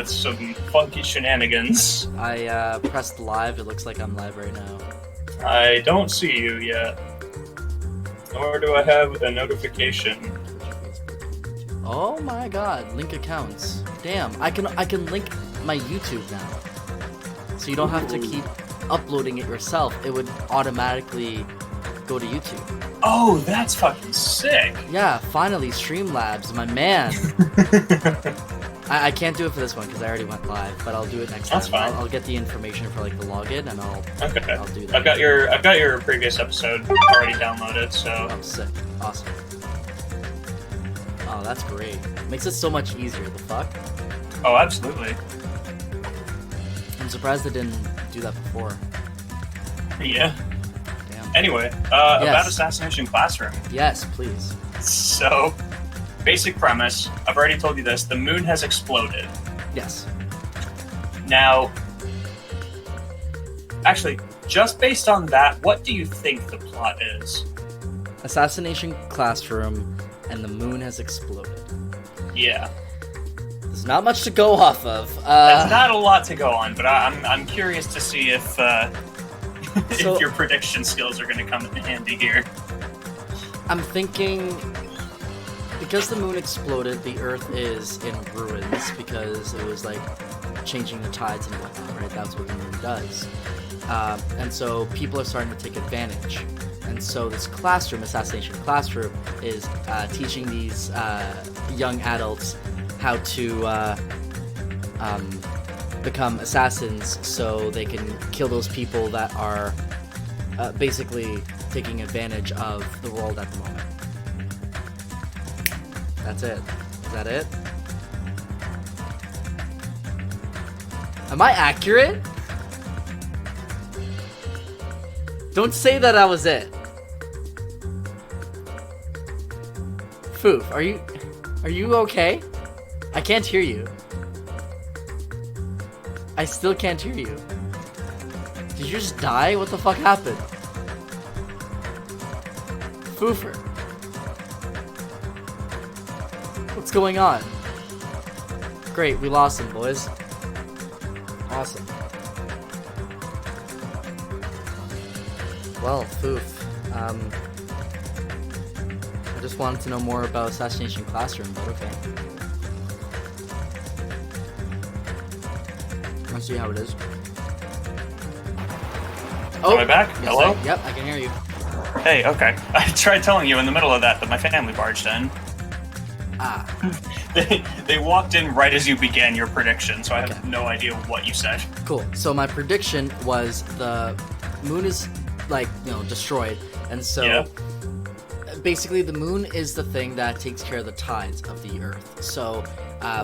with some funky shenanigans. I pressed live. It looks like I'm live right now. I don't see you yet. Nor do I have a notification. Oh my god, link accounts. Damn, I can link my YouTube now. So you don't have to keep uploading it yourself. It would automatically go to YouTube. Oh, that's fucking sick. Yeah, finally, Streamlabs, my man. I can't do it for this one because I already went live, but I'll do it next time. That's fine. I'll get the information for like the login and I'll do that. I've got your previous episode already downloaded, so. Oh, sick. Awesome. Oh, that's great. Makes it so much easier, the fuck? Oh, absolutely. I'm surprised I didn't do that before. Yeah. Damn. Anyway, Yes. about Assassination Classroom. Yes, please. So, basic premise, I've already told you this, the moon has exploded. Yes. Now, actually, just based on that, what do you think the plot is? Assassination Classroom and the moon has exploded. Yeah. There's not much to go off of. That's not a lot to go on, but I'm curious to see if if your prediction skills are going to come in handy here. I'm thinking, because the moon exploded, the Earth is in ruins because it was like changing the tides and whatnot, right? That's what the moon does. And so people are starting to take advantage. And so this classroom, Assassination Classroom, is teaching these young adults how to become assassins so they can kill those people that are basically taking advantage of the world at the moment. That's it. Is that it? Am I accurate? Don't say that was it. Foof, are you okay? I can't hear you. I still can't hear you. Did you just die? What the fuck happened? Foofer. What's going on? Great, we lost him, boys. Awesome. Well, Foof. I just wanted to know more about Assassination Classroom, but okay. Let's see how it is. Oh, Am I back? yes, Hello? Yep, I can hear you. Hey, okay. I tried telling you in the middle of that my family barged in. Ah. They walked in right as you began your prediction, so I have Okay. no idea what you said. Cool. So my prediction was the moon is, like, destroyed. And so Yeah. basically the moon is the thing that takes care of the tides of the Earth. So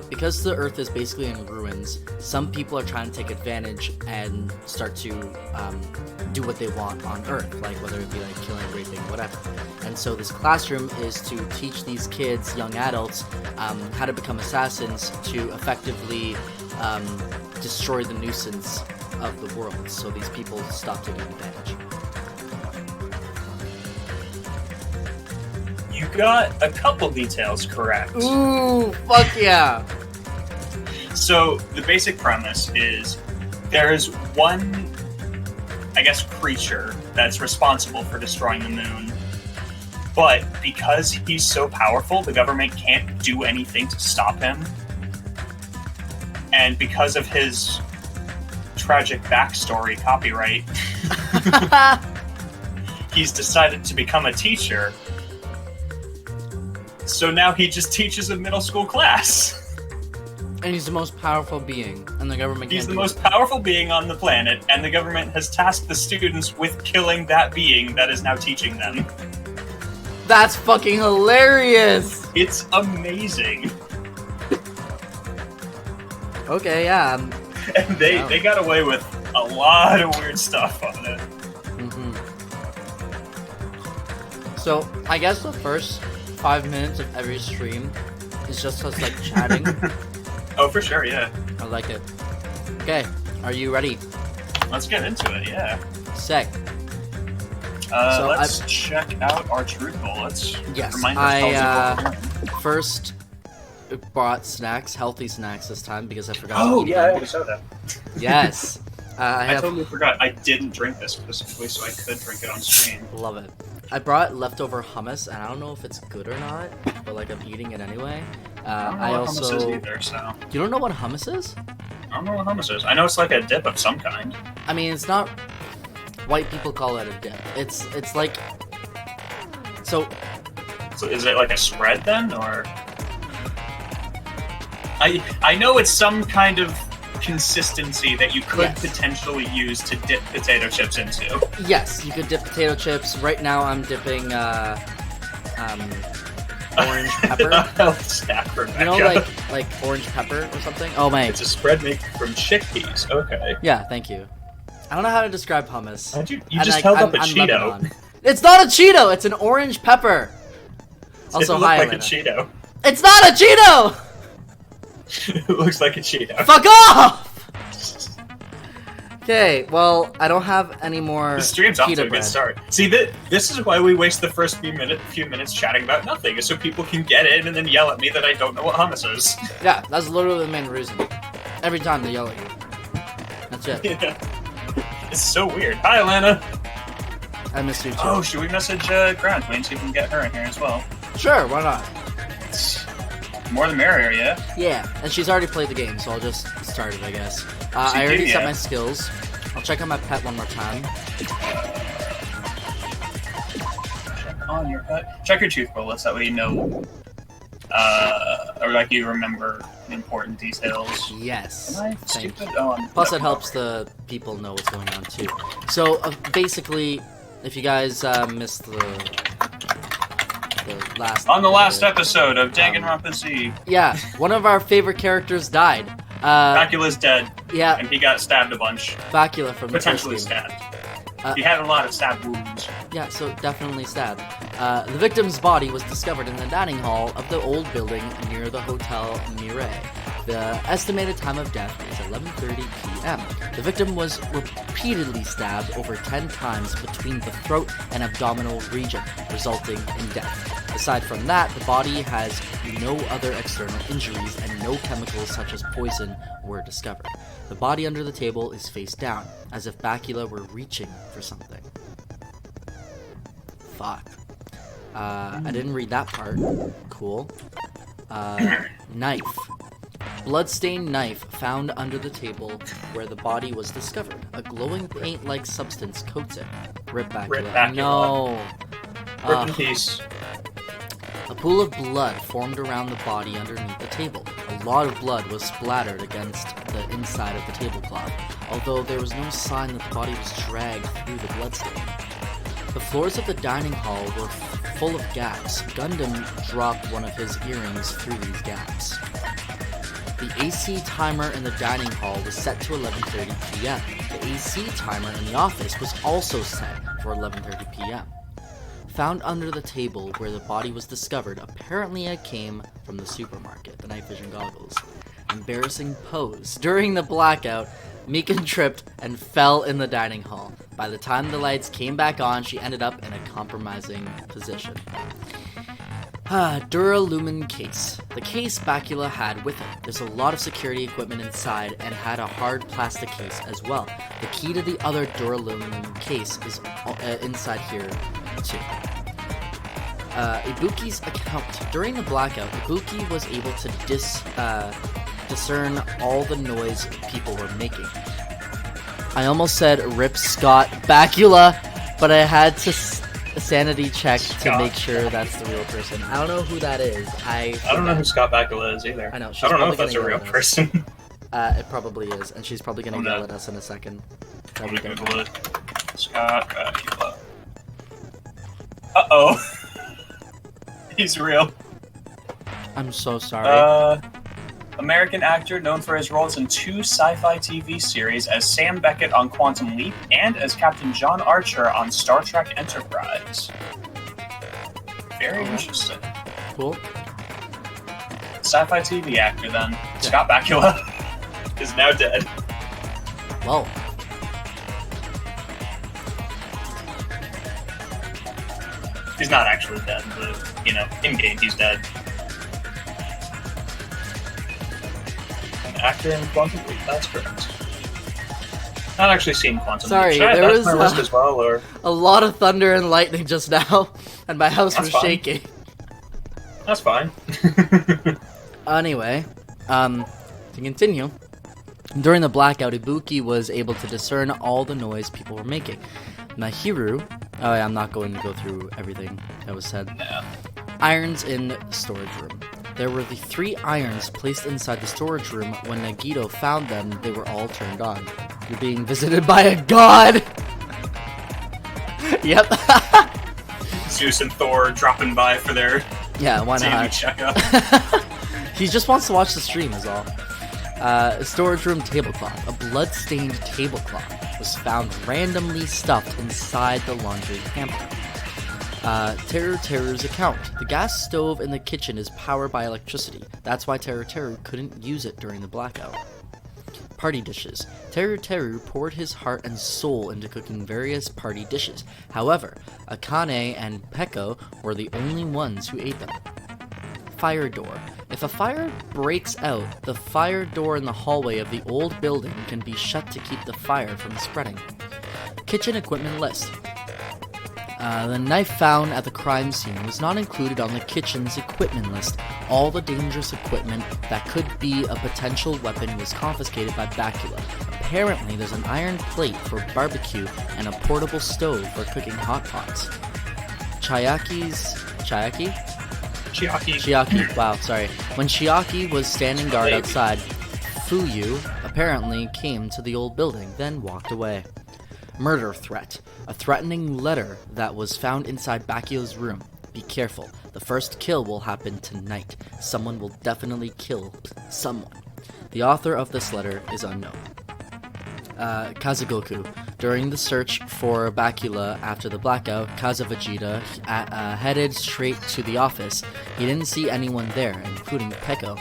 because the Earth is basically in ruins, some people are trying to take advantage and start to do what they want on Earth, like whether it be like killing, raping, whatever. And so this classroom is to teach these kids, young adults, how to become assassins to effectively destroy the nuisance of the world, so these people stop taking advantage. You got a couple details correct. Ooh, fuck yeah! So the basic premise is there's one, I guess, creature that's responsible for destroying the moon. But because he's so powerful, the government can't do anything to stop him. And because of his tragic backstory, copyright, he's decided to become a teacher. So now he just teaches a middle school class. And he's the most powerful being, and the government can't He's the do most it. powerful being on the planet, and the government has tasked the students with killing that being that is now teaching them. That's fucking hilarious! It's amazing. Okay, yeah. And they got away with a lot of weird stuff on it. Mm-hmm. So, I guess the first 5 minutes of every stream is just us, like, chatting. Oh, for sure, yeah. I like it. Okay, are you ready? Let's get into it, yeah. Sick. So Let's check out our truth bullets. Yes, Remind I ourselves of what we're doing. first brought snacks, healthy snacks this time because I forgot. Oh to eat yeah, I them. have a soda. Yes. I totally forgot. I didn't drink this specifically, so I could drink it on stream. Love it. I brought leftover hummus, and I don't know if it's good or not, but like I'm eating it anyway. I don't know what hummus is either, so. You don't know what hummus is? I don't know what hummus is. I know it's like a dip of some kind. I mean, it's not. White people call it a dip. It's like. So is it like a spread then, or? I know it's some kind of consistency that you could potentially use to dip potato chips into. Yes, you could dip potato chips. Right now, I'm dipping orange pepper. Snap, you know, like orange pepper or something. Oh my! It's a spread made from chickpeas. Okay. Yeah, thank you. I don't know how to describe hummus. You just held up a Cheeto. Lebanon. It's not a Cheeto. It's an orange pepper. Also, it looks like a Cheeto. It's not a Cheeto. It looks like a Cheeto. Fuck off! Okay, well, I don't have any more. The stream's off to a bread. good start. See, this is why we waste the first few minutes chatting about nothing, is so people can get in and then yell at me that I don't know what hummus is. Yeah, that's literally the main reason. Every time they yell at you. That's it. Yeah. It's so weird. Hi, Alana. I miss you too. Oh, should we message Grant and see if we can get her in here as well? Sure, why not? More the merrier, yeah? Yeah, and she's already played the game, so I'll just start it, I guess. I already set my skills. I'll check on my pet one more time. Check on your pet. Check your tooth bullets, that way you know, or like you remember important details. Yes. Am I Thank stupid? you. Oh, Plus, it helps the people know what's going on, too. So, basically, if you guys missed the last... On the last episode of Danganronpa Z. Yeah, one of our favorite characters died. Bacula's dead. Yeah. And he got stabbed a bunch. Bacula from the Potentially first game. stabbed. He had a lot of stab wounds. Yeah, so definitely stabbed. The victim's body was discovered in the dining hall of the old building near the Hotel Mireille. The estimated time of death is 11:30 p.m. The victim was repeatedly stabbed over 10 times between the throat and abdominal region, resulting in death. Aside from that, the body has no other external injuries and no chemicals such as poison were discovered. The body under the table is face down, as if Bacula were reaching for something. Fuck. I didn't read that part. Cool. Knife. Bloodstained knife found under the table where the body was discovered. A glowing paint-like substance coats it. Rip Bacula. Rip Bacula. No. Rip in peace. A pool of blood formed around the body underneath the table. A lot of blood was splattered against the inside of the tablecloth, although there was no sign that the body was dragged through the bloodstain. The floors of the dining hall were full of gaps. Gundam dropped one of his earrings through these gaps. The AC timer in the dining hall was set to 11:30 p.m. The AC timer in the office was also set for 11:30 p.m. Found under the table where the body was discovered, apparently it came from the supermarket, the night vision goggles. Embarrassing pose. During the blackout, Mikan tripped and fell in the dining hall. By the time the lights came back on, she ended up in a compromising position. Duralumin case. The case Bacula had with him. There's a lot of security equipment inside and had a hard plastic case as well. The key to the other Duralumin case is inside here too. Ibuki's account. During the blackout, Ibuki was able to discern all the noise people were making. I almost said Rip Scott Bacula, but I had to sanity check to make sure that's the real person. I don't know who that is. I don't know who Scott Bacula is either. I know. I don't know if that's a real person. It probably is, and she's probably gonna yell at us in a second. That we don't. Scott Bacula. Uh-oh. He's real. I'm so sorry. American actor known for his roles in 2 sci-fi TV series as Sam Beckett on Quantum Leap and as Captain John Archer on Star Trek Enterprise. Very interesting. Cool. Sci-fi TV actor then. Yeah. Scott Bakula is now dead. Well. He's not actually dead, but, you know, in-game he's dead. actor in Quantum Leap. That's correct. Not actually seen Quantum Sorry, Leap. Should I there add was that to my list as well, or a lot of thunder and lightning just now, and my house That's was fine. shaking. that's fine. Anyway, to continue, during the blackout, Ibuki was able to discern all the noise people were making. Nahiru, oh yeah, I'm not going to go through everything that was said. Yeah. Irons in storage room. There were the 3 irons placed inside the storage room. When Nagito found them, they were all turned on. You're being visited by a god! Yep. Zeus and Thor dropping by for their Yeah, why daily not? checkup. He just wants to watch the stream is all. Storage room tablecloth. A blood-stained tablecloth was found randomly stuffed inside the laundry hamper. Teru's account. The gas stove in the kitchen is powered by electricity. That's why Teru couldn't use it during the blackout. Party dishes. Teru poured his heart and soul into cooking various party dishes. However, Akane and Peko were the only ones who ate them. Fire door. If a fire breaks out, the fire door in the hallway of the old building can be shut to keep the fire from spreading. Kitchen equipment list. The knife found at the crime scene was not included on the kitchen's equipment list. All the dangerous equipment that could be a potential weapon was confiscated by Bakula. Apparently, there's an iron plate for barbecue and a portable stove for cooking hot pots. Chiaki? Wow, sorry. When Chiaki was standing guard outside, Fuyu apparently came to the old building, then walked away. Murder threat. A threatening letter that was found inside Bakio's room. Be careful. The first kill will happen tonight. Someone will definitely kill someone. The author of this letter is unknown. Kazugoku. During the search for Bakula after the blackout, Kazavajita headed straight to the office. He didn't see anyone there, including Peko.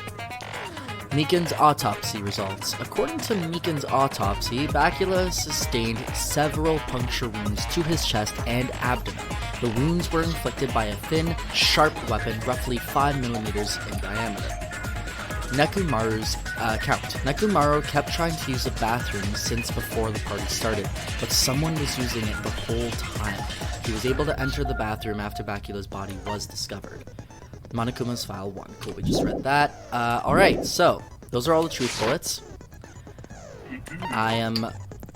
Mikan's autopsy results. According to Mikan's autopsy, Bakula sustained several puncture wounds to his chest and abdomen. The wounds were inflicted by a thin, sharp weapon roughly 5mm in diameter. Nekumaru's account. Nekumaru kept trying to use the bathroom since before the party started, but someone was using it the whole time. He was able to enter the bathroom after Bakula's body was discovered. Monokuma's file 1. Cool, we just read that. Alright, so, those are all the truth bullets. I am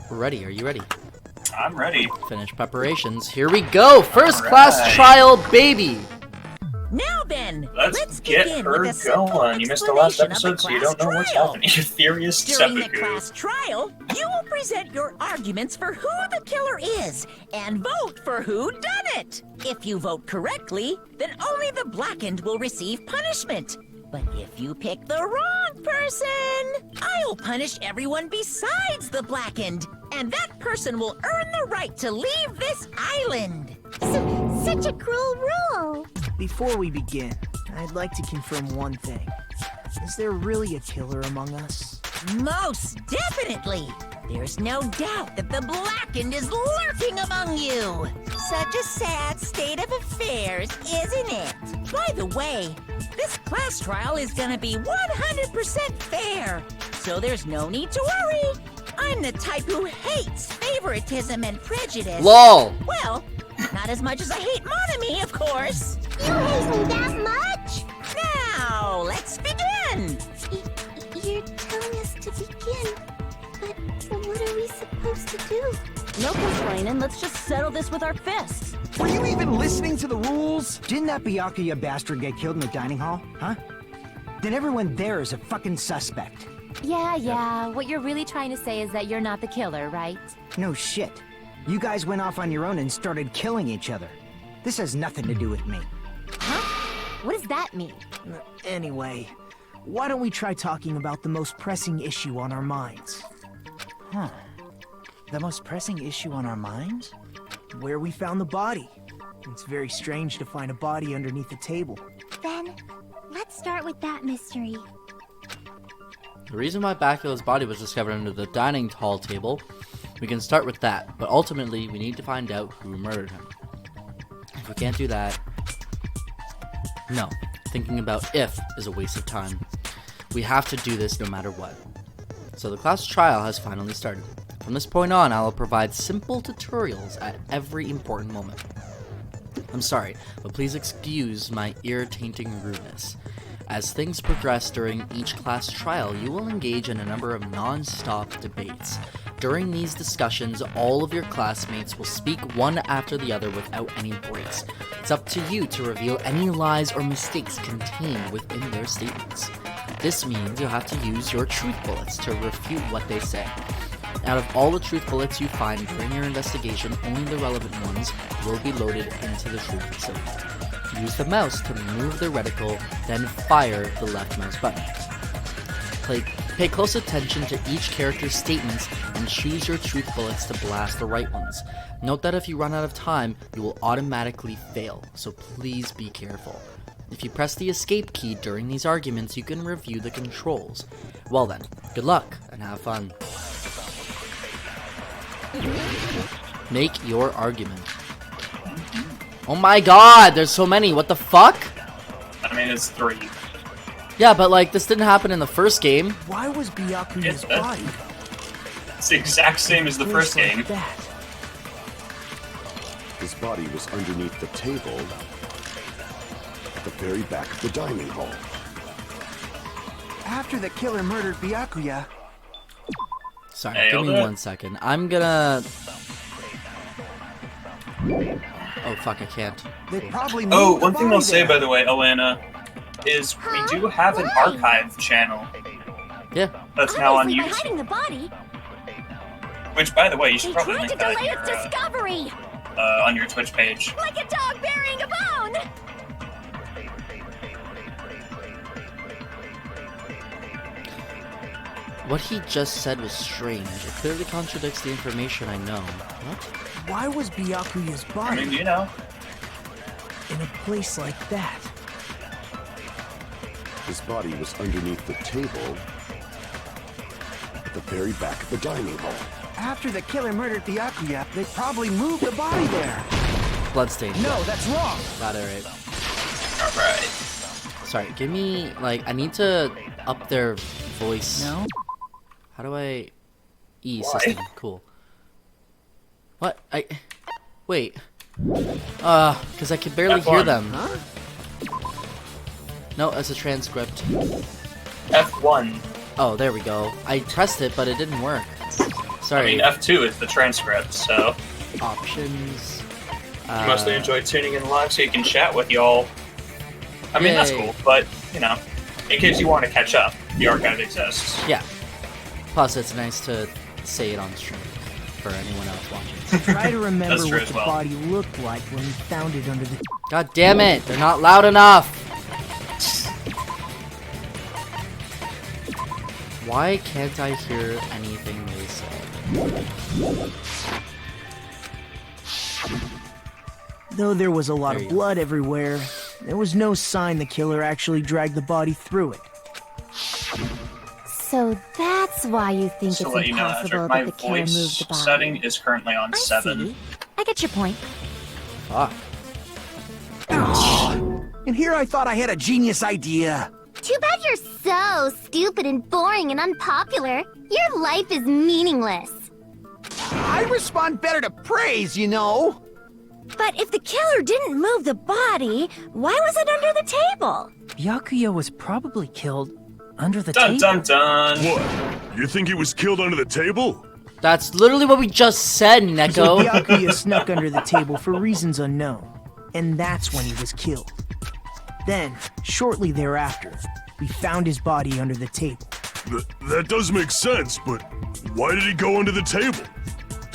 ready. Are you ready? I'm ready. Finish preparations. Here we go! First class trial, baby! Now then, Let's get begin her with a simple going. You missed the last explanation of episode, so you class don't know what's trial. happening. Your theory is During the seppuku. class trial, you will present your arguments for who the killer is and vote for who done it. If you vote correctly, then only the blackened will receive punishment. But if you pick the wrong person, I'll punish everyone besides the blackened, and that person will earn the right to leave this island. Such a cruel rule. Before we begin, I'd like to confirm one thing. Is there really a killer among us? Most definitely. There's no doubt that the blackened is lurking among you. Such a sad state of affairs, isn't it? By the way, this class trial is gonna be 100% fair, so there's no need to worry. I'm the type who hates favoritism and prejudice. LOL! Well, not as much as I hate Monami, of course. You hate me that much? Now, let's begin. You're telling us to begin, but what are we supposed to do? No complaining, let's just settle this with our fists. Were you even listening to the rules? Didn't that Byakuya bastard get killed in the dining hall? Huh? Then everyone there is a fucking suspect. Yeah, what you're really trying to say is that you're not the killer, right? No shit. You guys went off on your own and started killing each other. This has nothing to do with me. What does that mean? Anyway, why don't we try talking about the most pressing issue on our minds? Huh. The most pressing issue on our minds? Where we found the body. It's very strange to find a body underneath the table. Then, let's start with that mystery. The reason why Bakula's body was discovered under the dining hall table, we can start with that, but ultimately we need to find out who murdered him. If we can't do that, no. Thinking about if is a waste of time. We have to do this no matter what. So the class trial has finally started. From this point on, I will provide simple tutorials at every important moment. I'm sorry, but please excuse my irritating rudeness. As things progress during each class trial, you will engage in a number of non-stop debates. During these discussions, all of your classmates will speak one after the other without any breaks. It's up to you to reveal any lies or mistakes contained within their statements. This means you'll have to use your truth bullets to refute what they say. Out of all the truth bullets you find during your investigation, only the relevant ones will be loaded into the truth facility. Use the mouse to move the reticle, then fire the left mouse button. Pay close attention to each character's statements and choose your truth bullets to blast the right ones. Note that if you run out of time, you will automatically fail, so please be careful. If you press the escape key during these arguments, you can review the controls. Well then, good luck and have fun. Make your argument. Oh my god, there's so many, what the fuck? I mean, it's 3. Yeah, but like, this didn't happen in the first game. Why was Byakuya's body? It's the exact same as the first like game. that? His body was underneath the table at the very back of the dining hall. After the killer murdered Byakuya, Sorry, Nailed give me it. 1 second. I'm gonna... Oh fuck, I can't. they probably Oh, moved the one thing I'll body say, there. by the way, Elena, is we do have an archive channel Yeah. that's now on Obviously, by YouTube. hiding the body, Which, by the way, you should they probably tried to link that delay in its your, discovery, on your Twitch page. like a dog burying a bone. What he just said was strange. It clearly contradicts the information I know. What? Why was Byakuya's I body mean, you know. in a place like that? His body was underneath the table at the very back of the dining hall. After the killer murdered Byakuya, they probably moved the body there. Bloodstained. No, that's wrong. Got it right. Alright. Sorry, give me, like, I need to up their voice. No? How do I... E Why? system. Cool. What? Wait. Because I can barely hear F1. them. Huh? No, it's a transcript. F1. Oh, there we go. I pressed it, but it didn't work. I Sorry. mean, F2 is the transcript, so Options. you mostly enjoy tuning in live so you can chat with y'all. I mean, that's Yay. cool, but, you know, in case you want to catch up, the archive exists. Yeah. Plus, it's nice to say it on stream for anyone else watching. Try to remember That's true what as the well. body looked like when we found it under the... God damn it! They're not loud enough! Why can't I hear anything they say? Though there was a lot There of you go. blood everywhere, there was no sign the killer actually dragged the body through it. So that's why you think Just to it's let you know, impossible Azure, my that the killer moved voice the body. setting is currently on I 7. see. I get your point. Fuck. And here I thought I had a genius idea. Too bad you're so stupid and boring and unpopular. Your life is meaningless. I respond better to praise, you know. But if the killer didn't move the body, why was it under the table? Byakuya was probably killed under the Dun table. dun dun! What? You think he was killed under the table? That's literally what we just said, Neko. Byakuya snuck under the table for reasons unknown, and that's when he was killed. Then, shortly thereafter, we found his body under the table. That does make sense, but why did he go under the table?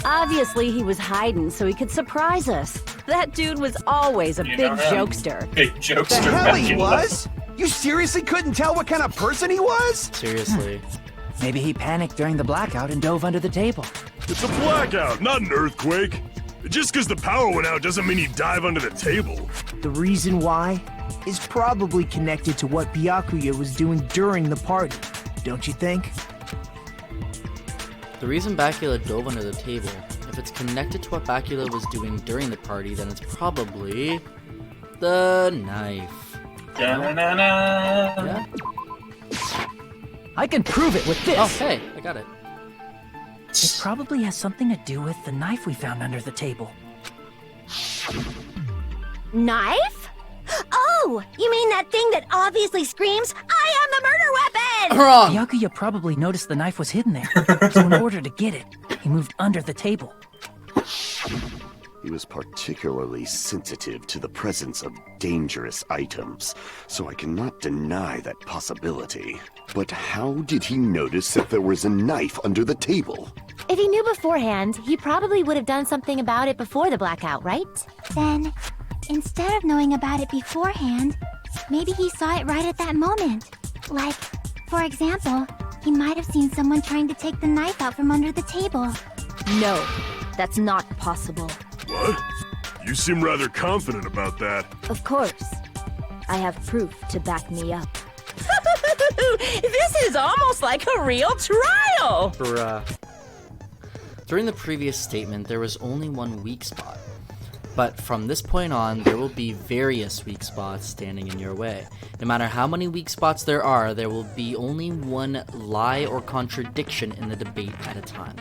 Obviously, he was hiding so he could surprise us. That dude was always a You big know him. jokester. Big jokester. The hell he Becky. was? You seriously couldn't tell what kind of person he was? Seriously. Maybe he panicked during the blackout and dove under the table. It's a blackout, not an earthquake. Just because the power went out doesn't mean you dive under the table. The reason why is probably connected to what Byakuya was doing during the party, don't you think? The reason Bacula dove under the table, if it's connected to what Bacula was doing during the party, then it's probably the knife. Da-na-na-na. Yeah? I can prove it with this! Oh, hey, I got it. It probably has something to do with the knife we found under the table. Knife? Oh, you mean that thing that obviously screams, I am the murder weapon! Wrong! Byakuya probably noticed the knife was hidden there, so in order to get it, he moved under the table. He was particularly sensitive to the presence of dangerous items, so I cannot deny that possibility. But how did he notice that there was a knife under the table? If he knew beforehand, he probably would have done something about it before the blackout, right? Then, instead of knowing about it beforehand, maybe he saw it right at that moment. Like, for example, he might have seen someone trying to take the knife out from under the table. No, that's not possible. What? You seem rather confident about that. Of course. I have proof to back me up. This is almost like a real trial! Bruh. During the previous statement, there was only one weak spot. But from this point on, there will be various weak spots standing in your way. No matter how many weak spots there will be only one lie or contradiction in the debate at a time.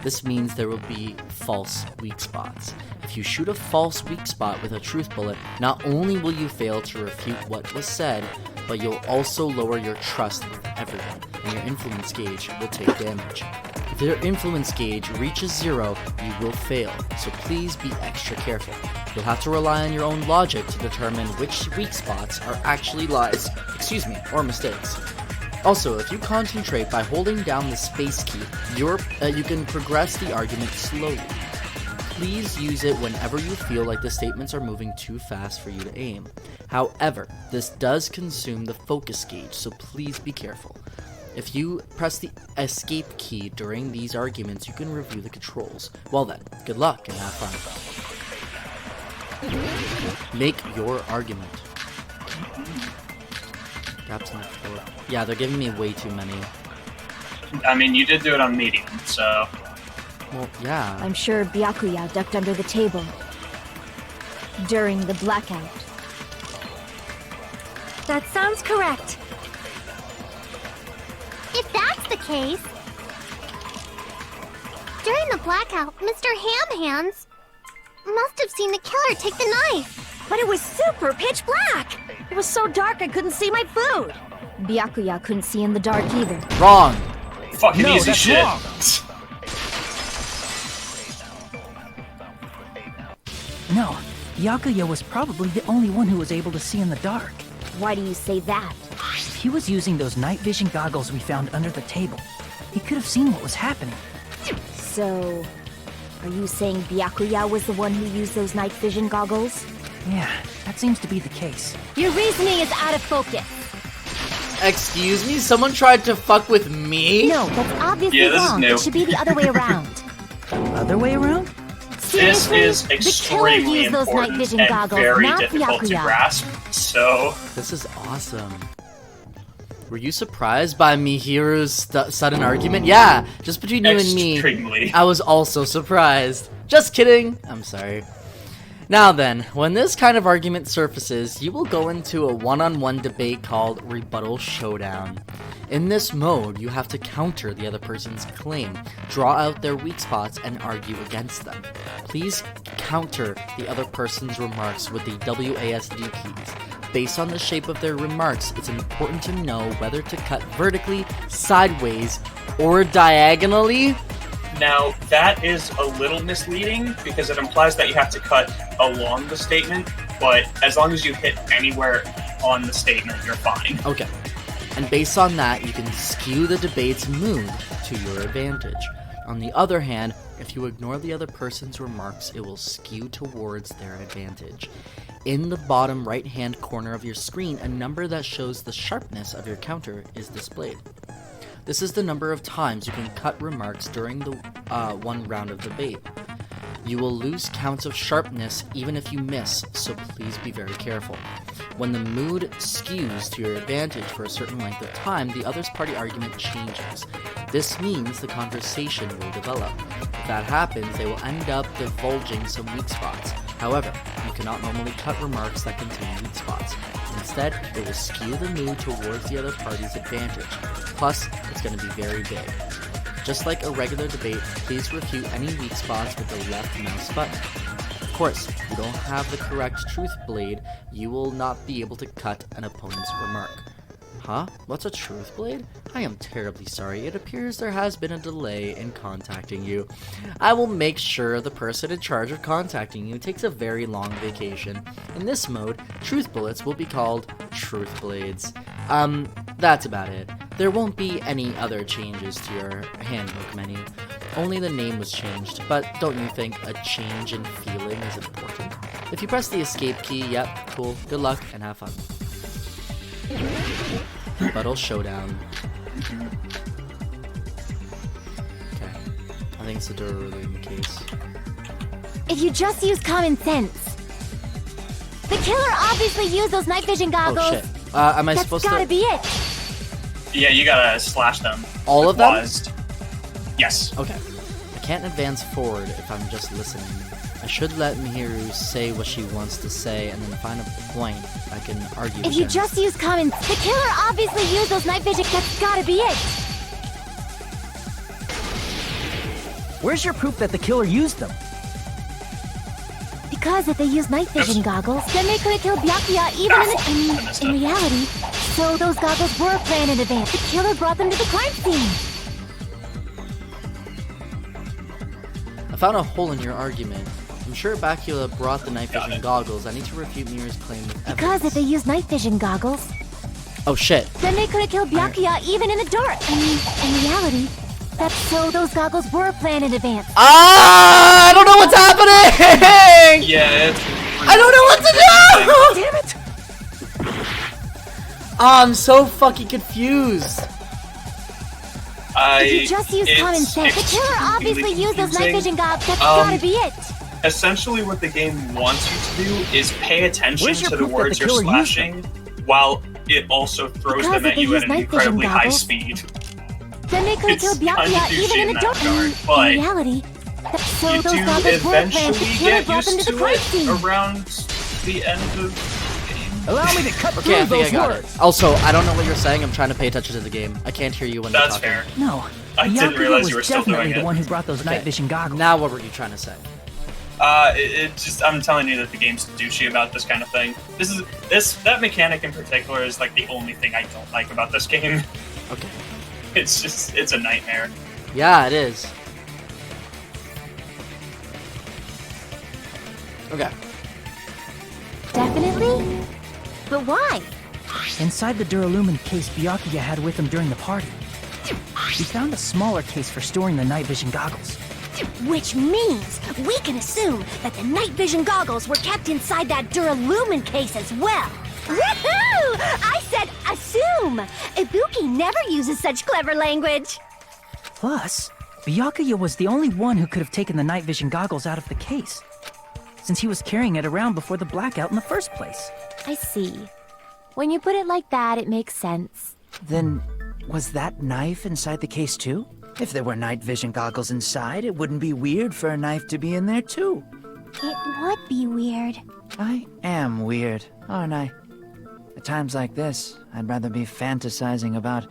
This means there will be false weak spots. If you shoot a false weak spot with a truth bullet, not only will you fail to refute what was said, but you'll also lower your trust with everyone, and your influence gauge will take damage. If your influence gauge reaches 0, you will fail, so please be extra careful. You'll have to rely on your own logic to determine which weak spots are actually lies, or mistakes. Also, if you concentrate by holding down the space key, you can progress the argument slowly. Please use it whenever you feel like the statements are moving too fast for you to aim. However, this does consume the focus gauge, so please be careful. If you press the escape key during these arguments, you can review the controls. Well then, good luck and have fun. Make your argument. Gaps on the floor. Yeah, they're giving me way too many. I mean, you did do it on medium, so... Well, yeah. I'm sure Byakuya ducked under the table during the blackout. That sounds correct. If that's the case... During the blackout, Mr. Ham-Hands must have seen the killer take the knife. But it was super pitch black! It was so dark I couldn't see my food! Byakuya couldn't see in the dark either. Wrong! Fucking No, easy that's shit. wrong. No, Byakuya was probably the only one who was able to see in the dark. Why do you say that? If he was using those night vision goggles we found under the table, he could have seen what was happening. So, are you saying Byakuya was the one who used those night vision goggles? Yeah, that seems to be the case. Your reasoning is out of focus. Excuse me? Someone tried to fuck with me? No, that's obviously Yeah, this is wrong. new. It should be the other way around. Other way around? This Seriously? is The killer extremely used those night important vision and goggles, very not difficult to Byakuya. grasp, so... This is awesome. Were you surprised by Mihiru's sudden argument? Yeah, just between you and me, Extremely. I was also surprised. Just kidding. I'm sorry. Now then, when this kind of argument surfaces, you will go into a one-on-one debate called Rebuttal Showdown. In this mode, you have to counter the other person's claim, draw out their weak spots, and argue against them. Please counter the other person's remarks with the WASD keys. Based on the shape of their remarks, it's important to know whether to cut vertically, sideways, or diagonally. Now, that is a little misleading, because it implies that you have to cut along the statement, but as long as you hit anywhere on the statement, you're fine. Okay. And based on that, you can skew the debate's mood to your advantage. On the other hand, if you ignore the other person's remarks, it will skew towards their advantage. In the bottom right-hand corner of your screen, a number that shows the sharpness of your counter is displayed. This is the number of times you can cut remarks during the one round of debate. You will lose counts of sharpness even if you miss, so please be very careful. When the mood skews to your advantage for a certain length of time, the other's party argument changes. This means the conversation will develop. If that happens, they will end up divulging some weak spots. However, you cannot normally cut remarks that contain weak spots. Instead, it will skew the mood towards the other party's advantage. Plus, it's going to be very big. Just like a regular debate, please refute any weak spots with the left mouse button. Of course, if you don't have the correct truth blade, you will not be able to cut an opponent's remark. Huh? What's a truth blade? I am terribly sorry. It appears there has been a delay in contacting you. I will make sure the person in charge of contacting you takes a very long vacation. In this mode, truth bullets will be called truth blades. That's about it. There won't be any other changes to your handbook menu. Only the name was changed, but don't you think a change in feeling is important? If you press the escape key, yep, cool, good luck, and have fun. Buttle Showdown. Okay. I think it's a Duralum case. If you just use common sense. The killer obviously used those night vision goggles. Oh shit. Am I That's supposed gotta to... be it. Yeah, you gotta slash them. All of them? Yes. Okay. I can't advance forward if I'm just listening. I should let Mihiru say what she wants to say and then find a point I can argue If you against. just use common... The killer obviously used those night vision... That's gotta be it. Where's your proof that the killer used them? Because if they used night vision goggles, then they could have killed Byakuya even in reality. So those goggles were planned in advance. The killer brought them to the crime scene. I found a hole in your argument. I'm sure Byakuya brought the night vision goggles. I need to refute Mihiru's claim with evidence. Because if they used night vision goggles, Oh shit. then they could have killed Byakuya even in the dark. In reality, that's so those goggles were planned in advance. Ah! I don't know what's happening! Yeah, it's... I don't know what to do! Damn it! Oh, I'm so fucking confused. If you just use common sense, the killer obviously used those night vision goggles. That's gotta be it. Essentially, what the game wants you to do is pay attention Where's your to the proof that words the you're killer used slashing, while it also throws Because them if at they you use at an night vision incredibly high goggles, speed. Then they could have It's killed kind of Byakuya douchey even in in the that dark. regard, but In reality, that's so You those do goggles were planned. The eventually killer get brought them used to the to crime it scene. around the end of the game. Allow me to cut Okay, through I think I those got words. it. Also, I don't know what you're saying. I'm trying to pay attention to the game. I can't hear you when you're That's talking. fair. No, I didn't Byakuya realize was you were still definitely doing the it. one who brought those night vision goggles. Now what were you trying to say? It just, I'm telling you that the game's douchey about this kind of thing. That mechanic in particular is like the only thing I don't like about this game. Okay. It's a nightmare. Yeah, it is. Okay. Definitely? But why? Inside the Duralumin case Byakuya had with him during the party, we found a smaller case for storing the night vision goggles. Which means we can assume that the night vision goggles were kept inside that Duralumin case as well. Woohoo! I said assume! Ibuki never uses such clever language. Plus, Byakuya was the only one who could have taken the night vision goggles out of the case, since he was carrying it around before the blackout in the first place. I see. When you put it like that, it makes sense. Then, was that knife inside the case too? If there were night vision goggles inside, it wouldn't be weird for a knife to be in there too. It would be weird. I am weird, aren't I? At times like this, I'd rather be fantasizing about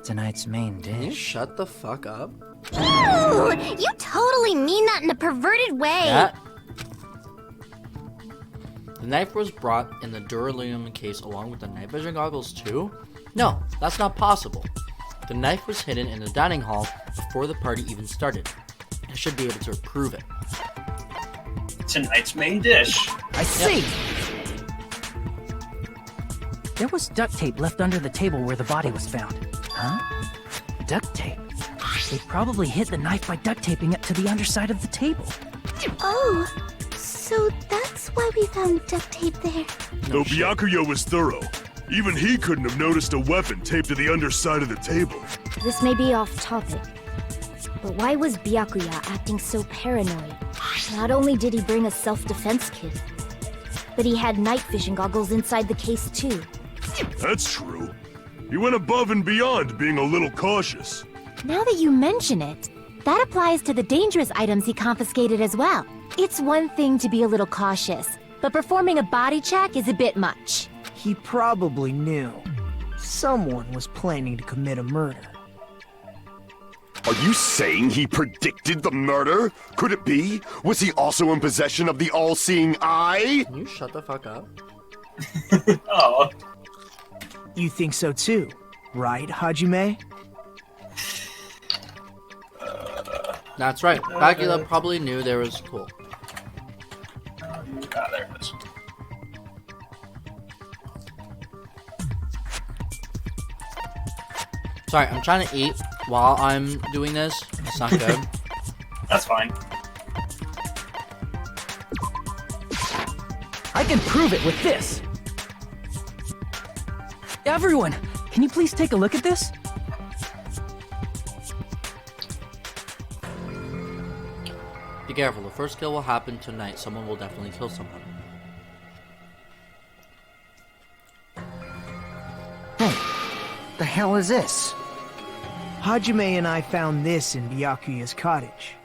tonight's main Can you dish. shut the fuck up? Ooh, you totally mean that in a perverted way. Yeah. The knife was brought in the Duralumin case along with the night vision goggles too? No, that's not possible. The knife was hidden in the dining hall before the party even started. I should be able to prove it. Tonight's main dish. I see! There was duct tape left under the table where the body was found. Huh? Duct tape? They probably hid the knife by duct taping it to the underside of the table. Oh, so that's why we found duct tape there. Though Byakuya was thorough, even he couldn't have noticed a weapon taped to the underside of the table. This may be off topic, but why was Byakuya acting so paranoid? Not only did he bring a self-defense kit, but he had night vision goggles inside the case too. That's true. He went above and beyond being a little cautious. Now that you mention it, That applies to the dangerous items he confiscated as well. It's one thing to be a little cautious, but performing a body check is a bit much. He probably knew. Someone was planning to commit a murder. Are you saying he predicted the murder? Could it be? Was he also in possession of the all-seeing eye? Can you shut the fuck up? Oh. You think so too, right, Hajime? That's right. Bagula probably knew there was cool. There it is. Sorry, I'm trying to eat while I'm doing this. It's not good. That's fine. I can prove it with this! Everyone, can you please take a look at this? Be careful, the first kill will happen tonight. Someone will definitely kill someone. Hey, the hell is this? Hajime and I found this in Byakuya's cottage.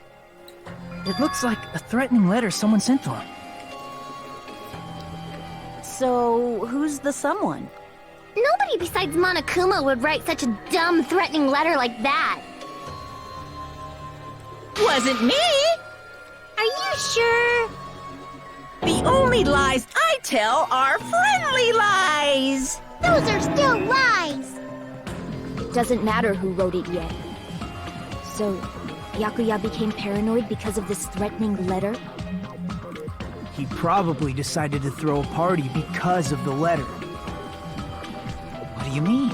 It looks like a threatening letter someone sent to him. So, who's the someone? Nobody besides Monokuma would write such a dumb, threatening letter like that. Wasn't me! Are you sure? The only lies I tell are friendly lies! Those are still lies! Doesn't matter who wrote it yet. So, Byakuya became paranoid because of this threatening letter? He probably decided to throw a party because of the letter. What do you mean?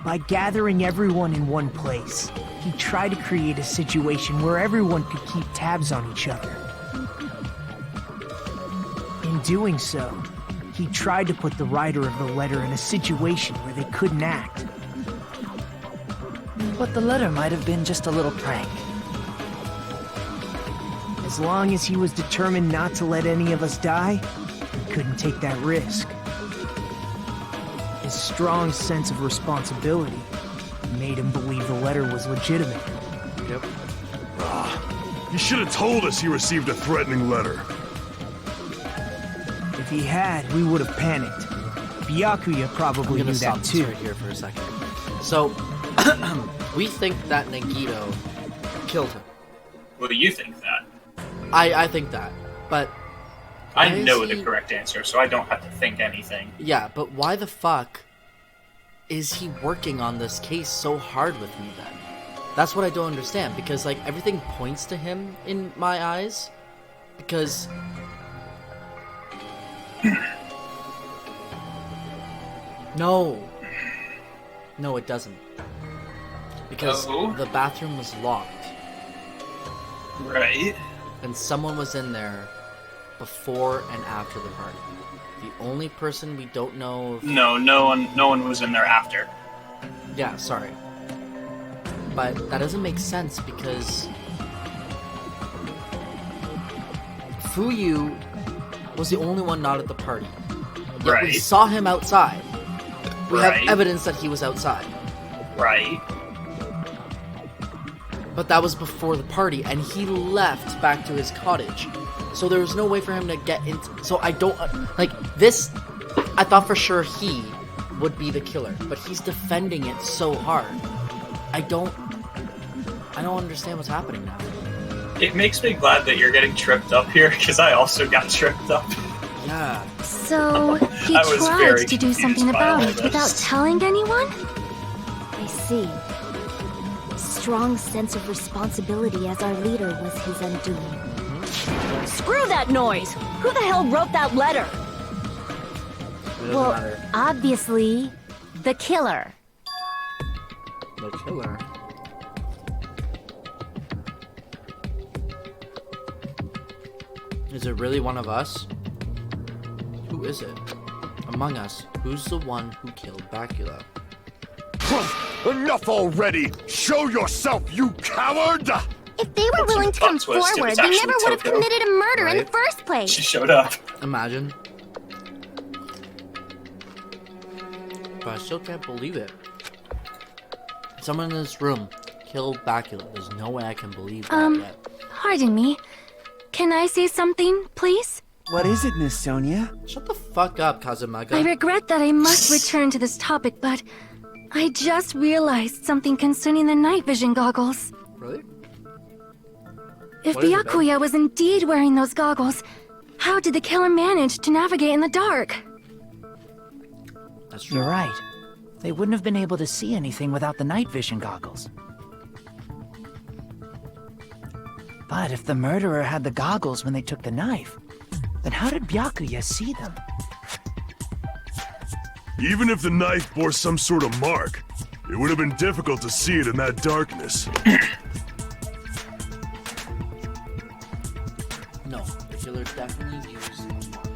By gathering everyone in one place, he tried to create a situation where everyone could keep tabs on each other. In doing so, he tried to put the writer of the letter in a situation where they couldn't act. But the letter might have been just a little prank. As long as he was determined not to let any of us die, he couldn't take that risk. His strong sense of responsibility made him believe the letter was legitimate. Yep. He should have told us he received a threatening letter. If he had, we would have panicked. Byakuya probably I'm gonna knew stop that this too. right here for a second. So, we think that Nagito killed him. Well, do you think that? I think that, but I why is know he- the correct answer, so I don't have to think anything. Yeah, but why the fuck is he working on this case so hard with me then? That's what I don't understand, because like everything points to him in my eyes, because no, it doesn't, because Oh. the bathroom was locked Right. and someone was in there before and after the party. The only person we don't know if No one was in there after. Yeah, sorry. But that doesn't make sense because Fuyu was the only one not at the party. Yet we Right. saw him outside. We Right. have evidence that he was outside. Right. But that was before the party, and he left back to his cottage. So there was no way for him to get into... So I don't... Like, this... I thought for sure he would be the killer, but he's defending it so hard. I don't understand what's happening now. It makes me glad that you're getting tripped up here, because I also got tripped up. Yeah. So, he I was tried very to do confused something by all about it this. without telling anyone? I see. Strong sense of responsibility as our leader was his undoing. Screw that noise! Who the hell wrote that letter? It doesn't Well, matter. obviously, the killer. The killer. Is it really one of us? Who is it? Among us, who's the one who killed Bakula? Enough already! Show yourself, you coward! If they were willing to come plot twist, it forward, was they actually never would have Tokyo. committed a murder in the Right. first place. She showed up. Imagine. But I still can't believe it. Someone in this room killed Bacula. There's no way I can believe that yet. Pardon me. Can I say something, please? What is it, Miss Sonia? Shut the fuck up, Kazumaka. I regret that I must return to this topic, but I just realized something concerning the night vision goggles. Really? If What is it, babe? Byakuya was indeed wearing those goggles, how did the killer manage to navigate in the dark? That's true. You're right. They wouldn't have been able to see anything without the night vision goggles. But if the murderer had the goggles when they took the knife, then how did Byakuya see them? Even if the knife bore some sort of mark, it would have been difficult to see it in that darkness. No, the killer definitely used a mark.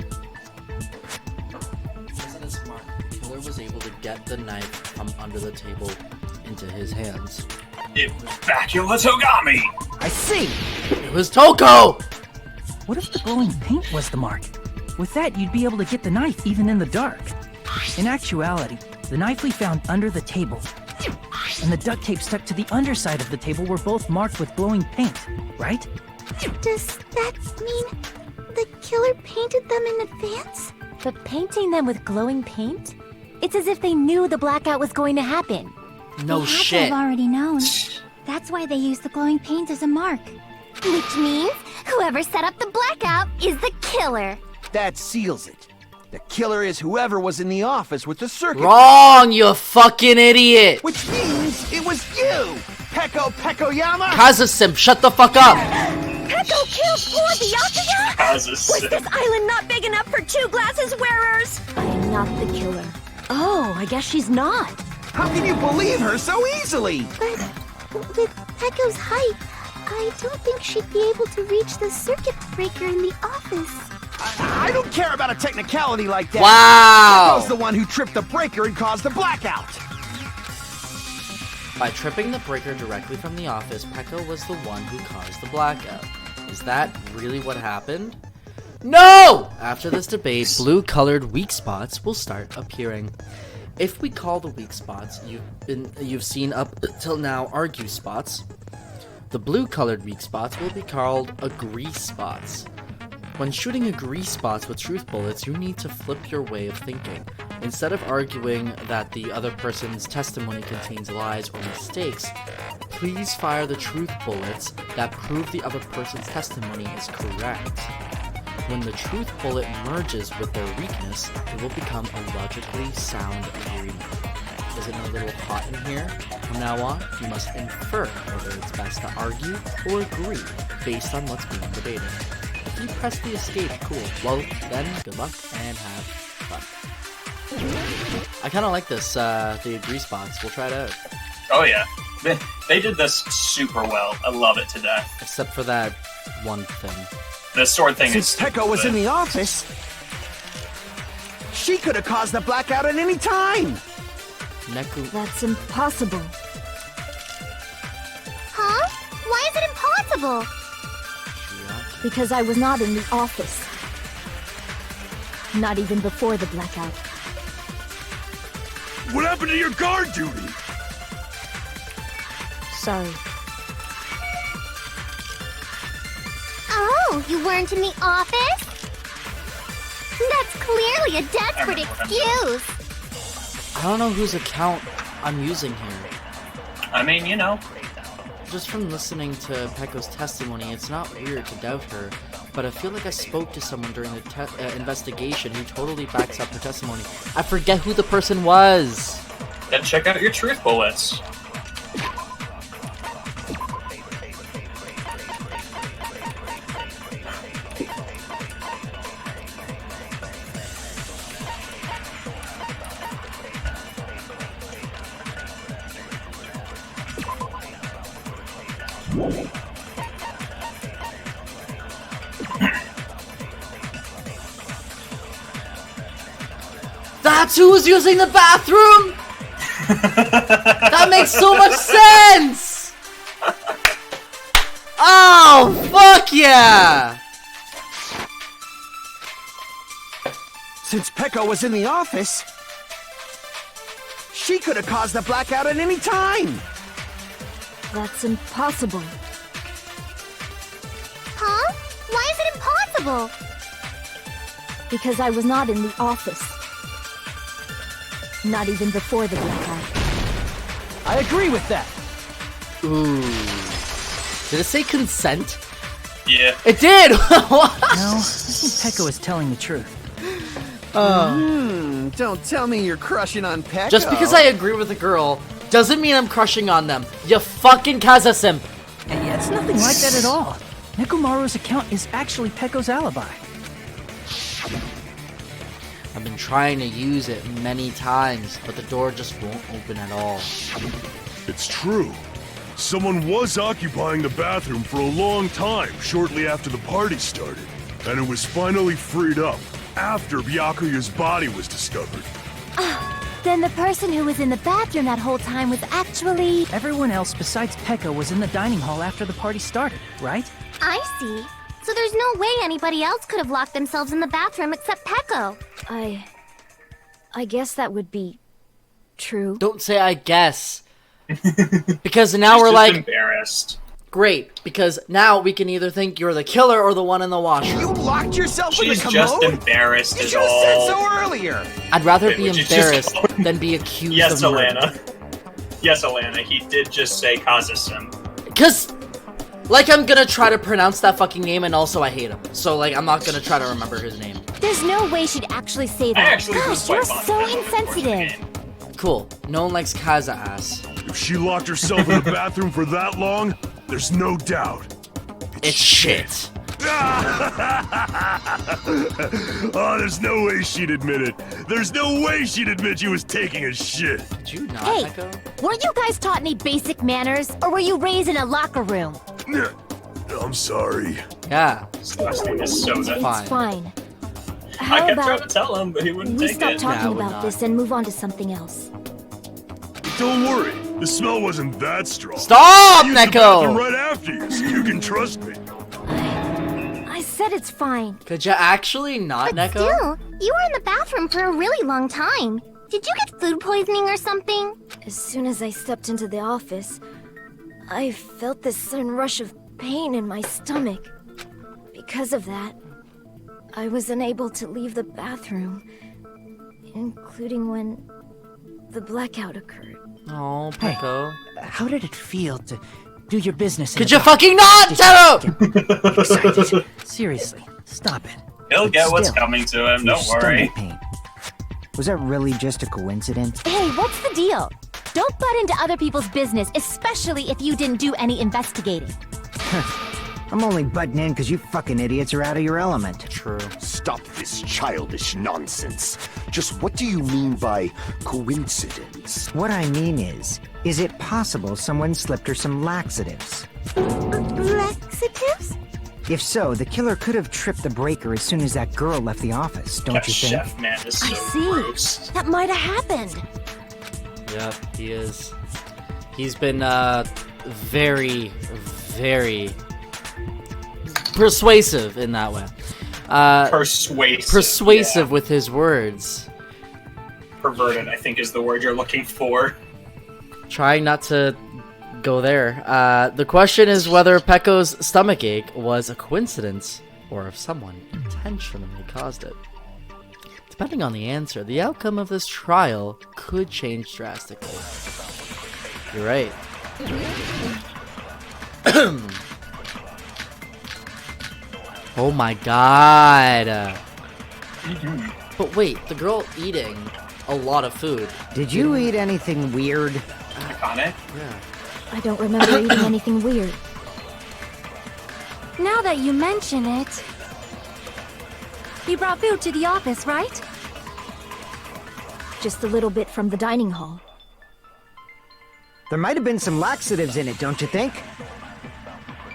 Because of this mark, the killer was able to get the knife from under the table into his hands. It was Bacula Togami! I see! It was Toko! What if the glowing paint was the mark? With that, you'd be able to get the knife even in the dark. In actuality, the knife we found under the table and the duct tape stuck to the underside of the table were both marked with glowing paint, right? Does that mean the killer painted them in advance? But painting them with glowing paint? It's as if they knew the blackout was going to happen. No They had to shit. have already known. That's why they used the glowing paint as a mark. Which means whoever set up the blackout is the killer. That seals it. The killer is whoever was in the office with the circuit. Wrong, you fucking idiot! Which means it was you, Peko Pekoyama! Kazasim, shut the fuck up! Peko killed poor Byakuya? Was this island not big enough for two glasses wearers? I am not the killer. Oh, I guess she's not. How can you believe her so easily? But with Pekko's height, I don't think she'd be able to reach the circuit breaker in the office. I don't care about a technicality like that. Wow! Peko's the one who tripped the breaker and caused the blackout. By tripping the breaker directly from the office, Pekko was the one who caused the blackout. Is that really what happened? No! After this debate, blue-colored weak spots will start appearing. If we call the weak spots you've seen up till now argue spots, the blue-colored weak spots will be called agree spots. When shooting agree spots with truth bullets, you need to flip your way of thinking. Instead of arguing that the other person's testimony contains lies or mistakes, please fire the truth bullets that prove the other person's testimony is correct. When the truth bullet merges with their weakness, it will become a logically sound agreement. Is it a little hot in here? From now on, you must infer whether it's best to argue or agree based on what's being debated. If you press the escape, cool. Well, then, good luck and have fun. I kind of like this, the agree spots. We'll try it out. Oh yeah. They did this super well. I love it to death. Except for that one thing. The sword thing Since is Peko was in the office, she could have caused the blackout at any time. Neku. That's impossible. Huh? Why is it impossible? Because I was not in the office. Not even before the blackout. What happened to your guard duty? Sorry. Oh, you weren't in the office? That's clearly a desperate excuse. I don't know whose account I'm using here. I mean, you know. Just from listening to Pekko's testimony, it's not weird to doubt her, but I feel like I spoke to someone during the investigation who totally backs up her testimony. I forget who the person was. Then check out your truth bullets. That's who was using the bathroom? That makes so much sense! Oh, fuck yeah! Since Peko was in the office, she could have caused the blackout at any time. That's impossible. Huh? Why is it impossible? Because I was not in the office. Not even before the blackout. I agree with that. Ooh. Did it say consent? Yeah. It did! What? No, I think Pecco is telling the truth. Don't tell me you're crushing on Pecco. Just because I agree with a girl doesn't mean I'm crushing on them. You fucking Kaza simp. Yeah, it's nothing like that at all. Nekomaru's account is actually Pecco's alibi. I've been trying to use it many times, but the door just won't open at all. It's true. Someone was occupying the bathroom for a long time shortly after the party started, and it was finally freed up after Byakuya's body was discovered. Then the person who was in the bathroom that whole time was actually... Everyone else besides Pecco was in the dining hall after the party started, right? I see. So there's no way anybody else could have locked themselves in the bathroom except Pecco. I guess that would be true. Don't say I guess. Because now She's we're just like, embarrassed. great, because now we can either think you're the killer or the one in the washroom. You locked yourself in the She's commode? just embarrassed You is should have said all. so earlier. I'd rather be Which is just- embarrassed than be accused Yes, of murder. Alana. Yes, Alana. He did just say Kazasim. Because, like, I'm gonna try to pronounce that fucking name, and also I hate him. So, like, I'm not gonna try to remember his name. There's no way she'd actually say I that. actually was Gosh, quite you're fond so of him before the insensitive. game. Cool. No one likes Kaza ass. If she locked herself in the bathroom for that long, there's no doubt. It's shit. Oh, there's no way she'd admit it. There's no way she'd admit she was taking a shit. Did you not, Hey, Echo? weren't you guys taught any basic manners? Or were you raised in a locker room? I'm sorry. Yeah. Disgusting is so It's Fine. fine. I How kept trying about to tell him, but he wouldn't we take stop it. Nah, I talking would about not. this and move on to something else? Don't worry. The smell wasn't that strong. Stop, I used the bathroom Neko! right after you, so you can trust me. I said it's fine. Could you actually not, But Neko? still, you were in the bathroom for a really long time. Did you get food poisoning or something? As soon as I stepped into the office, I felt this sudden rush of pain in my stomach. Because of that, I was unable to leave the bathroom, including when the blackout occurred. Oh, Hey. Peko. How did it feel to do your business in Could the you fucking not, Taro? excited? Seriously, stop it. He'll get what's Still, coming to him, Your don't worry. stomach pain. Was that really just a coincidence? Hey, what's the deal? Don't butt into other people's business, especially if you didn't do any investigating. I'm only butting in because you fucking idiots are out of your element. True. Stop this childish nonsense. Just what do you mean by coincidence? What I mean is it possible someone slipped her some laxatives? Laxatives? If so, the killer could have tripped the breaker as soon as that girl left the office, don't That you think? chef man is I so see. gross. That might have happened. Yep, he is. He's been, very, very persuasive in that way. Persuasive. Persuasive with his words. Perverted, I think, is the word you're looking for. Trying not to go there. The question is whether Pecco's stomachache was a coincidence or if someone intentionally caused it. Depending on the answer, the outcome of this trial could change drastically. You're right. Oh my god. But wait, the girl eating a lot of food. Did you eat anything weird? Iconic. Yeah. I don't remember eating anything weird. Now that you mention it... You brought food to the office, right? Just a little bit from the dining hall. There might have been some laxatives in it, don't you think?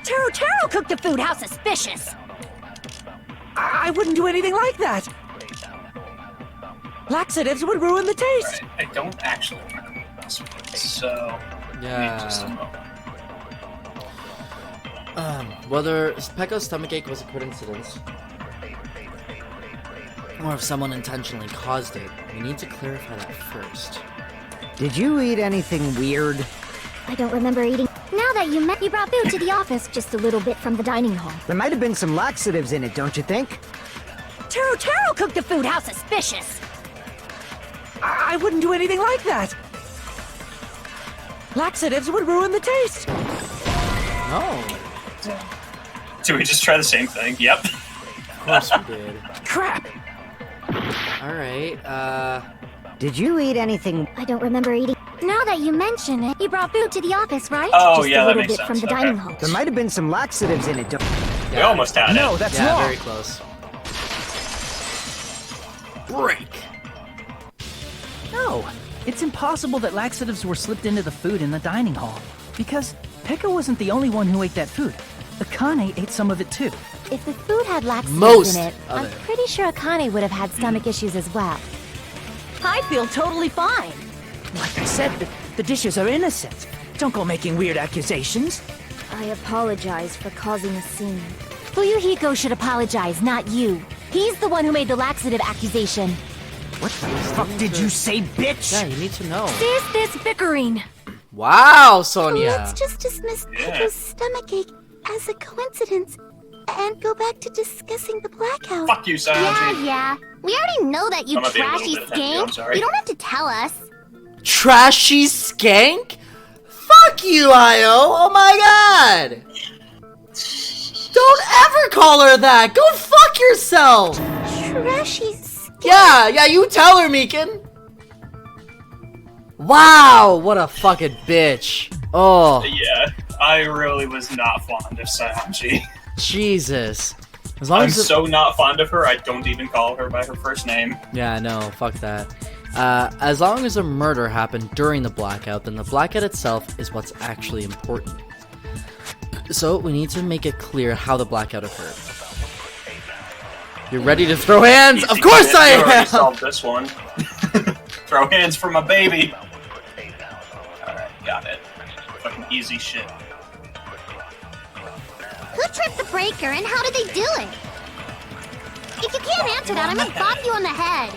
Taro cooked the food. How suspicious! I wouldn't do anything like that. Laxatives would ruin the taste. Right. I don't actually remember this one, so... Yeah. Just a moment. Whether Pecco's stomachache was a coincidence or if someone intentionally caused it, we need to clarify that first. Did you eat anything weird? I don't remember eating. Now that you brought food to the office just a little bit from the dining hall. There might have been some laxatives in it, don't you think? Taro cooked the food. How suspicious! I wouldn't do anything like that. Laxatives would ruin the taste. No. Do we just try the same thing? Yep. Of course we did. Crap. Alright, Did you eat anything? I don't remember eating. Now that you mention it, you brought food to the office, right? Oh, just yeah, a that little makes bit from sense. the Okay. dining hall. There might have been some laxatives in it, don't We almost had it. No, that's yeah, wrong. very close. Break. No, it's impossible that laxatives were slipped into the food in the dining hall. Because Pekka wasn't the only one who ate that food. Akane ate some of it too. If the food had laxatives Most in it, of I'm it. pretty sure Akane would have had stomach issues as well. I feel totally fine. Like I said, the dishes are innocent. Don't go making weird accusations. I apologize for causing a scene. Fuyuhiko should apologize, not you. He's the one who made the laxative accusation. What the fuck did you say, bitch? Yeah, you need to know. Is this bickering? Wow, Sonia. Let's just dismiss Yeah. Pekka's stomachache as a coincidence and go back to discussing the blackout. Fuck you, Sanji. Yeah. We already know that you I'm gonna be a little trashy bit offended, I'm sorry. skank. You don't have to tell us. Trashy skank? Fuck you, Io! Oh my god! Don't ever call her that! Go fuck yourself! Trashy Yeah, you tell her, Meekin! Wow, what a fucking bitch. Oh, Yeah, I really was not fond of Sanji. Jesus. As long I'm as so not fond of her, I don't even call her by her first name. Yeah, no, fuck that. As long as a murder happened during the blackout, then the blackout itself is what's actually important. So, we need to make it clear how the blackout occurred. You're ready to throw hands? Of course Easy, I you already am! solved this one. Throw hands for my baby. Alright, got it. Fucking easy shit. Who tripped the breaker and how did they do it? If you can't answer that, I'm gonna bop you on the head.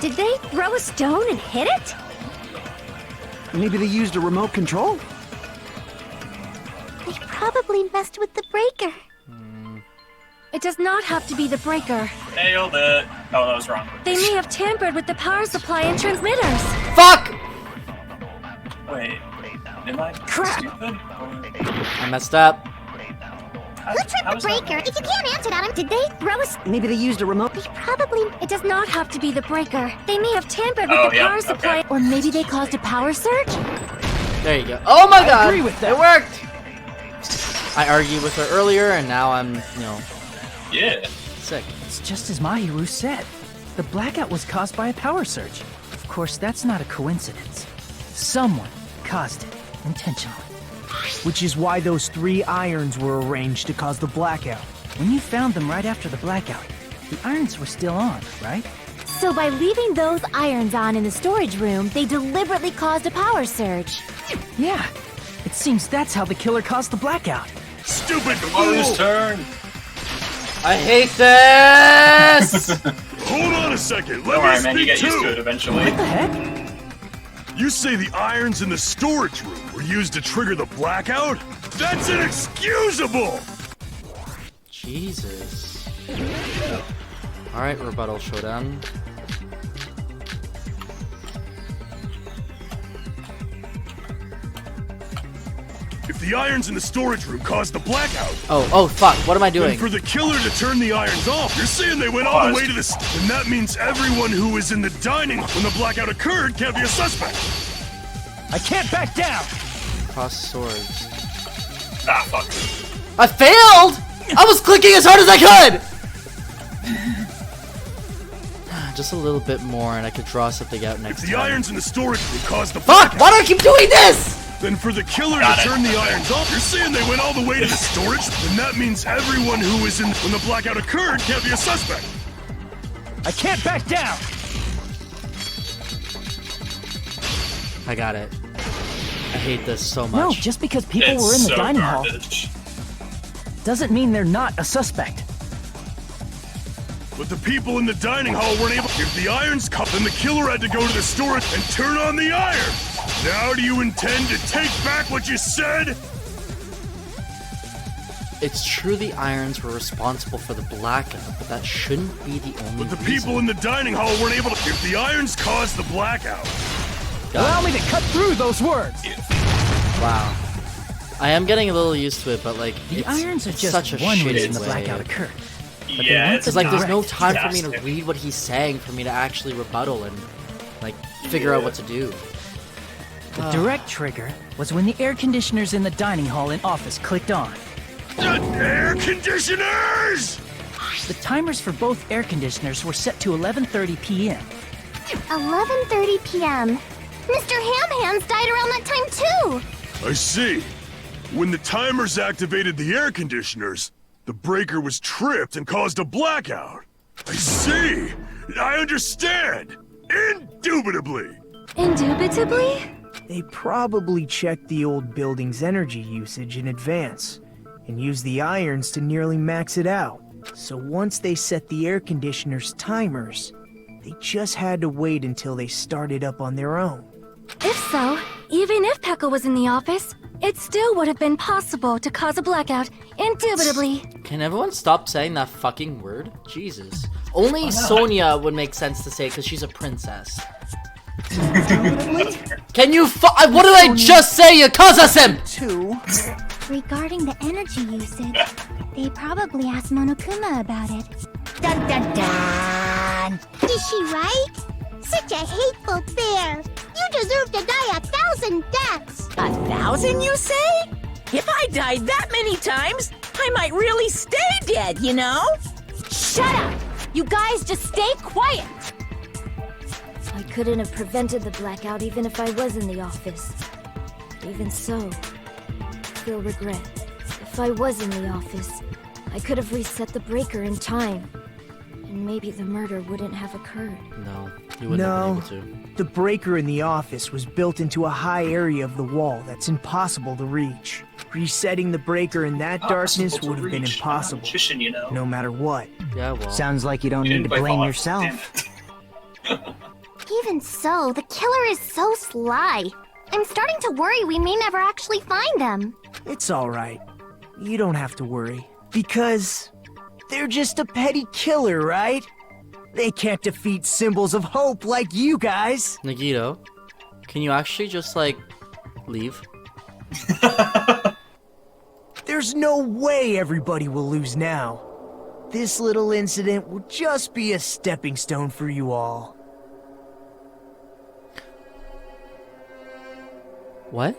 Did they throw a stone and hit it? Maybe they used a remote control? They probably messed with the breaker. It does not have to be the breaker. Nailed it. Oh, that was wrong. They may have tampered with the power supply and transmitters. Fuck! Wait, am I Crap. stupid? I messed up. Who tripped the breaker? If you can't answer that, did they throw a... Maybe they used a remote. They probably... It does not have to be the breaker. They may have tampered with Oh, the yeah, power supply, okay. or maybe they caused a power surge. There you go. Oh my god! agree with that. It worked! I argued with her earlier, and now I'm, Yeah. sick. It's just as Mahiru said. The blackout was caused by a power surge. Of course, that's not a coincidence. Someone caused it intentionally. Which is why those 3 irons were arranged to cause the blackout. When you found them right after the blackout, the irons were still on, right? So by leaving those irons on in the storage room, they deliberately caused a power surge. Yeah. It seems that's how the killer caused the blackout. Stupid Tomorrow's fool! turn. I hate this! Hold on a second, let Don't me worry, man. You speak get used to too! it eventually. What the heck? You say the irons in the storage room were used to trigger the blackout? That's inexcusable! Jesus. Alright, rebuttal showdown. If the irons in the storage room caused the blackout, Oh, fuck, what am I then doing? for the killer to turn the irons off, you're saying they went all the way to this, and that means everyone who was in the dining when the blackout occurred can't be a suspect. I can't back down! Cross swords. Ah, fuck. I failed! I was clicking as hard as I could! Just a little bit more and I could draw something out If next the time. irons in the storage room caused the Fuck! blackout, Why do I keep doing this? then for the killer Got to it. turn the irons off, you're saying they went all the way to the storage? Then that means everyone who was in when the blackout occurred can't be a suspect. I can't back down! I got it. I hate this so much. No, just because people It's were in the so dining hall garbage. doesn't mean they're not a suspect. But the people in the dining hall weren't able. If the irons cut, then the killer had to go to the storage and turn on the iron. Now do you intend to take back what you said? It's true the irons were responsible for the blackout, but that shouldn't be the only But the reason. people in the dining hall weren't able to... If the irons caused the blackout... Allow me to cut through those words! Wow. I am getting a little used to it, but like, The it's irons are just such a one shitty reason the way. blackout occurred. Yeah, Because like, there's no direct time for me to disaster. read what he's saying for me to actually rebuttal and like figure out what to do. The direct trigger was when the air conditioners in the dining hall and office clicked on. Air conditioners! The timers for both air conditioners were set to 11:30 p.m. 11:30 p.m. Mr. Ham Hands died around that time too! I see. When the timers activated the air conditioners, the breaker was tripped and caused a blackout. I see. I understand. Indubitably. Indubitably? They probably checked the old building's energy usage in advance and used the irons to nearly max it out. So once they set the air conditioner's timers, they just had to wait until they started up on their own. If so, even if Pekka was in the office, it still would have been possible to cause a blackout, indubitably. Can everyone stop saying that fucking word? Jesus. Only Sonia would make sense to say because she's a princess. Can you what did I just say, you Kaza-sim? Two. Regarding the energy usage, they probably asked Monokuma about it. Dun dun dun! Is she right? Such a hateful bear! You deserve to die 1,000 deaths! 1,000, you say? If I died that many times, I might really stay dead, you know? Shut up! You guys just stay quiet! I couldn't have prevented the blackout even if I was in the office. Even so, I feel regret. If I was in the office, I could have reset the breaker in time. And maybe the murder wouldn't have occurred. No, you wouldn't have been able to. The breaker in the office was built into a high area of the wall that's impossible to reach. Resetting the breaker in that darkness Impossible would to have been reach. impossible, I'm a magician, you know. no matter what. Yeah, well. Sounds like you don't You need didn't to play blame Fallout, yourself. damn it. Even so, the killer is so sly. I'm starting to worry we may never actually find them. It's alright. You don't have to worry. Because they're just a petty killer, right? They can't defeat symbols of hope like you guys. Nagito, can you actually just like leave? There's no way everybody will lose now. This little incident will just be a stepping stone for you all. What?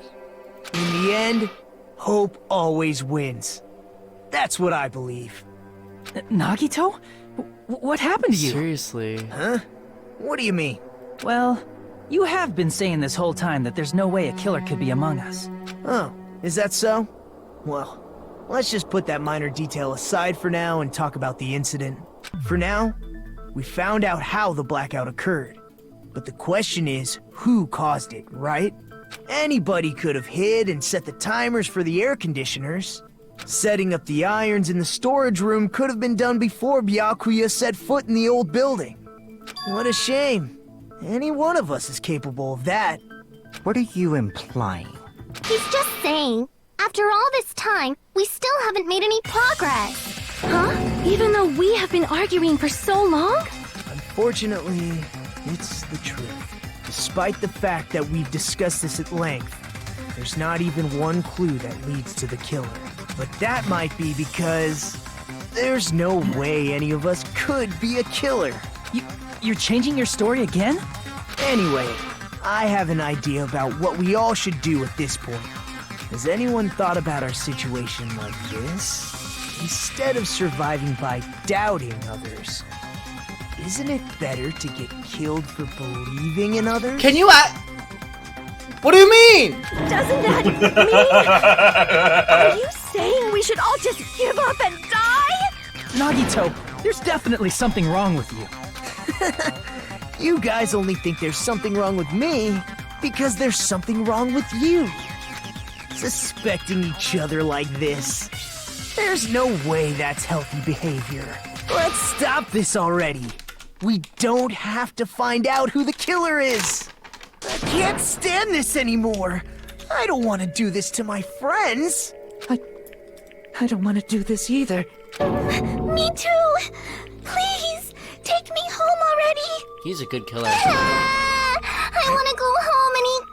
In the end, hope always wins. That's what I believe. Nagito? What happened to you? Seriously. Huh? What do you mean? Well, you have been saying this whole time that there's no way a killer could be among us. Oh, is that so? Well, let's just put that minor detail aside for now and talk about the incident. For now, we found out how the blackout occurred. But the question is, who caused it, right? Anybody could have hid and set the timers for the air conditioners. Setting up the irons in the storage room could have been done before Byakuya set foot in the old building. What a shame. Any one of us is capable of that. What are you implying? He's just saying, after all this time, we still haven't made any progress. Huh? Even though we have been arguing for so long? Unfortunately, it's the truth. Despite the fact that we've discussed this at length, there's not even one clue that leads to the killer. But that might be because there's no way any of us could be a killer. You're changing your story again? Anyway, I have an idea about what we all should do at this point. Has anyone thought about our situation like this? Instead of surviving by doubting others, isn't it better to get killed for believing in others? Can you What do you mean? Doesn't that mean... Are you saying we should all just give up and die? Nagito, there's definitely something wrong with you. You guys only think there's something wrong with me because there's something wrong with you. Suspecting each other like this. There's no way that's healthy behavior. Let's stop this already. We don't have to find out who the killer is. can't stand this anymore. I don't want to do this to my friends. I don't want to do this either. Me too! Please, take me home already! He's a good killer. I want to go home and eat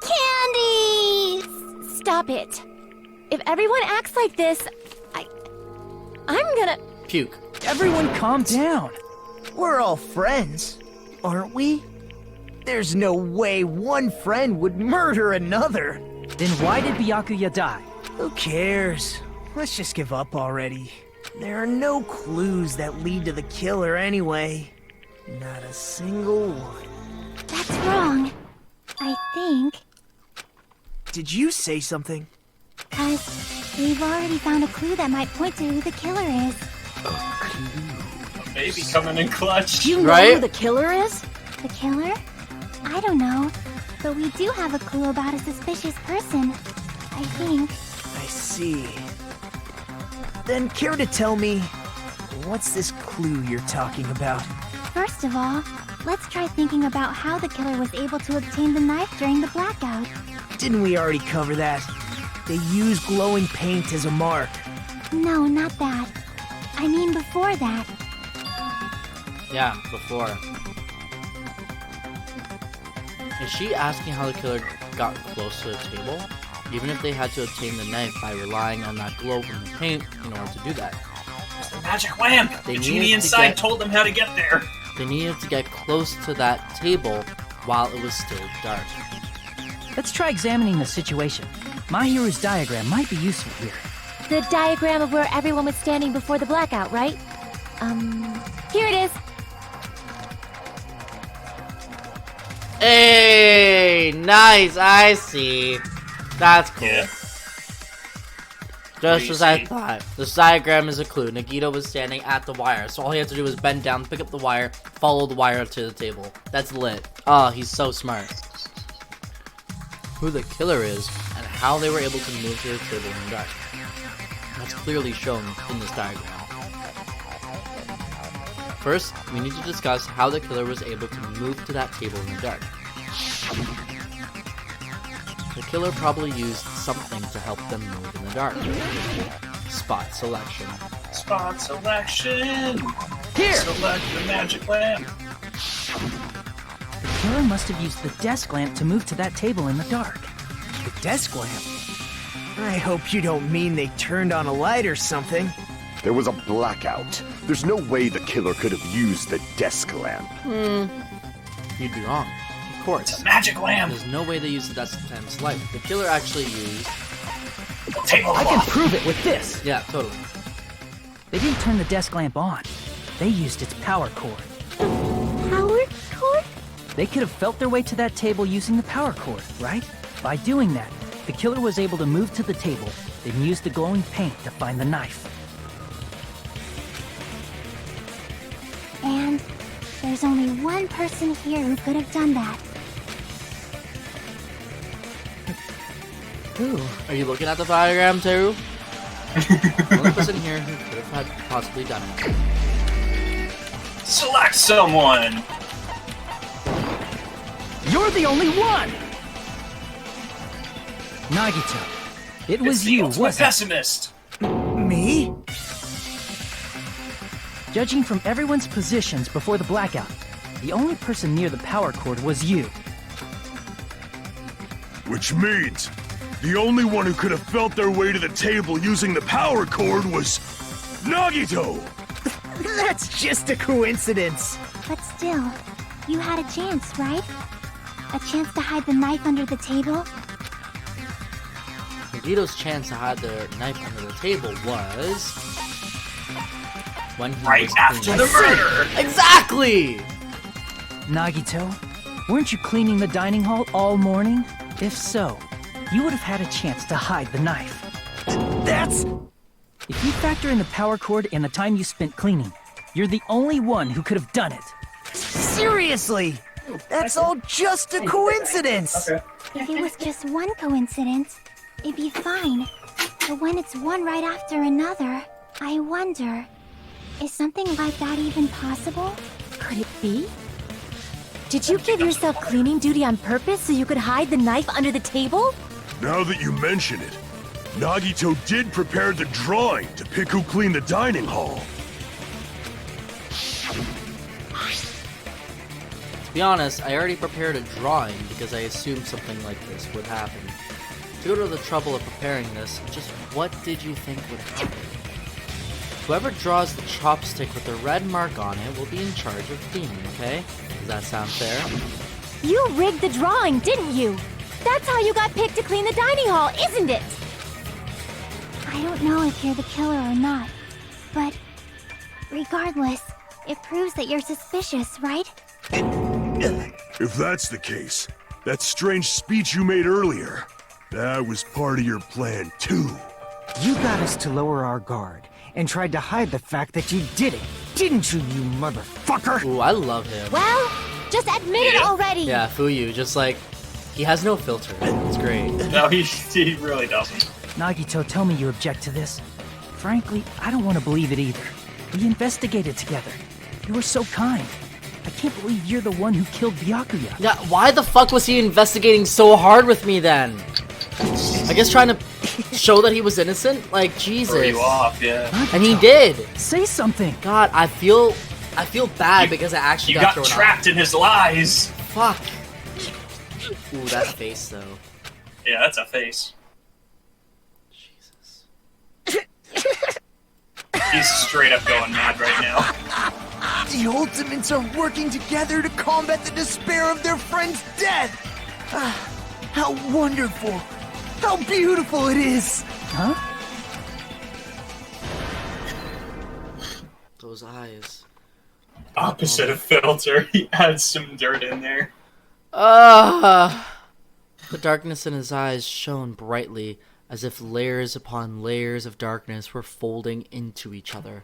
candies! Stop it. If everyone acts like this, I'm gonna... Puke. Everyone calm down. We're all friends, aren't we? There's no way one friend would murder another. Then why did Byakuya die? Who cares? Let's just give up already. There are no clues that lead to the killer anyway. Not a single one. That's wrong. I think. Did you say something? 'Cause we've already found a clue that might point to who the killer is. Baby coming in clutch. Do you know who the killer is? The killer? I don't know. But we do have a clue about a suspicious person. I think. I see. Then care to tell me, what's this clue you're talking about? First of all, let's try thinking about how the killer was able to obtain the knife during the blackout. Didn't we already cover that? They use glowing paint as a mark. No, not that. I mean before that. Yeah, before. Is she asking how the killer got close to the table? Even if they had to obtain the knife by relying on that glow from the paint in order to do that. It's the magic lamp! The genie inside told them how to get there! They needed to get close to that table while it was still dark. Let's try examining the situation. My hero's diagram might be useful here. The diagram of where everyone was standing before the blackout, right? Here it is. Hey, nice, I see. That's cool. Yeah. Just as I thought. This diagram is a clue. Nagito was standing at the wire, so all he had to do was bend down, pick up the wire, follow the wire to the table. That's lit. Oh, he's so smart. Who the killer is, and how they were able to move to the table in the dark. That's clearly shown in this diagram. First, we need to discuss how the killer was able to move to that table in the dark. The killer probably used something to help them move in the dark. Spot selection. Spot selection! Here! Select the magic lamp! The killer must have used the desk lamp to move to that table in the dark. The desk lamp? I hope you don't mean they turned on a light or something. There was a blackout. There's no way the killer could have used the desk lamp. You'd be wrong. Of course. It's a magic lamp! There's no way they used the desk lamp's light. The killer actually used... I can prove it with this! Yeah, totally. They didn't turn the desk lamp on. They used its power cord. Power cord? They could have felt their way to that table using the power cord, right? By doing that, the killer was able to move to the table, then use the glowing paint to find the knife. And there's only one person here who could have done that. Who? Are you looking at the diagram too? The only person here who could have possibly done it. Select someone! You're the only one! Nagito, it was you, wasn't it? Pessimist! Me? Judging from everyone's positions before the blackout, the only person near the power cord was you. Which means the only one who could have felt their way to the table using the power cord was Nagito! That's just a coincidence. But still, you had a chance, right? A chance to hide the knife under the table? Nagito's chance to hide the knife under the table was... when he Right was after cleaning. the murder! Exactly! Nagito, weren't you cleaning the dining hall all morning? If so, you would have had a chance to hide the knife. That's... If you factor in the power cord and the time you spent cleaning, you're the only one who could have done it. Seriously! That's all just a coincidence! If it was just one coincidence, it'd be fine. But when it's one right after another, I wonder, is something like that even possible? Could it be? Did you give yourself cleaning duty on purpose so you could hide the knife under the table? Now that you mention it, Nagito did prepare the drawing to pick who cleaned the dining hall. To be honest, I already prepared a drawing because I assumed something like this would happen. To go to the trouble of preparing this, just what did you think would happen? Whoever draws the chopstick with the red mark on it will be in charge of cleaning, okay? Does that sound fair? You rigged the drawing, didn't you? That's how you got picked to clean the dining hall, isn't it? I don't know if you're the killer or not, but regardless, it proves that you're suspicious, right? If that's the case, that strange speech you made earlier, that was part of your plan too. You got us to lower our guard and tried to hide the fact that you did it, didn't you, you motherfucker? Ooh, I love him. Well, just admit it already. Yeah, Fuyu, just like, he has no filter. It's great. No, he really doesn't. Nagito, tell me you object to this. Frankly, I don't want to believe it either. We investigated together. You were so kind. I can't believe you're the one who killed Byakuya. Yeah, why the fuck was he investigating so hard with me then? I guess trying to show that he was innocent? Like, Jesus. Throw you off, yeah. And he did. Say something. God, I feel bad because I actually You got got thrown trapped in his lies. Fuck. Ooh, that face though. Yeah, that's a face. Jesus. He's straight up going mad right now. The Ultimates are working together to combat the despair of their friend's death! Ah, how wonderful! How beautiful it is! Huh? Those eyes. Opposite of filter, he adds some dirt in there. The darkness in his eyes shone brightly, as if layers upon layers of darkness were folding into each other.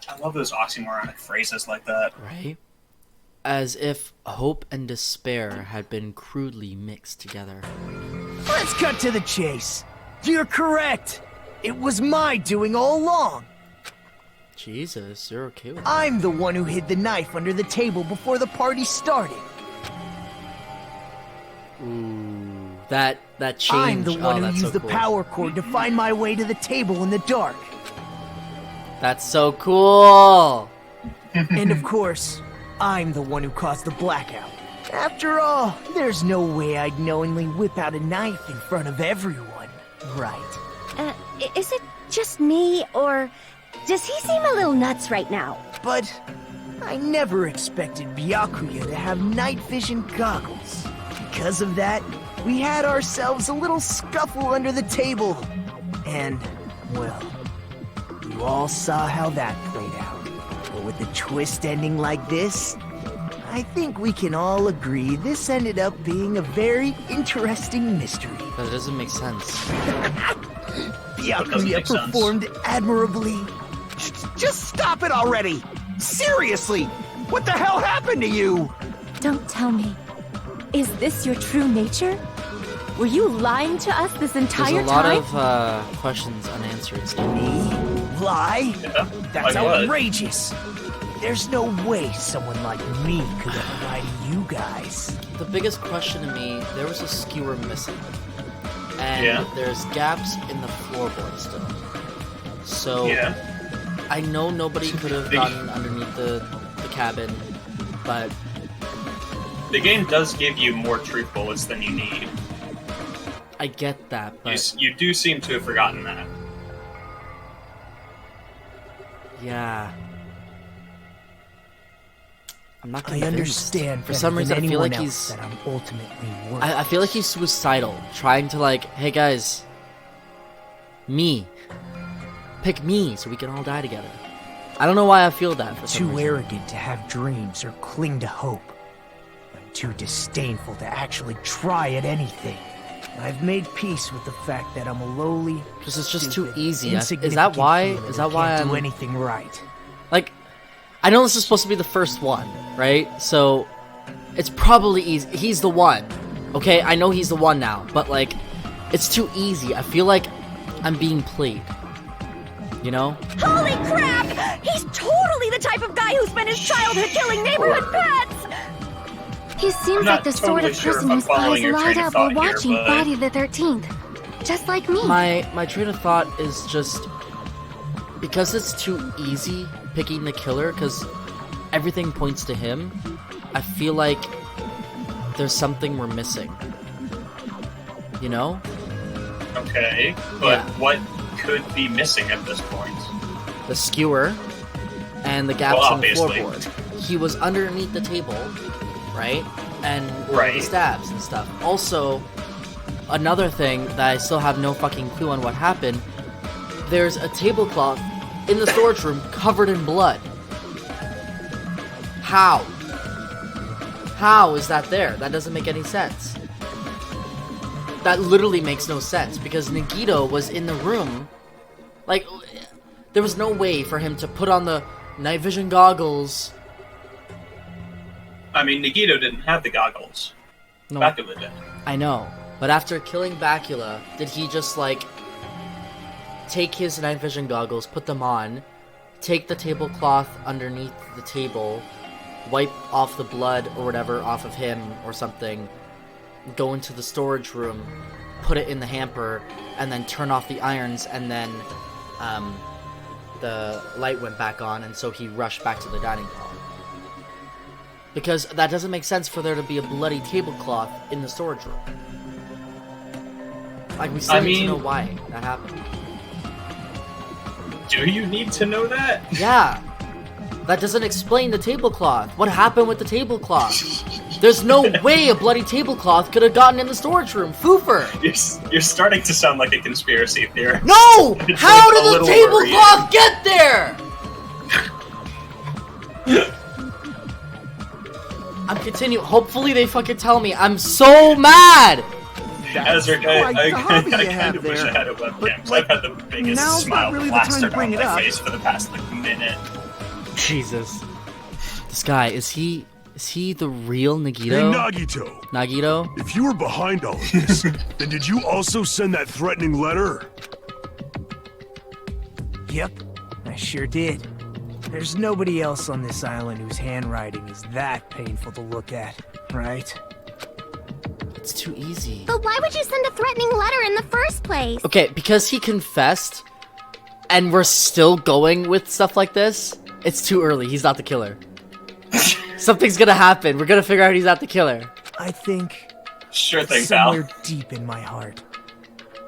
I love those oxymoronic phrases like that. Right? As if hope and despair had been crudely mixed together. Let's cut to the chase. You're correct. It was my doing all along. Jesus, you're okay with that? I'm the one who hid the knife under the table before the party started. Ooh, that change. I'm the one who that's used so the cool. power cord to find my way to the table in the dark. That's so cool. And of course, I'm the one who caused the blackout. After all, there's no way I'd knowingly whip out a knife in front of everyone, right? Is it just me, or does he seem a little nuts right now? But I never expected Byakuya to have night vision goggles. Because of that, we had ourselves a little scuffle under the table. And, well, you all saw how that played out. But with the twist ending like this, I think we can all agree this ended up being a very interesting mystery. That doesn't make sense. Byakuya performed admirably. Just stop it already! Seriously! What the hell happened to you? Don't tell me. Is this your true nature? Were you lying to us this entire There's a lot time? of questions unanswered still. Me? Lie? Yeah, That's like what? outrageous! There's no way someone like me could ever lie to you guys. The biggest question to me, there was a skewer missing. And Yeah. there's gaps in the floorboard still. So Yeah. I know nobody could have gotten underneath the cabin, but The game does give you more truth bullets than you need. I get that, but You do seem to have forgotten that. yeah. I'm not I convinced. understand For some reason, I feel like he's. that I'm ultimately worth. I feel like he's suicidal, trying to like, hey guys, me, pick me so we can all die together. I don't know why I feel that. For some Too reason. arrogant to have dreams or cling to hope. I'm too disdainful to actually try at anything. I've made peace with the fact that I'm a lowly, Because it's just too stupid, easy. Is that insignificant why? human Is who that why can't I'm do anything right? like? I know this is supposed to be the first one, right? So it's probably easy. He's the one. Okay, I know he's the one now, but like, it's too easy. I feel like I'm being played. You know? Holy crap! He's totally the type of guy who spent his childhood killing neighborhood pets! He seems not like the sort totally of sure person if I'm whose eyes following your light train of up while thought here, watching but- Friday the 13th. Just like me. My train of thought is just because it's too easy picking the killer, because everything points to him. I feel like there's something we're missing. You know? Okay, but Yeah. what could be missing at this point? The skewer and the gaps Well, in the obviously. floorboard. He was underneath the table, right? And Right. the stabs and stuff. Also, another thing that I still have no fucking clue on what happened, there's a tablecloth in the storage room covered in blood. How? How is that there? That doesn't make any sense. That literally makes no sense, because Nagito was in the room. Like, there was no way for him to put on the night vision goggles. I mean, Nagito didn't have the goggles. No, Bacula did. I know. But after killing Bacula, did he just, like, take his night vision goggles, put them on, take the tablecloth underneath the table, wipe off the blood or whatever off of him or something, go into the storage room, put it in the hamper, and then turn off the irons, and then the light went back on, and so he rushed back to the dining hall? Because that doesn't make sense for there to be a bloody tablecloth in the storage room. Like, we still need to know why that happened. Do you need to know that? Yeah. That doesn't explain the tablecloth. What happened with the tablecloth? There's no way a bloody tablecloth could have gotten in the storage room. Foofer! You're starting to sound like a conspiracy theorist. No! It's How like a did the little tablecloth get there? I'm continuing. Hopefully they fucking tell me. I'm so mad! Ezra, quite the hobby I you kind have of wish I there. had a webcam, But, 'cause I've had the biggest now's smile not really the time to plastered bring on it my up. face for the past, minute. Jesus. This guy, is he the real Hey, Nagito? Nagito! Nagito? If you were behind all of this, then did you also send that threatening letter? Yep, I sure did. There's nobody else on this island whose handwriting is that painful to look at, right? It's too easy. But why would you send a threatening letter in the first place? Okay, because he confessed, and we're still going with stuff like this, it's too early. He's not the killer. Something's gonna happen. We're gonna figure out he's not the killer. I think Sure thing, pal. somewhere deep in my heart,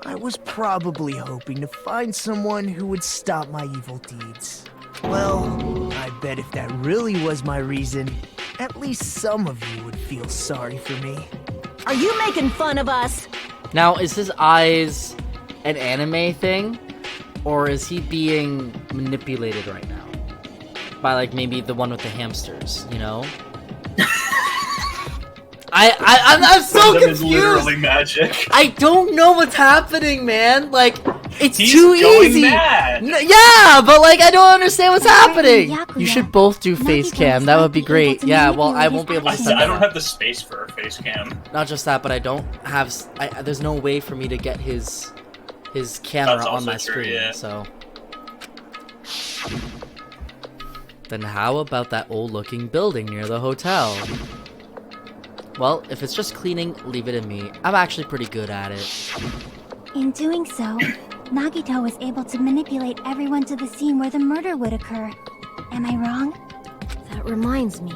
I was probably hoping to find someone who would stop my evil deeds. Well, I bet if that really was my reason, at least some of you would feel sorry for me. Are you making fun of us? Now, is his eyes an anime thing? Or is he being manipulated right now? By, like, maybe the one with the hamsters, you know? I'm so That is confused! literally magic. I don't know what's happening, man! Like, it's He's too going easy! mad. Yeah, but, like, I don't understand what's happening! Yakuza. You should both do face cam, that would be great. Yeah, well, I won't be able to I see said I that. don't have the space for a face cam. Not just that, but I don't have. There's no way for me to get his camera That's on also my true, screen. yeah. So then, how about that old-looking building near the hotel? Well, if it's just cleaning, leave it in me. I'm actually pretty good at it. In doing so, Nagito was able to manipulate everyone to the scene where the murder would occur. Am I wrong? That reminds me.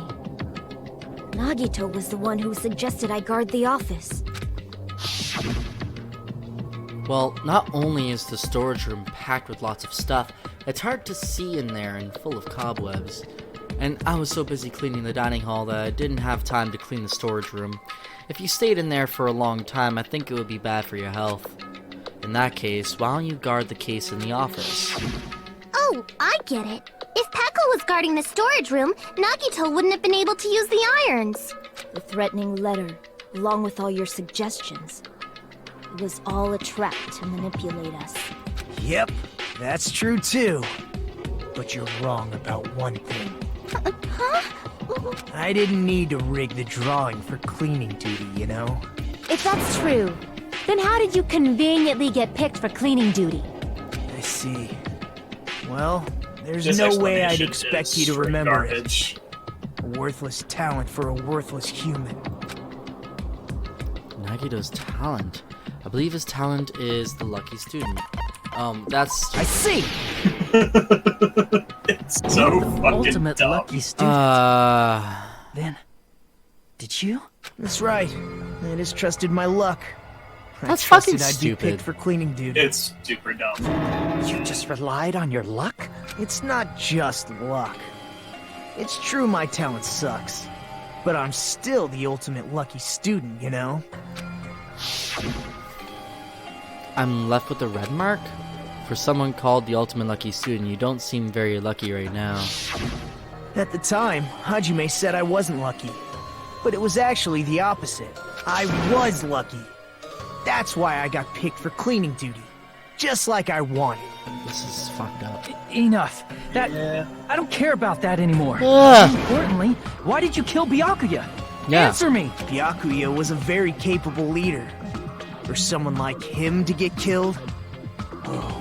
Nagito was the one who suggested I guard the office. Well, not only is the storage room packed with lots of stuff, it's hard to see in there and full of cobwebs. And I was so busy cleaning the dining hall that I didn't have time to clean the storage room. If you stayed in there for a long time, I think it would be bad for your health. In that case, why don't you guard the case in the office? Oh, I get it. If Peko was guarding the storage room, Nagito wouldn't have been able to use the irons. The threatening letter, along with all your suggestions, it was all a trap to manipulate us. Yep, that's true too. But you're wrong about one thing. I didn't need to rig the drawing for cleaning duty, you know? If that's true, then how did you conveniently get picked for cleaning duty? I see. Well, there's This no way I'd explanation expect is you to straight remember garbage. it. worthless talent for a worthless human. Nagito's talent. I believe his talent is the lucky student. That's. I see! It's so fucking Ultimate dumb. lucky student. Then, did you? That's right. I just trusted my luck. That's I trusted fucking I'd stupid. be picked for cleaning duty. It's super dumb. You just relied on your luck? It's not just luck. It's true my talent sucks. But I'm still the ultimate lucky student, you know? I'm left with a red mark? For someone called the ultimate lucky student, you don't seem very lucky right now. At the time, Hajime said I wasn't lucky. But it was actually the opposite. I was lucky. That's why I got picked for cleaning duty. Just like I wanted. This is fucked up. Enough. That I don't care about that anymore. Ugh. Importantly, why did you kill Byakuya? Yeah. Answer me. Byakuya was a very capable leader. For someone like him to get killed, oh,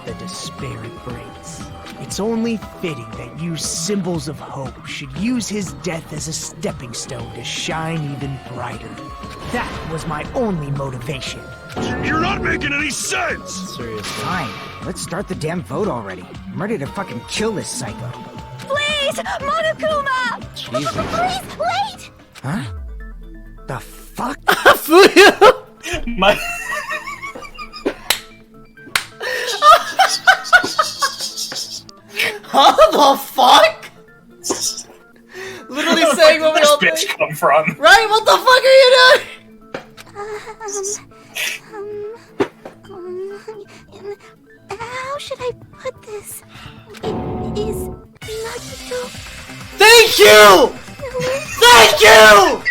the despair it brings. It's only fitting that you symbols of hope should use his death as a stepping stone to shine even brighter. That was my only motivation. You're not making any sense! Seriously. Fine, let's start the damn vote already. I'm ready to fucking kill this psycho. Please, Monokuma! Jesus. Please, wait! Huh? The fuck? My Huh? The fuck? Literally saying what we all Where's think. bitch come from? Right? What the fuck are you doing? How should I put this? It is Nagito. Thank you! Thank you!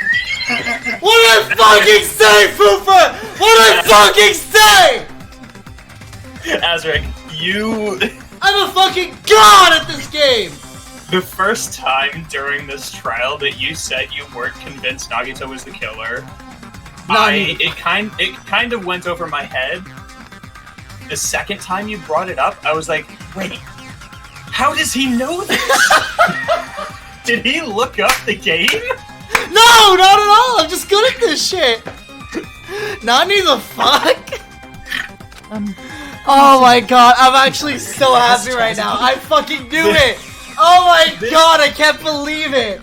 What did I fucking say, Fufa? What did I fucking say? Azric, you... I'm a fucking god at this game! The first time during this trial that you said you weren't convinced Nagito was the killer, it kind of went over my head. The second time you brought it up, I was like, wait, how does he know this? Did he look up the game? No, not at all! I'm just good at this shit! Nani the fuck? Oh my god, I'm actually so happy right now. I fucking knew it! Oh my god, I can't believe it!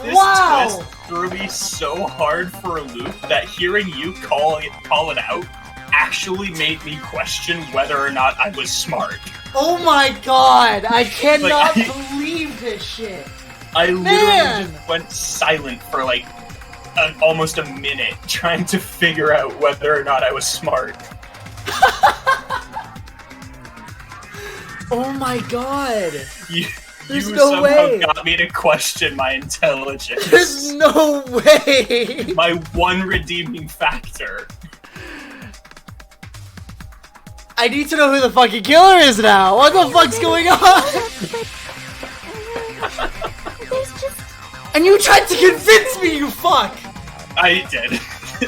This Wow! twist threw me so hard for a loop that hearing you call it out actually made me question whether or not I was smart. Oh my god, I cannot Like, believe this shit! I literally Man! just went silent for like almost a minute trying to figure out whether or not I was smart. Oh my god! You There's you no somehow way. got me to question my intelligence. There's no way! My one redeeming factor. I need to know who the fucking killer is now! What the fuck's going on? There's just... And you tried to convince me, you fuck! I did.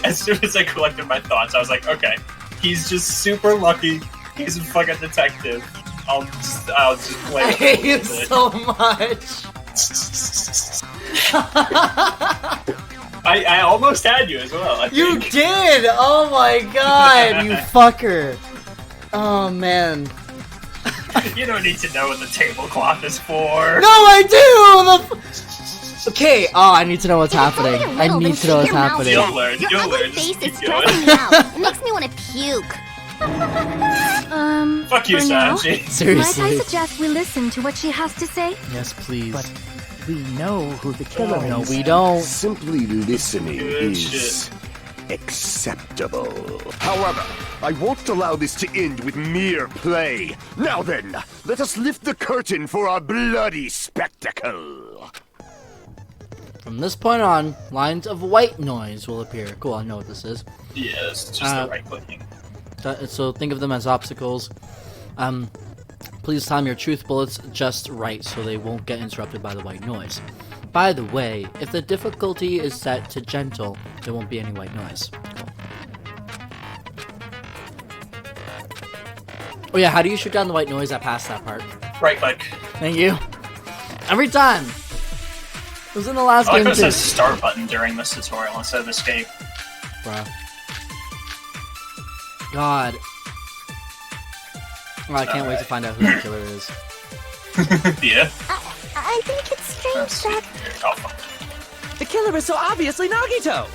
As soon as I collected my thoughts, I was like, okay, he's just super lucky. He's a fucking detective. I'll just play I with hate it a you little bit. so much! I almost had you as well. I You think. did! Oh my god, you fucker! Oh man. You don't need to know what the tablecloth is for. No, I do! Okay, oh, I need to know what's happening. I need to know what's happening. You'll learn. Your You'll ugly learn. Just face is keep going. stressing me out. It makes me want to puke. Fuck you, for now, Sanji. Might I Seriously. suggest we listen to what she has to say? Yes, please. But we know who the killer No, is. we don't. Simply listening Good is acceptable. However, I won't allow this to end with mere play. Now then, let us lift the curtain for our bloody spectacle. From this point on, lines of white noise will appear. Cool, I know what this is. Yes, just the right clicking. So think of them as obstacles. Please time your truth bullets just right so they won't get interrupted by the white noise. By the way, if the difficulty is set to gentle, there won't be any white noise. Cool. Oh yeah, how do you shoot down the white noise? I passed that part. Right click. Thank you. Every time. was in the last I like game how it too. says start button during this tutorial instead of escape. Bruh. God. Oh, I can't wait to find out who the killer is. Yeah. I think it's strange that... The killer is so obviously Nagito!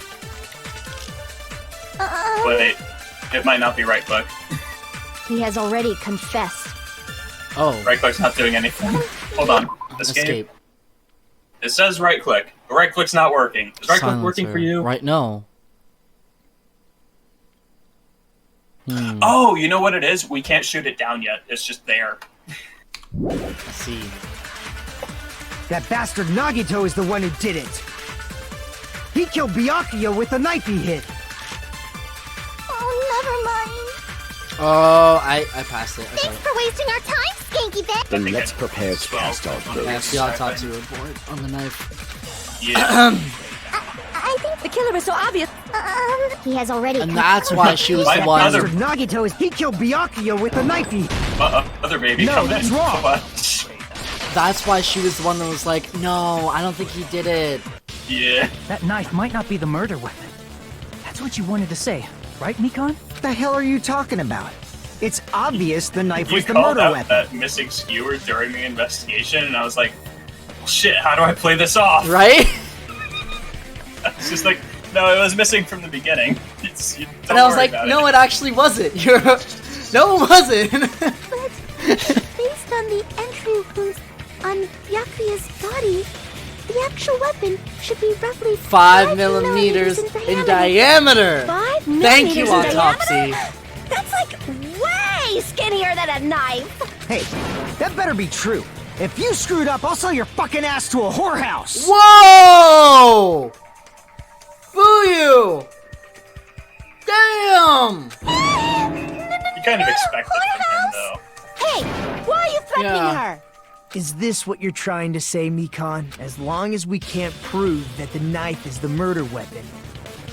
Wait, it might not be right click. He has already confessed. Oh. Right click's not doing anything. Hold on. Escape. It says right click, but right click's not working. Is right click working for you? Right, no. Oh, you know what it is? We can't shoot it down yet. It's just there. Let's see. That bastard Nagito is the one who did it. He killed Byakuya with the knife he hit. Oh, never mind. Oh, I passed it. Thanks for wasting our time, Skanky Bit. Then let's prepare to cast our votes. Pass the autopsy report on the knife. Yeah. I think the killer is so obvious. He has already. And that's why she was the one. Bastard Nagito is he killed Byakuya with the knife he. Other baby. No, that's wrong. That's why she was the one that was like, no, I don't think he did it. Yeah. That knife might not be the murder weapon. That's what you wanted to say, right, Mikon? What the hell are you talking about? It's obvious the knife You was the called murder out weapon. that missing skewer during the investigation, and I was like, well, shit, how do I play this off? Right? It's just like, no, it was missing from the beginning. And I was like, no, it actually wasn't. No, it wasn't. Based on the entry wounds on Byakuya's body, the actual weapon should be roughly 5 millimeters in diameter. 5 Thank you, millimeters in Autopsy. diameter? That's like way skinnier than a knife. Hey, that better be true. If you screwed up, I'll sell your fucking ass to a whorehouse. Whoa! Boo you! Damn! You kind of expected from him, though. Hey, why are you threatening her? Is this what you're trying to say, Mikon? As long as we can't prove that the knife is the murder weapon,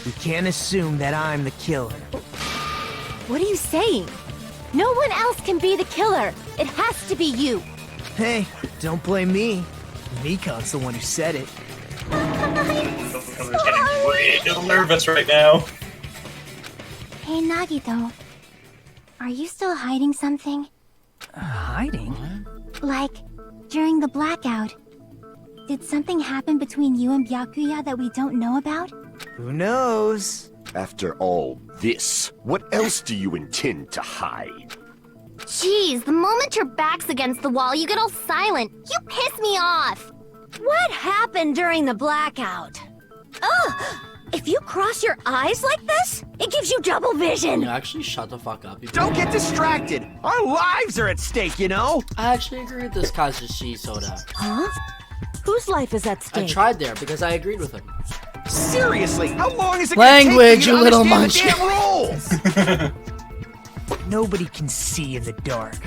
we can't assume that I'm the killer. What are you saying? No one else can be the killer. It has to be you. Hey, don't blame me. Mikon's the one who said it. I'm getting real nervous right now. Hey, Nagito. Are you still hiding something? Hiding? Like, during the blackout, did something happen between you and Byakuya that we don't know about? Who knows? After all this, what else do you intend to hide? Jeez, the moment your back's against the wall, you get all silent. You piss me off. What happened during the blackout? Ugh! If you cross your eyes like this, it gives you double vision. Can you actually shut the fuck up? Don't get distracted. Our lives are at stake, you know? I actually agree with this Kazushi Soda. Huh? Whose life is at I stake? tried there because I agreed with him. Seriously, how long is it Language, gonna take for you little to understand the munchkin. damn rules? Nobody can see in the dark,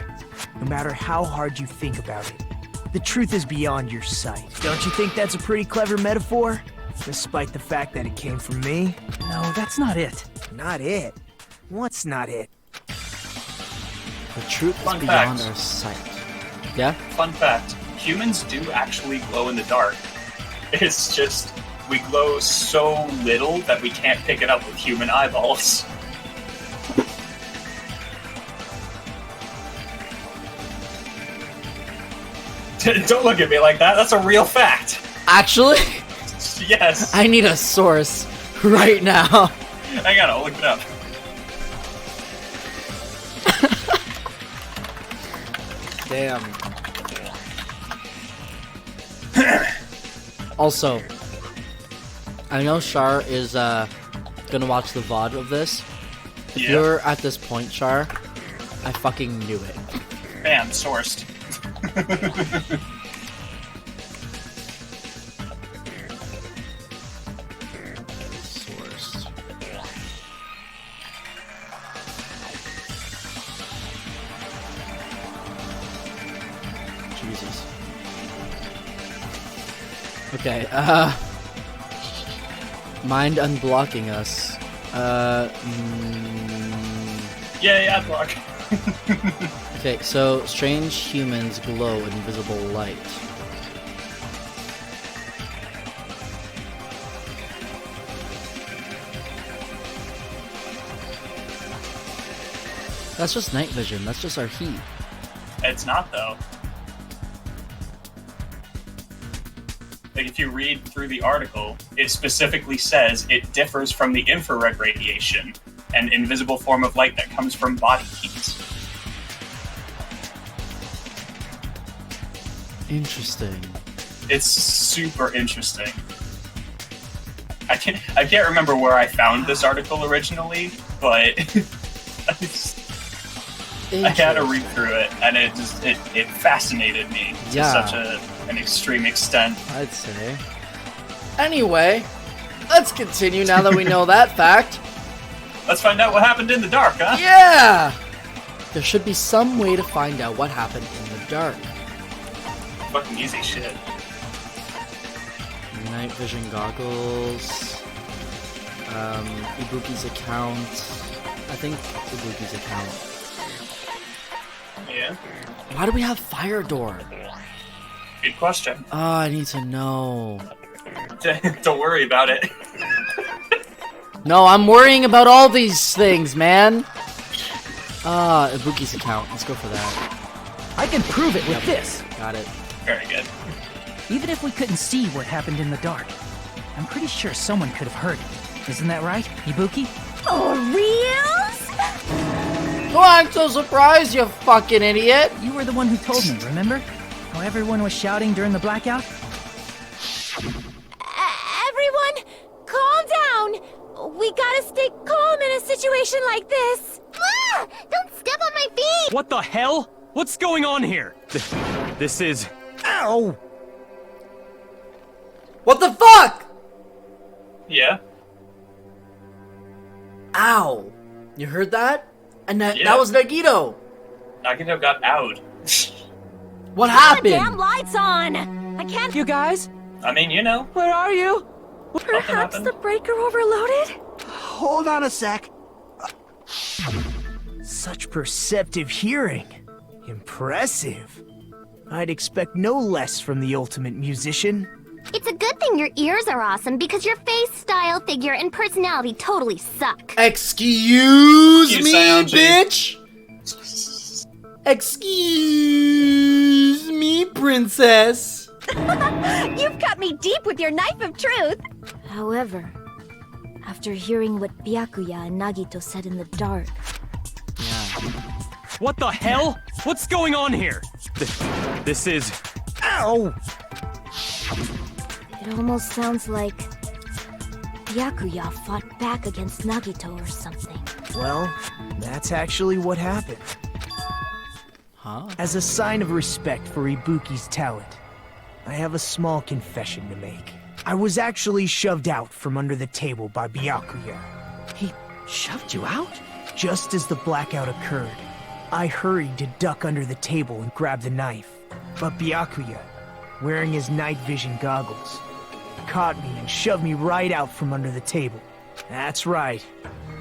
no matter how hard you think about it. The truth is beyond your sight. Don't you think that's a pretty clever metaphor? Despite the fact that it came from me? No, that's not it. Not it. What's not it? The truth is Fun beyond fact. our sight. Yeah? Fun fact, humans do actually glow in the dark. It's just, we glow so little that we can't pick it up with human eyeballs. Don't look at me like that, that's a real fact. Actually, Yes. I need a source right now. Hang on, I'll look it up. Damn. Also, I know Char is gonna watch the VOD of this. If Yeah. you're at this point, Char, I fucking knew it. Bam, sourced. Sourced. Jesus. Okay, mind unblocking us. Yeah, block. Okay, so strange humans glow in invisible light. That's just night vision. That's just our heat. It's not, though. Like, if you read through the article, it specifically says it differs from the infrared radiation, an invisible form of light that comes from body heat. Interesting. It's super interesting. I can't remember where I found this article originally, but I had to read through it, and it fascinated me to such an extreme extent. I'd say. Anyway, let's continue now that we know that fact. Let's find out what happened in the dark, huh? Yeah! There should be some way to find out what happened in the dark. Fucking easy shit. Night vision goggles. Ibuki's account. I think Ibuki's account. Yeah. Why do we have fire door? Good question. Oh, I need to know. Don't worry about it. No, I'm worrying about all these things, man. Ibuki's account. Let's go for that. I can prove it with this. Got it. Very good. Even if we couldn't see what happened in the dark, I'm pretty sure someone could have heard it. Isn't that right, Ibuki? Oh, reals? Oh, I'm so surprised, you fucking idiot. You were the one who told me, remember? How everyone was shouting during the blackout? Everyone, calm down. We gotta stay calm in a situation like this. Ah! Don't step on my feet! What the hell? What's going on here? This is... Ow! What the fuck? Yeah. Ow. You heard that? And that was Nagito. Nagito got out. What happened? Damn lights on. I can't. You guys? I mean, you know. Where are you? Perhaps the breaker overloaded? Hold on a sec. Such perceptive hearing. Impressive. I'd expect no less from the ultimate musician. It's a good thing your ears are awesome because your face, style, figure, and personality totally suck. Excuse me, Sanji. bitch! Excuse me, princess. You've cut me deep with your knife of truth. However, after hearing what Byakuya and Nagito said in the dark... What the hell? What's going on here? This is... Ow! It almost sounds like Byakuya fought back against Nagito or something. Well, that's actually what happened. Huh? As a sign of respect for Ibuki's talent, I have a small confession to make. I was actually shoved out from under the table by Byakuya. He shoved you out? Just as the blackout occurred, I hurried to duck under the table and grab the knife. But Byakuya, wearing his night vision goggles, caught me and shoved me right out from under the table. That's right.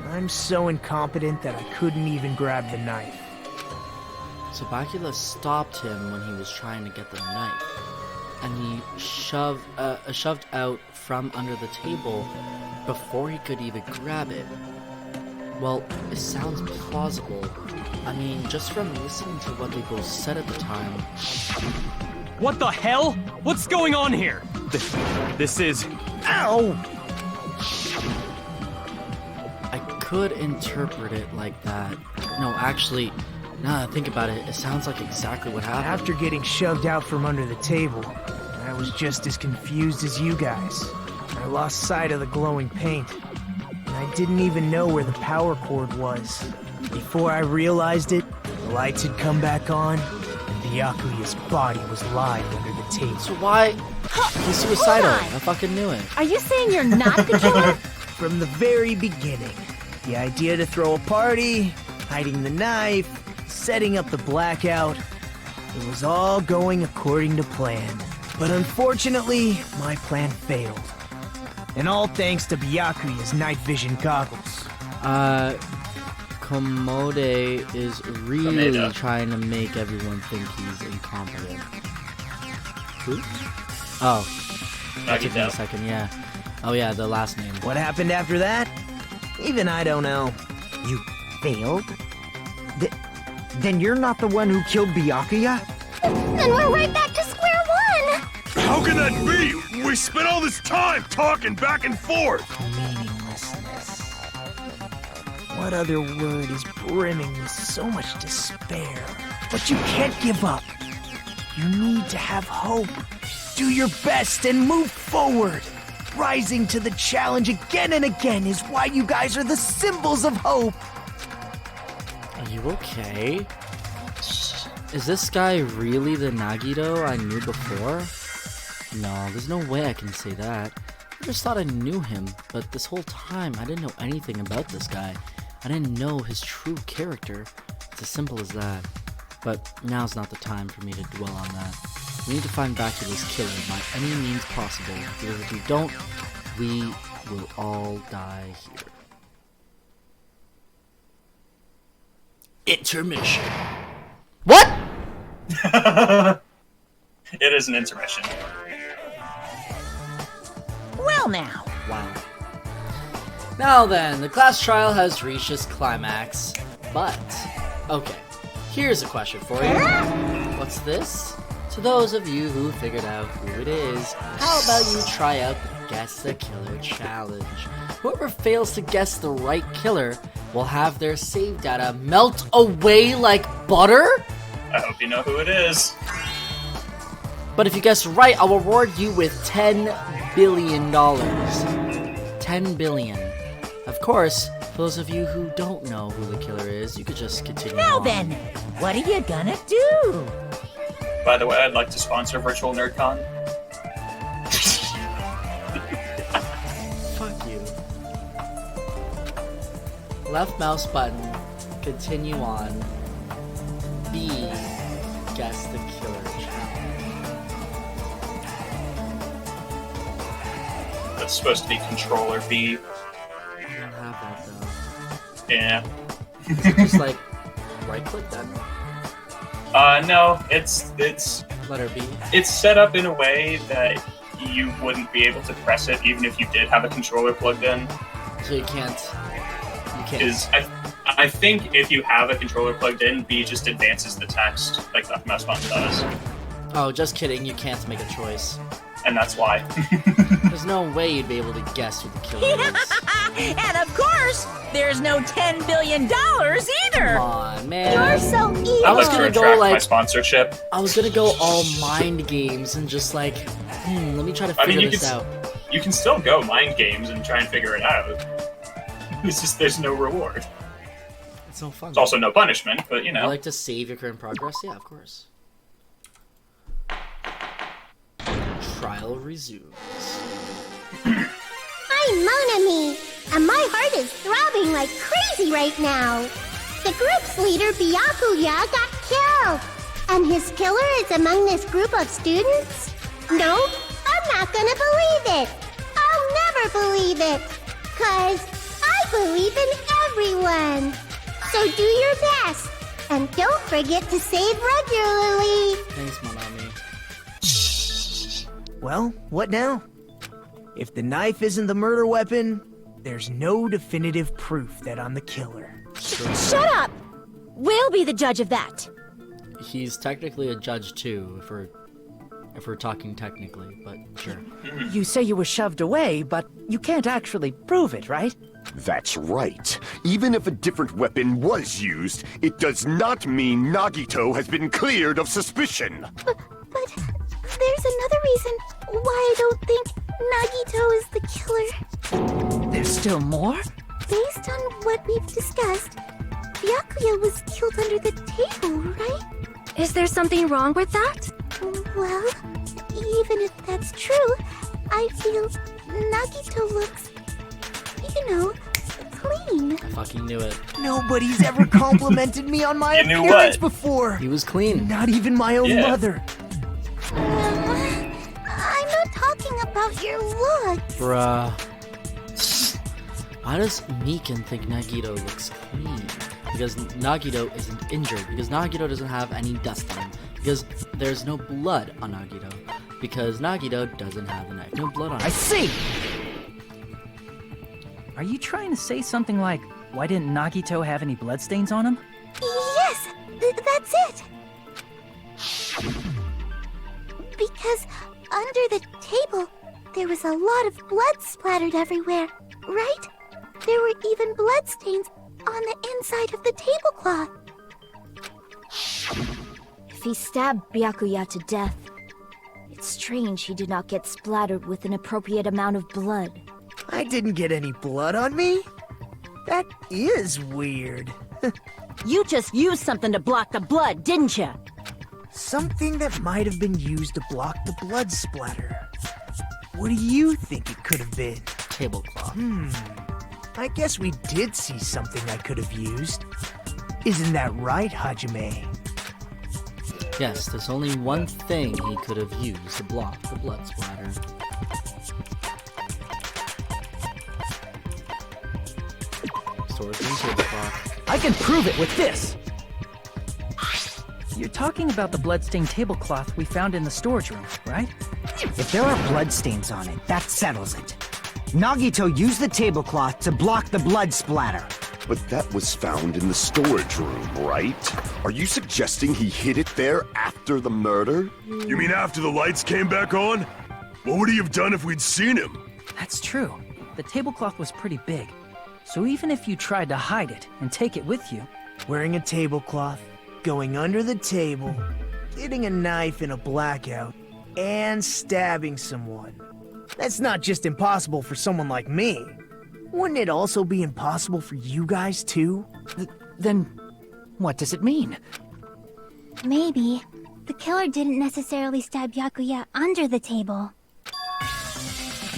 I'm so incompetent that I couldn't even grab the knife. So Byakuya stopped him when he was trying to get the knife. And he shoved out from under the table before he could even grab it. Well, it sounds plausible. I mean, just from listening to what they both said at the time. What the hell? What's going on here? This is... Ow! I could interpret it like that. No, actually, now that I think about it, it sounds like exactly what happened. After getting shoved out from under the table, I was just as confused as you guys. I lost sight of the glowing paint, and I didn't even know where the power cord was. Before I realized it, the lights had come back on, and Byakuya's body was lying under the table. So why? He's suicidal. I fucking knew it. Are you saying you're not the killer? From the very beginning, the idea to throw a party, hiding the knife, setting up the blackout, it was all going according to plan. But unfortunately, my plan failed. And all thanks to Byakuya's night vision goggles. Komode is really Komeda. trying to make everyone think he's incompetent. Who? Oh. That took me a Nagito. second, yeah. Oh yeah, the last name. What happened after that? Even I don't know. You failed? Then you're not the one who killed Byakuya? Then we're right back to square one! How can that be? We spent all this time talking back and forth! Meaninglessness. What other word is brimming with so much despair? But you can't give up. You need to have hope. Do your best and move forward. Rising to the challenge again and again is why you guys are the symbols of hope. Are you okay? Is this guy really the Nagito I knew before? No, there's no way I can say that. I just thought I knew him, but this whole time I didn't know anything about this guy. I didn't know his true character. It's as simple as that. But now's not the time for me to dwell on that. We need to find Bakula's killer by any means possible, because if we don't, we will all die here. Intermission. What? It is an intermission. Well now. Wow. Now then, the class trial has reached its climax. But, okay, here's a question for you. What's this? To those of you who figured out who it is, how about you try out the Guess the Killer challenge? Whoever fails to guess the right killer will have their save data melt away like butter? I hope you know who it is. But if you guess right, I'll reward you with $10 billion. 10 billion. Of course, for those of you who don't know who the killer is, you could just continue Now on. then, what are you gonna do? By the way, I'd like to sponsor Virtual NerdCon. Fuck you. Left mouse button. Continue on. B. Guess the killer challenge. That's supposed to be controller B. I don't have that though. Yeah. Just like right click then. No, it's Letter B. It's set up in a way that you wouldn't be able to press it even if you did have a controller plugged in. So you can't. Because I think if you have a controller plugged in, B just advances the text like left mouse button does. Oh, just kidding. You can't make a choice. And that's why. There's no way you'd be able to guess who the killer is. And of course, there's no $10 billion either. Come on, man. You're so evil. I was gonna go my like sponsorship. I was gonna go all mind games and just like, let me try to figure this out. You can still go mind games and try and figure it out. It's just there's no reward. It's no fun. It's also no punishment, but you know. You like to save your current progress? Yeah, of course. Trial resumes. I'm Monami, and my heart is throbbing like crazy right now. The group's leader, Byakuya, got killed, and his killer is among this group of students? No, I'm not gonna believe it. I'll never believe it, 'cause I believe in everyone. So do your best, and don't forget to save regularly. Thanks, Monami. Well, what now? If the knife isn't the murder weapon, there's no definitive proof that I'm the killer. Shut up! We'll be the judge of that. He's technically a judge too, if we're talking technically, but sure. You say you were shoved away, but you can't actually prove it, right? That's right. Even if a different weapon was used, it does not mean Nagito has been cleared of suspicion. But there's another reason why I don't think Nagito is the killer. There's still more? Based on what we've discussed, Byakuya was killed under the table, right? Is there something wrong with that? Well, even if that's true, I feel Nagito looks, clean. I fucking knew it. Nobody's ever complimented me on my You knew appearance what? before. He was clean. Not even my own Yeah. mother. I'm not talking about your looks. Bruh. Why does Mikan think Nagito looks clean? Because Nagito isn't injured. Because Nagito doesn't have any dust on him. Because there's no blood on Nagito. Because Nagito doesn't have a knife. No blood on him. I see! Are you trying to say something like, why didn't Nagito have any bloodstains on him? Yes, That's it! Because under the table, there was a lot of blood splattered everywhere, right? There were even bloodstains on the inside of the tablecloth. If he stabbed Byakuya to death, it's strange he did not get splattered with an appropriate amount of blood. I didn't get any blood on me? That is weird. You just used something to block the blood, didn't you? Something that might have been used to block the blood splatter. What do you think it could have been? Tablecloth. I guess we did see something I could have used. Isn't that right, Hajime? Yes, there's only one thing he could have used to block the blood splatter. Storage room tablecloth. I can prove it with this! You're talking about the bloodstained tablecloth we found in the storage room, right? If there are bloodstains on it, that settles it. Nagito used the tablecloth to block the blood splatter. But that was found in the storage room, right? Are you suggesting he hid it there after the murder? You mean after the lights came back on? What would he have done if we'd seen him? That's true. The tablecloth was pretty big. So even if you tried to hide it and take it with you... Wearing a tablecloth, going under the table, getting a knife in a blackout, and stabbing someone. That's not just impossible for someone like me. Wouldn't it also be impossible for you guys, too? Then, what does it mean? Maybe. The killer didn't necessarily stab Byakuya under the table.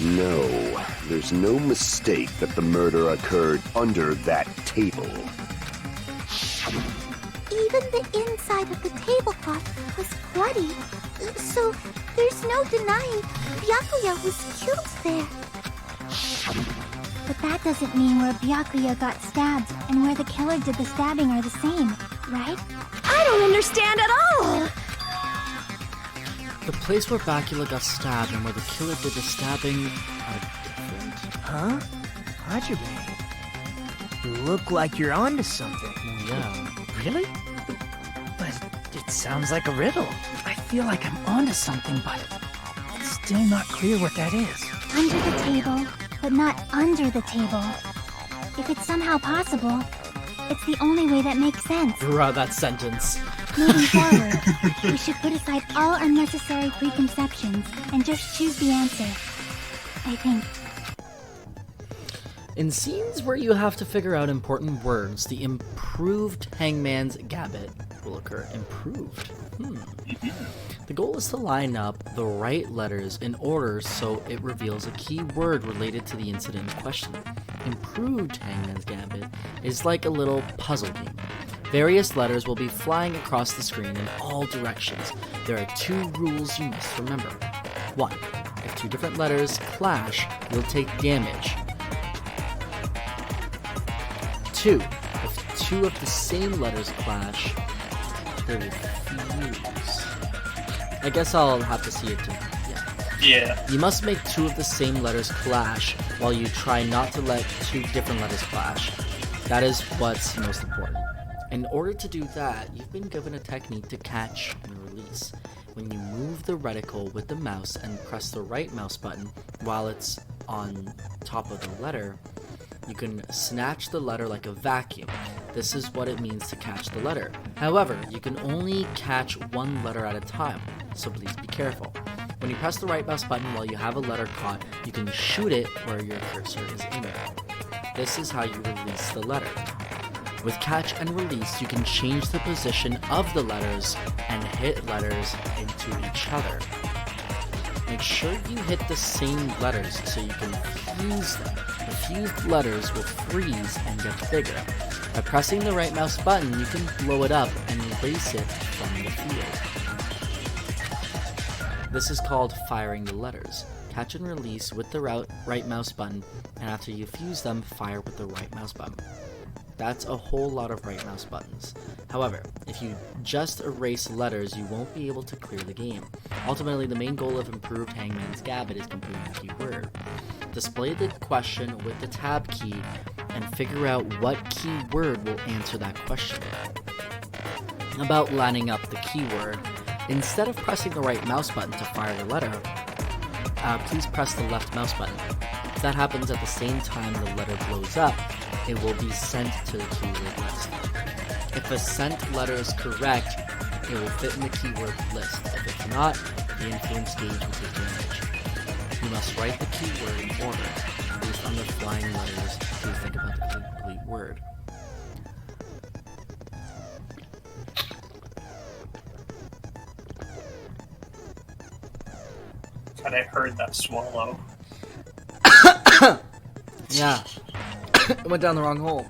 No, there's no mistake that the murder occurred under that table. Even the inside of the tablecloth was bloody. So there's no denying Byakuya was killed there. But that doesn't mean where Byakuya got stabbed and where the killer did the stabbing are the same, right? I don't understand at all! The place where Byakuya got stabbed and where the killer did the stabbing are different. Huh? Hajime, you look like you're onto something. Yeah. Really? But it sounds like a riddle. I feel like I'm onto something, but it's still not clear what that is. Under the table, but not under the table. If it's somehow possible, it's the only way that makes sense. Throughout that sentence. Moving forward, we should put aside all unnecessary preconceptions and just choose the answer. I think. In scenes where you have to figure out important words, the improved Hangman's Gambit will occur. Improved? The goal is to line up the right letters in order so it reveals a key word related to the incident in question. Improved Hangman's Gambit is like a little puzzle game. Various letters will be flying across the screen in all directions. There are 2 rules you must remember. 1. If 2 different letters clash, you'll take damage. 2. If 2 of the same letters clash, they will fuse. I guess I'll have to see it too. Yeah. You must make 2 of the same letters clash while you try not to let 2 different letters clash. That is what's most important. In order to do that, you've been given a technique to catch and release. When you move the reticle with the mouse and press the right mouse button while it's on top of the letter, you can snatch the letter like a vacuum. This is what it means to catch the letter. However, you can only catch 1 letter at a time, so please be careful. When you press the right mouse button while you have a letter caught, you can shoot it where your cursor is aiming. This is how you release the letter. With catch and release, you can change the position of the letters and hit letters into each other. Make sure you hit the same letters so you can fuse them. The fused letters will freeze and get bigger. By pressing the right mouse button, you can blow it up and erase it from the field. This is called firing the letters. Catch and release with the right mouse button, and after you fuse them, fire with the right mouse button. That's a whole lot of right mouse buttons. However, if you just erase letters, you won't be able to clear the game. Ultimately, the main goal of improved Hangman's Gambit is completing a keyword. Display the question with the tab key and figure out what keyword will answer that question. about lining up the keyword. Instead of pressing the right mouse button to fire the letter, please press the left mouse button. If that happens at the same time the letter blows up, it will be sent to the keyword list. If a sent letter is correct, it will fit in the keyword list. If it's not, the influence gauge will take damage. You must write the keyword in order, based on the flying letters to think about the complete word. But I heard that swallow. Yeah. It went down the wrong hole.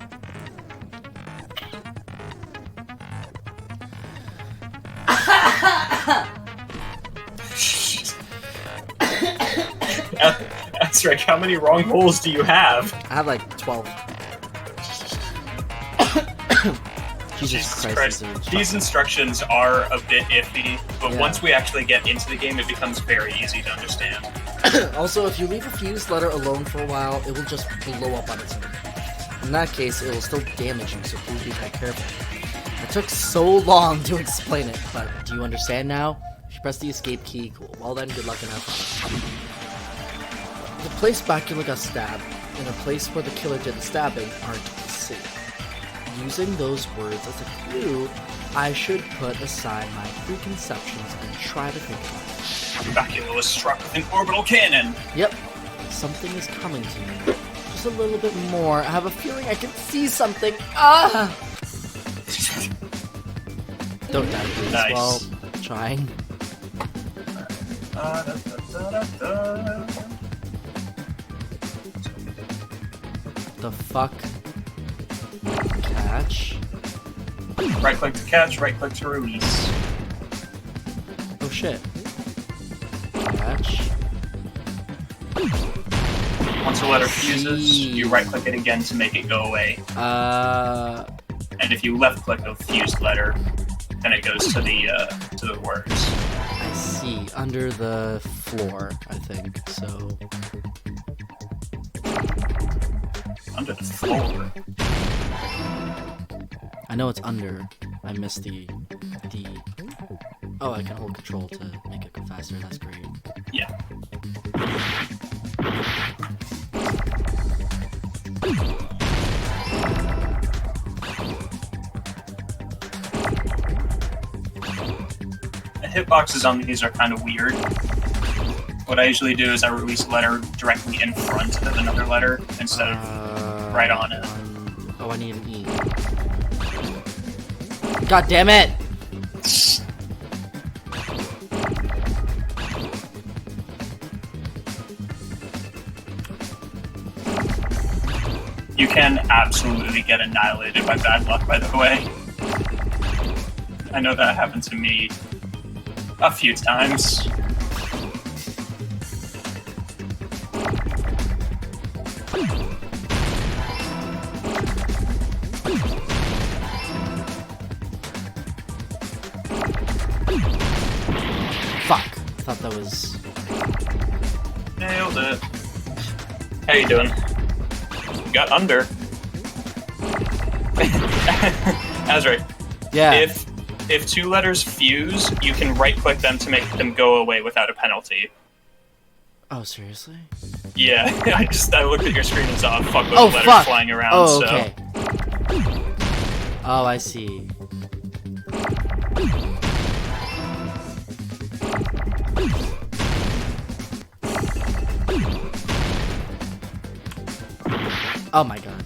That's right. How many wrong holes do you have? I have like 12. Jesus Christ. These instructions are a bit iffy, but once we actually get into the game, it becomes very easy to understand. Also, if you leave a fused letter alone for a while, it will just blow up on its own. In that case, it will still damage you, so please be very careful. It took so long to explain it, but do you understand now? If you press the escape key, cool. Well then, good luck and have fun. The place Bakula got stabbed, and the place where the killer did the stabbing aren't the same. Using those words as a clue, I should put aside my preconceptions and try to think about it. Bakula was struck with an orbital cannon! Yep. Something is coming to me. Just a little bit more. I have a feeling I can see something. Ah! Don't die, please. Nice. Well, trying. The fuck? Catch? Right click to catch, right click to release. Oh shit. Catch. Once a letter fuses, you right click it again to make it go away. And if you left click a fused letter, then it goes to the words. I see. Under the floor, I think. So under the floor. I know it's under. I missed the. Oh, I can hold control to make it go faster. That's great. Yeah. The hitboxes on these are kind of weird. What I usually do is I release a letter directly in front of another letter instead of right on it. Oh, I need an E. God damn it! You can absolutely get annihilated by bad luck, by the way. I know that happened to me a few times. Fuck. I thought that was... Nailed it. How you doing? You got under. That's right. Yeah. If two letters fuse, you can right-click them to make them go away without a penalty. Oh, seriously? Yeah, I looked at your screen and saw a fuckload of letters fuck. flying around, oh, so... okay. Oh, I see. Oh my god.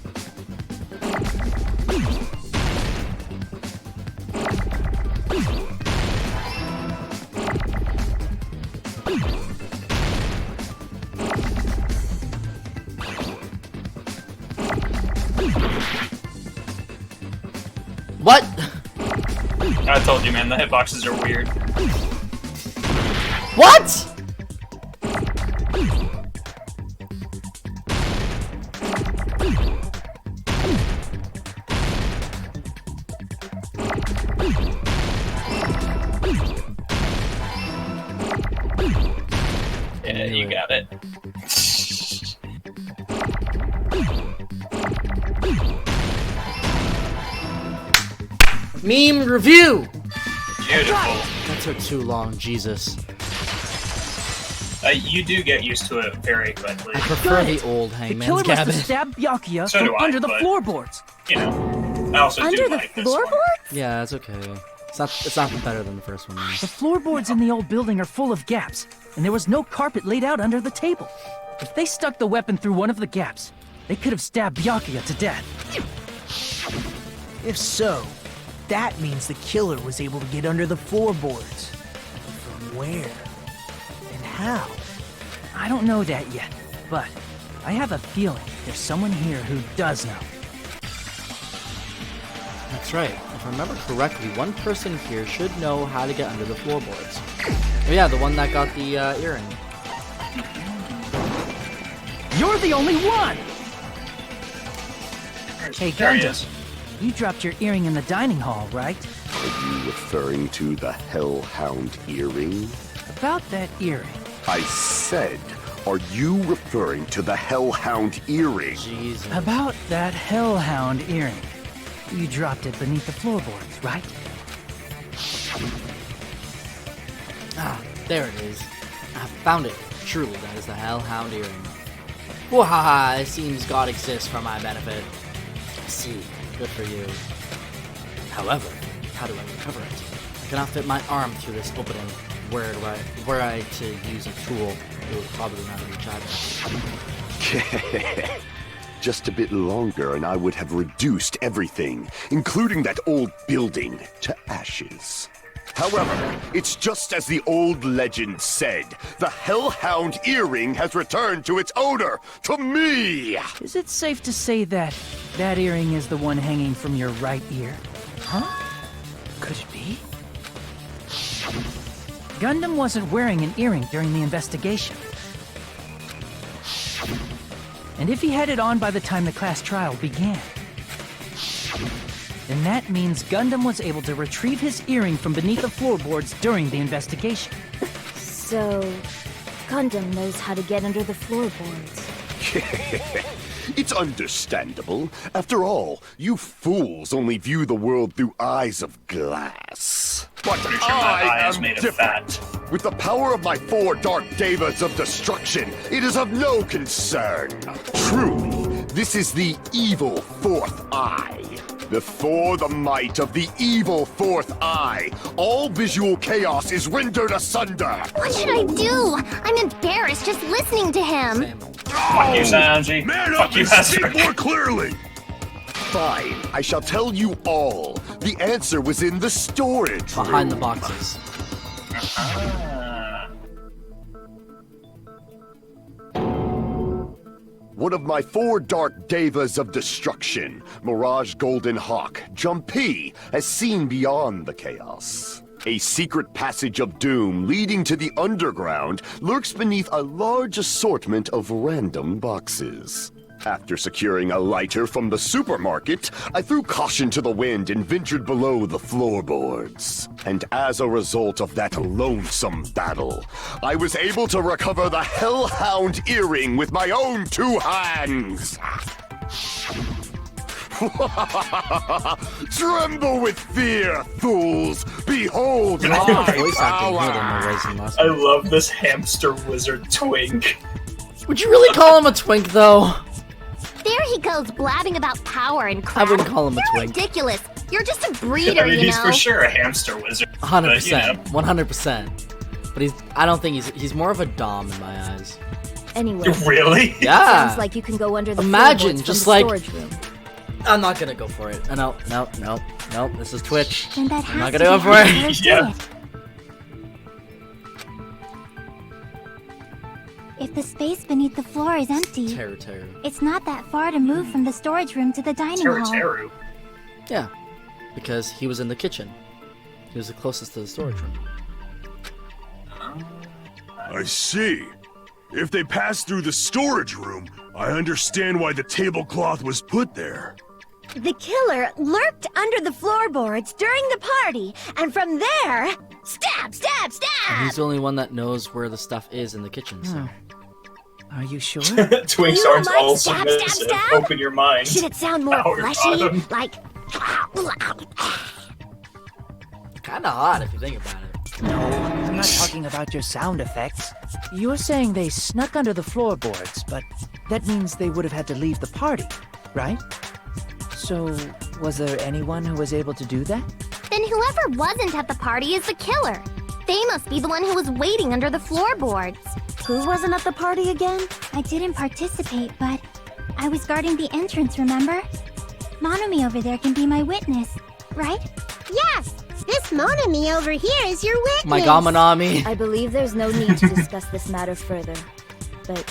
What? I told you, man, the hitboxes are weird. What? Yeah, you got it. Meme review! Beautiful. That took too long, Jesus. You do get used to it very quickly. I prefer the old The Hangman's killer must have Cabin. stabbed Byakuya So do from I, under the but- floorboards. You know, I also Under do the like this one. floorboards? Yeah, it's okay. It's not better than the first one. The floorboards in the old building are full of gaps, and there was no carpet laid out under the table. If they stuck the weapon through one of the gaps, they could have stabbed Byakuya to death. If so, that means the killer was able to get under the floorboards. From where? And how? I don't know that yet, but I have a feeling there's someone here who does know. That's right. If I remember correctly, one person here should know how to get under the floorboards. Oh yeah, the one that got the earring. You're the only one! Hey, There he Gundam, is. you dropped your earring in the dining hall, right? Are you referring to the Hellhound earring? About that earring. I said, are you referring to the Hellhound earring? Jesus. About that Hellhound earring. You dropped it beneath the floorboards, right? Ah, there it is. I found it. Truly, that is the Hellhound earring. Wahaha, it seems God exists for my benefit. I see. Good for you. However, how do I recover it? I cannot fit my arm through this opening. Were I to use a tool, it would probably not reach either. Just a bit longer and I would have reduced everything, including that old building, to ashes. However, it's just as the old legend said. The Hellhound earring has returned to its owner, to me! Is it safe to say that that earring is the one hanging from your right ear? Huh? Could it be? Gundam wasn't wearing an earring during the investigation. And if he had it on by the time the class trial began, then that means Gundam was able to retrieve his earring from beneath the floorboards during the investigation. So, Gundam knows how to get under the floorboards. It's understandable. After all, you fools only view the world through eyes of glass. But Pretty sure my I eye is am made of different. With the power of my 4 dark devas of destruction, it is of no concern. Truly, this is the evil 4th eye. Before the might of the evil 4th eye, all visual chaos is rendered asunder. What should I do? I'm embarrassed just listening to him. Fuck you, Sanji. Man Fuck up you, and Hester. speak more clearly! Fine, I shall tell you all. The answer was in the storage room. Behind the boxes. One of my 4 dark devas of destruction, Mirage Golden Hawk, Jumpy, has seen beyond the chaos. A secret passage of doom leading to the underground lurks beneath a large assortment of random boxes. After securing a lighter from the supermarket, I threw caution to the wind and ventured below the floorboards. And as a result of that lonesome battle, I was able to recover the Hellhound earring with my own 2 hands. Tremble with fear, fools! Behold Voice my acting here power! than the Racing Master. I love this hamster wizard twink. Would you really call him a twink, though? There he goes blabbing about power and I crap. wouldn't call him a You're twink. ridiculous. You're just a breeder, I mean, you he's know. for sure a hamster wizard. 100%. 100%. But I don't think he's more of a dom in my eyes. Anyway, But really? Yeah. sounds like you can go under the Imagine, floorboards just from the like- storage room. I'm not gonna go for it. No. This is Twitch. Then that I'm has not to gonna go be for how it. the killer did Yeah. it. If the space beneath the floor is empty, Teru. it's not that far to move from the storage room to the dining Teru hall. Teru. Yeah. Because he was in the kitchen. He was the closest to the storage room. I see. If they passed through the storage room, I understand why the tablecloth was put there. The killer lurked under the floorboards during the party, and from there, stab, stab, And stab! he's the only one that knows where the stuff is in the kitchen, so. Are you sure? Twinks You aren't like all stab, submissive. stab, stab? Open your mind. Should it sound more Power fleshy? bottom. Like... Kinda hot if you think about it. No, I'm not talking about your sound effects. You're saying they snuck under the floorboards, but that means they would have had to leave the party, right? So, was there anyone who was able to do that? Then whoever wasn't at the party is the killer. They must be the one who was waiting under the floorboards. Who wasn't at the party again? I didn't participate, but I was guarding the entrance, remember? Monomi over there can be my witness, right? Yes, this Monomi over here is your witness. My god, Manami. I believe there's no need to discuss this matter further, but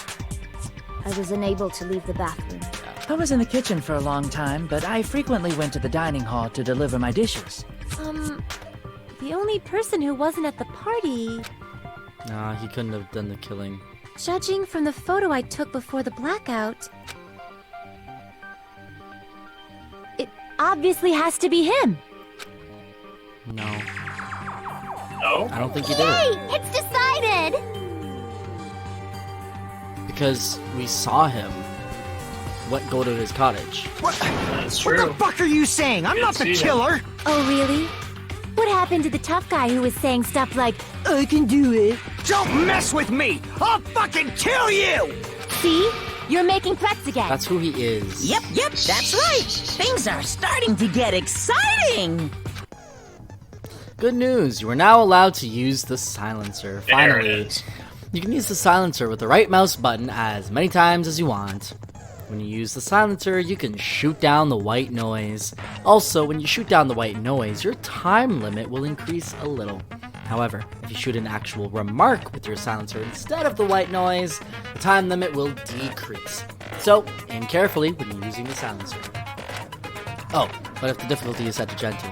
I was unable to leave the bathroom. I was in the kitchen for a long time, but I frequently went to the dining hall to deliver my dishes. The only person who wasn't at the party... Nah, he couldn't have done the killing. Judging from the photo I took before the blackout... It obviously has to be him. No. No? I don't think he did it. Hey, it's decided! Because we saw him go to his cottage. That's What true. the fuck are you saying? I'm not the killer! Oh, really? What happened to the tough guy who was saying stuff like, I can do it? Don't mess with me! I'll fucking kill you! See? You're making threats again. That's who he is. Yep, that's right. Things are starting to get exciting. Good news, you are now allowed to use the silencer. There Finally, it is. you can use the silencer with the right mouse button as many times as you want. When you use the silencer, you can shoot down the white noise. Also, when you shoot down the white noise, your time limit will increase a little. However, if you shoot an actual remark with your silencer instead of the white noise, the time limit will decrease. So, aim carefully when you're using the silencer. Oh, but if the difficulty is set to gentle.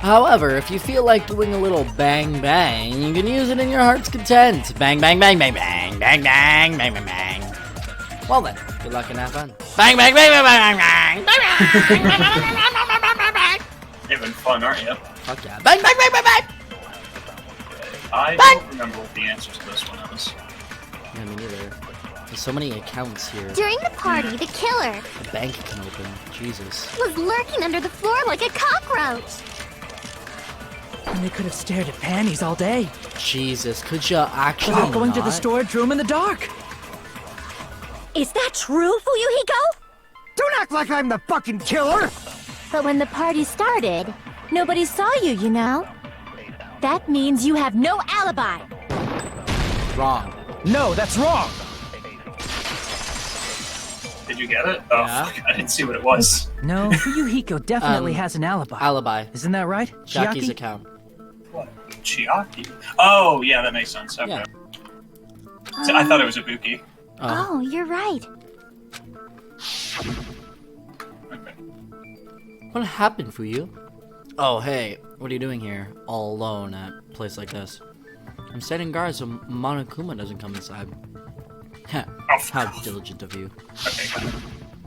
However, if you feel like doing a little bang bang, you can use it in your heart's content. Bang bang bang bang bang bang bang bang bang bang. Well then, good luck and have fun. Bang bang bang bang bang bang bang bang bang. You're having fun, aren't you? Fuck yeah. Bang bang bang bang bang. I don't remember what the answer to this one is. Yeah, me neither. There's so many accounts here. During the party, the killer A bank can open. Jesus. was lurking under the floor like a cockroach. And they could have stared at panties all day. Jesus, could you actually Without going to the not? storage room in the dark. Is that true, Fuyuhiko? Don't act like I'm the fucking killer! But when the party started, nobody saw you, you know? That means you have no alibi. Wrong. No, that's wrong! Did you get it? Oh, Yeah. fuck, I didn't see what it was. No, Fuyuhiko definitely has an alibi. Alibi. Isn't that right, Jackie's Chiaki? account. What? Chiaki? Oh, yeah, that makes sense. Okay. Yeah. So I thought it was Ibuki. Oh, you're right. Okay. What happened for you? Oh, hey, what are you doing here? All alone at a place like this? I'm setting guard so Monokuma doesn't come inside. How diligent of you. Okay, got it.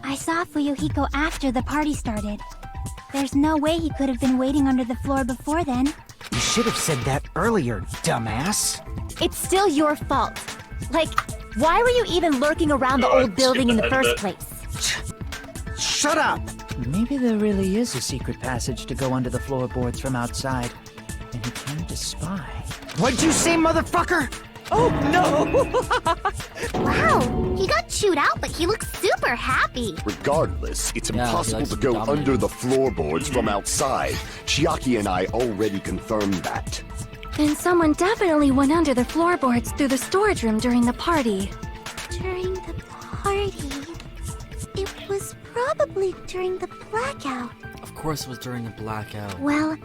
I saw Fuyuhiko after the party started. There's no way he could have been waiting under the floor before then. You should have said that earlier, dumbass. It's still your fault. Like, why were you even lurking around the Oh, I old building in the skipped first ahead place? Shut up! Maybe there really is a secret passage to go under the floorboards from outside. And he came to spy. What'd you say, motherfucker? Oh no! Wow, he got chewed out, but he looks super happy. Regardless, it's Yeah, he impossible likes to to be go dominant. under the floorboards from outside. Chiaki and I already confirmed that. Then someone definitely went under the floorboards through the storage room during the party. During the party. It was probably during the blackout. Of course it was during the blackout. Well,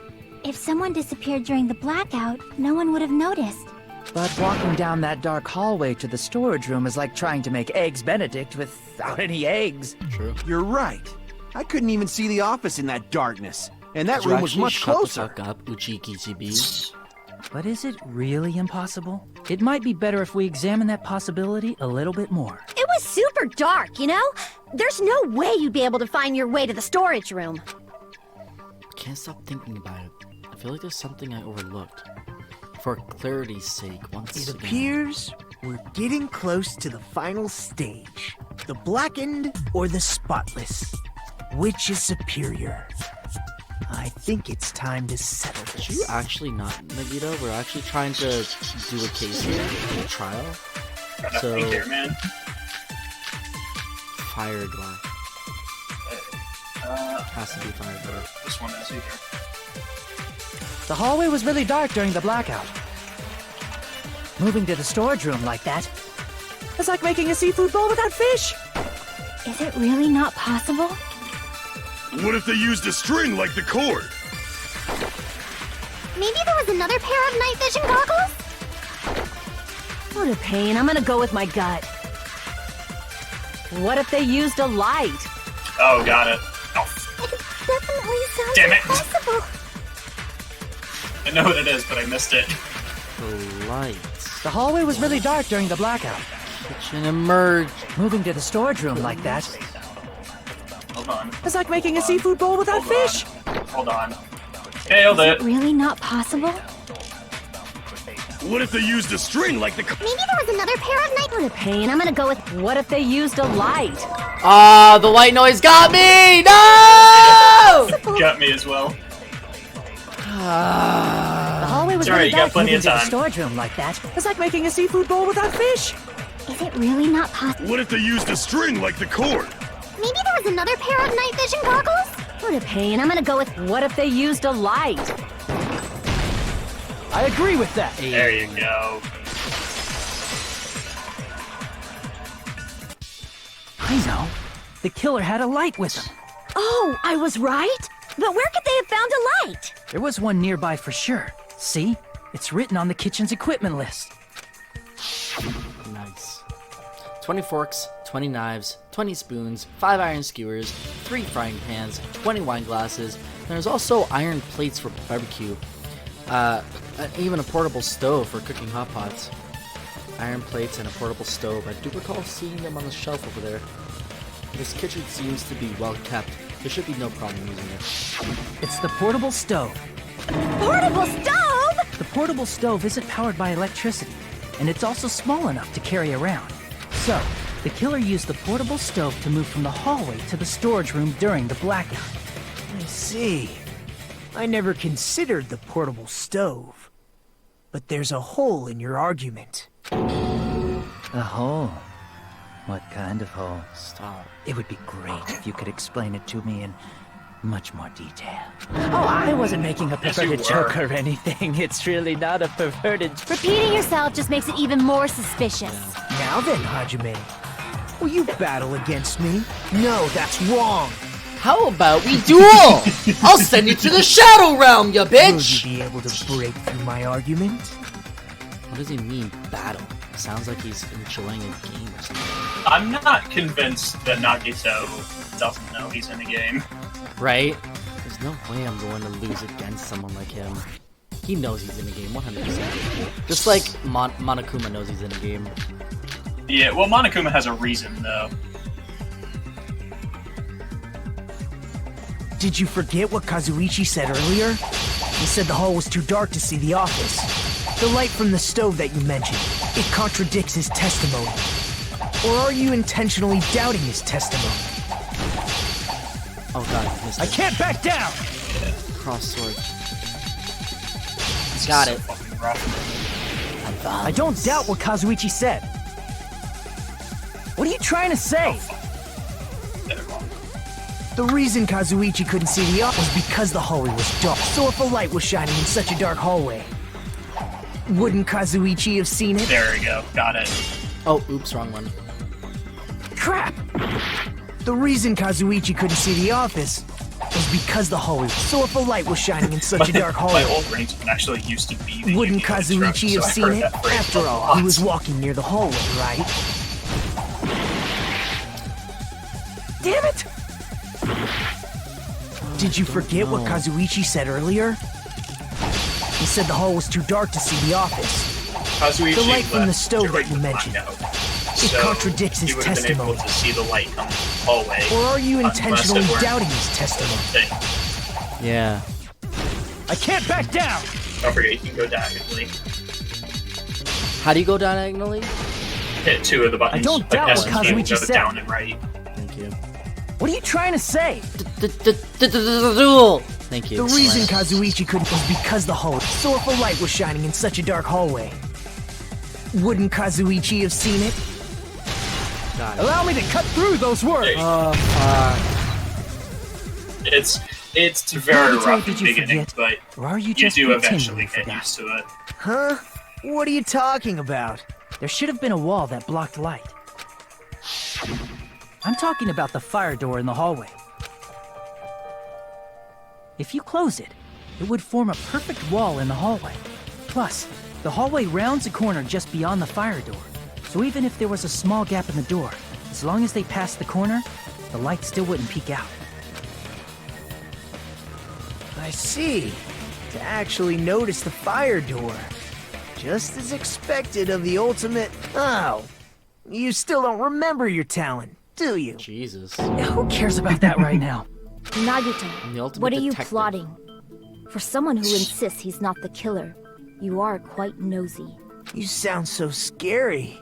if someone disappeared during the blackout, no one would have noticed. But walking down that dark hallway to the storage room is like trying to make Eggs Benedict without any eggs. True. You're right. I couldn't even see the office in that darkness. And that Could you room was actually much shut the closer. fuck up, Uchikichibi? But is it really impossible? It might be better if we examine that possibility a little bit more. It was super dark, you know? There's no way you'd be able to find your way to the storage room. Can't stop thinking about it. I feel like there's something I overlooked. For clarity's sake, once It again. appears we're getting close to the final stage. The blackened or the spotless? Which is superior? I think it's time to settle Did you this. actually not, Nagito? We're actually trying to do a case here, a trial. Got nothing So- here, man. Fire glass. Has to be fire glass. This one is either. The hallway was really dark during the blackout. Moving to the storage room like that, it's like making a seafood bowl without fish. Is it really not possible? What if they used a string like the cord? Maybe there was another pair of night vision goggles? What a pain. I'm gonna go with my gut. What if they used a light? Oh, got it. Oh, It definitely sounds Damn it. impossible. I know what it is, but I missed it. The lights. The hallway was really dark during the blackout. Kitchen emerge. Moving to the storage room like that, Hold on. it's like making a seafood bowl without fish. Hold on. Nailed Is it. it really not possible? What if they used a string like the Maybe there was another pair of night... What a pain. I'm gonna go with. What if they used a light? Ah, the white noise got me! No! Got me as well. The hallway was It's alright, really you got dark. plenty Moving of to the time. storage room like that, it's like making a seafood bowl without fish. Is it really not possible? What if they used a string like the cord? Maybe there was another pair of night vision goggles? What a pain. I'm gonna go with. What if they used a light? I agree with that. There you go. I know. The killer had a light with him. Oh, I was right? But where could they have found a light? There was one nearby for sure. See? It's written on the kitchen's equipment list. Nice. 20 forks, 20 knives, 20 spoons, 5 iron skewers, 3 frying pans, 20 wine glasses. There's also iron plates for barbecue. Even a portable stove for cooking hot pots. Iron plates and a portable stove. I do recall seeing them on the shelf over there. This kitchen seems to be well kept. There should be no problem using it. It's the portable stove. Portable stove? The portable stove isn't powered by electricity, and it's also small enough to carry around. So, the killer used the portable stove to move from the hallway to the storage room during the blackout. I see. I never considered the portable stove. But there's a hole in your argument. A hole? What kind of hole? Stop. It would be great if you could explain it to me in much more detail. Oh, I wasn't making a Yes, you perverted were. joke or anything. It's really not a perverted... Repeating yourself just makes it even more suspicious. Now then, Hajime. Will you battle against me? No, that's wrong. How about we duel? I'll send you to the Shadow Realm, you Will bitch! you be able to break through my argument? What does he mean, battle? Sounds like he's enjoying a game or something. I'm not convinced that Nagito doesn't know he's in the game. Right? There's no way I'm going to lose against someone like him. He knows he's in the game, 100%. Just like Monokuma knows he's in the game. Yeah, well, Monokuma has a reason, though. Did you forget what Kazuichi said earlier? He said the hall was too dark to see the office. The light from the stove that you mentioned, it contradicts his testimony. Or are you intentionally doubting his testimony? Oh god, missed I it. can't back down! Cross sword. Got it. Fucking rough. I don't doubt what Kazuichi said. What are you trying to say? The reason Kazuichi couldn't see the office was because the hallway was dark. So if a light was shining in such a dark hallway, wouldn't Kazuichi have seen it? There we go. Got it. Oh, oops, wrong one. Crap! The reason Kazuichi couldn't see the office was because the hallway. So if a light was shining in such a dark My hallway, old ringtone actually used to be the wouldn't Yu-Gi-Oh! Kazuichi intro, have so I heard seen it? that phrase After a all, lot. he was walking near the hallway, right? Damn it! Did you forget what Kazuichi said earlier? He said the hall was too dark to see the office. Kazuichi The light from the left stove that during you the mentioned. blackout, It so contradicts his he would have been able testimony. to see the light coming from the hallway. Or are you unless it intentionally weren't doubting his testimony? thing. Yeah. I can't back down! Don't forget, you can go diagonally. How do you go diagonally? Hit two of the buttons. I don't like doubt what S and Q, Kazuichi go to said. down and right. Thank you. What are you trying to say? Duel! Thank you. The reason Kazuichi couldn't was because the soulful light was shining in such a dark hallway. Wouldn't Kazuichi have seen it? Got it. Allow me to cut through those words! Oh, fuck. It's very rough Did at you the beginning, forget? but Or are you you just do pretending eventually you get forgot? used to it. Huh? What are you talking about? There should have been a wall that blocked light. I'm talking about the fire door in the hallway. If you close it, it would form a perfect wall in the hallway. Plus, the hallway rounds a corner just beyond the fire door. So even if there was a small gap in the door, as long as they passed the corner, the light still wouldn't peek out. I see. To actually notice the fire door. Just as expected of the ultimate... Oh. You still don't remember your talent, do you? Jesus. Who cares about that right now? The Nagito, ultimate what are you detective. plotting? For someone who insists he's not the killer, you are quite nosy. You sound so scary.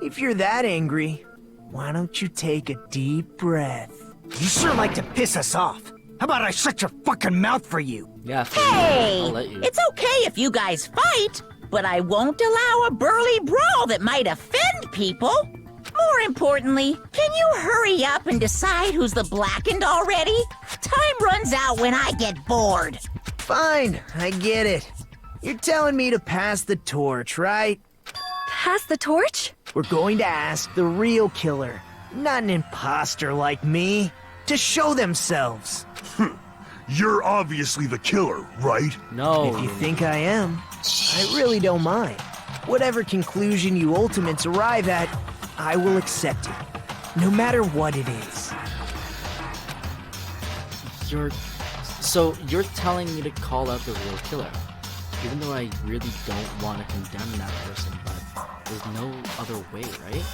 If you're that angry, why don't you take a deep breath? You sure like to piss us off. How about I shut your fucking mouth for you? Yeah, Hey! I'll let you. It's okay if you guys fight, but I won't allow a burly brawl that might offend people. More importantly, can you hurry up and decide who's the blackened already? Time runs out when I get bored. Fine, I get it. You're telling me to pass the torch, right? Pass the torch? We're going to ask the real killer, not an imposter like me, to show themselves. You're obviously the killer, right? No. If you think I am, I really don't mind. Whatever conclusion you ultimates arrive at, I will accept it, no matter what it is. So you're telling me to call out the real killer, even though I really don't want to condemn that person, but there's no other way, right?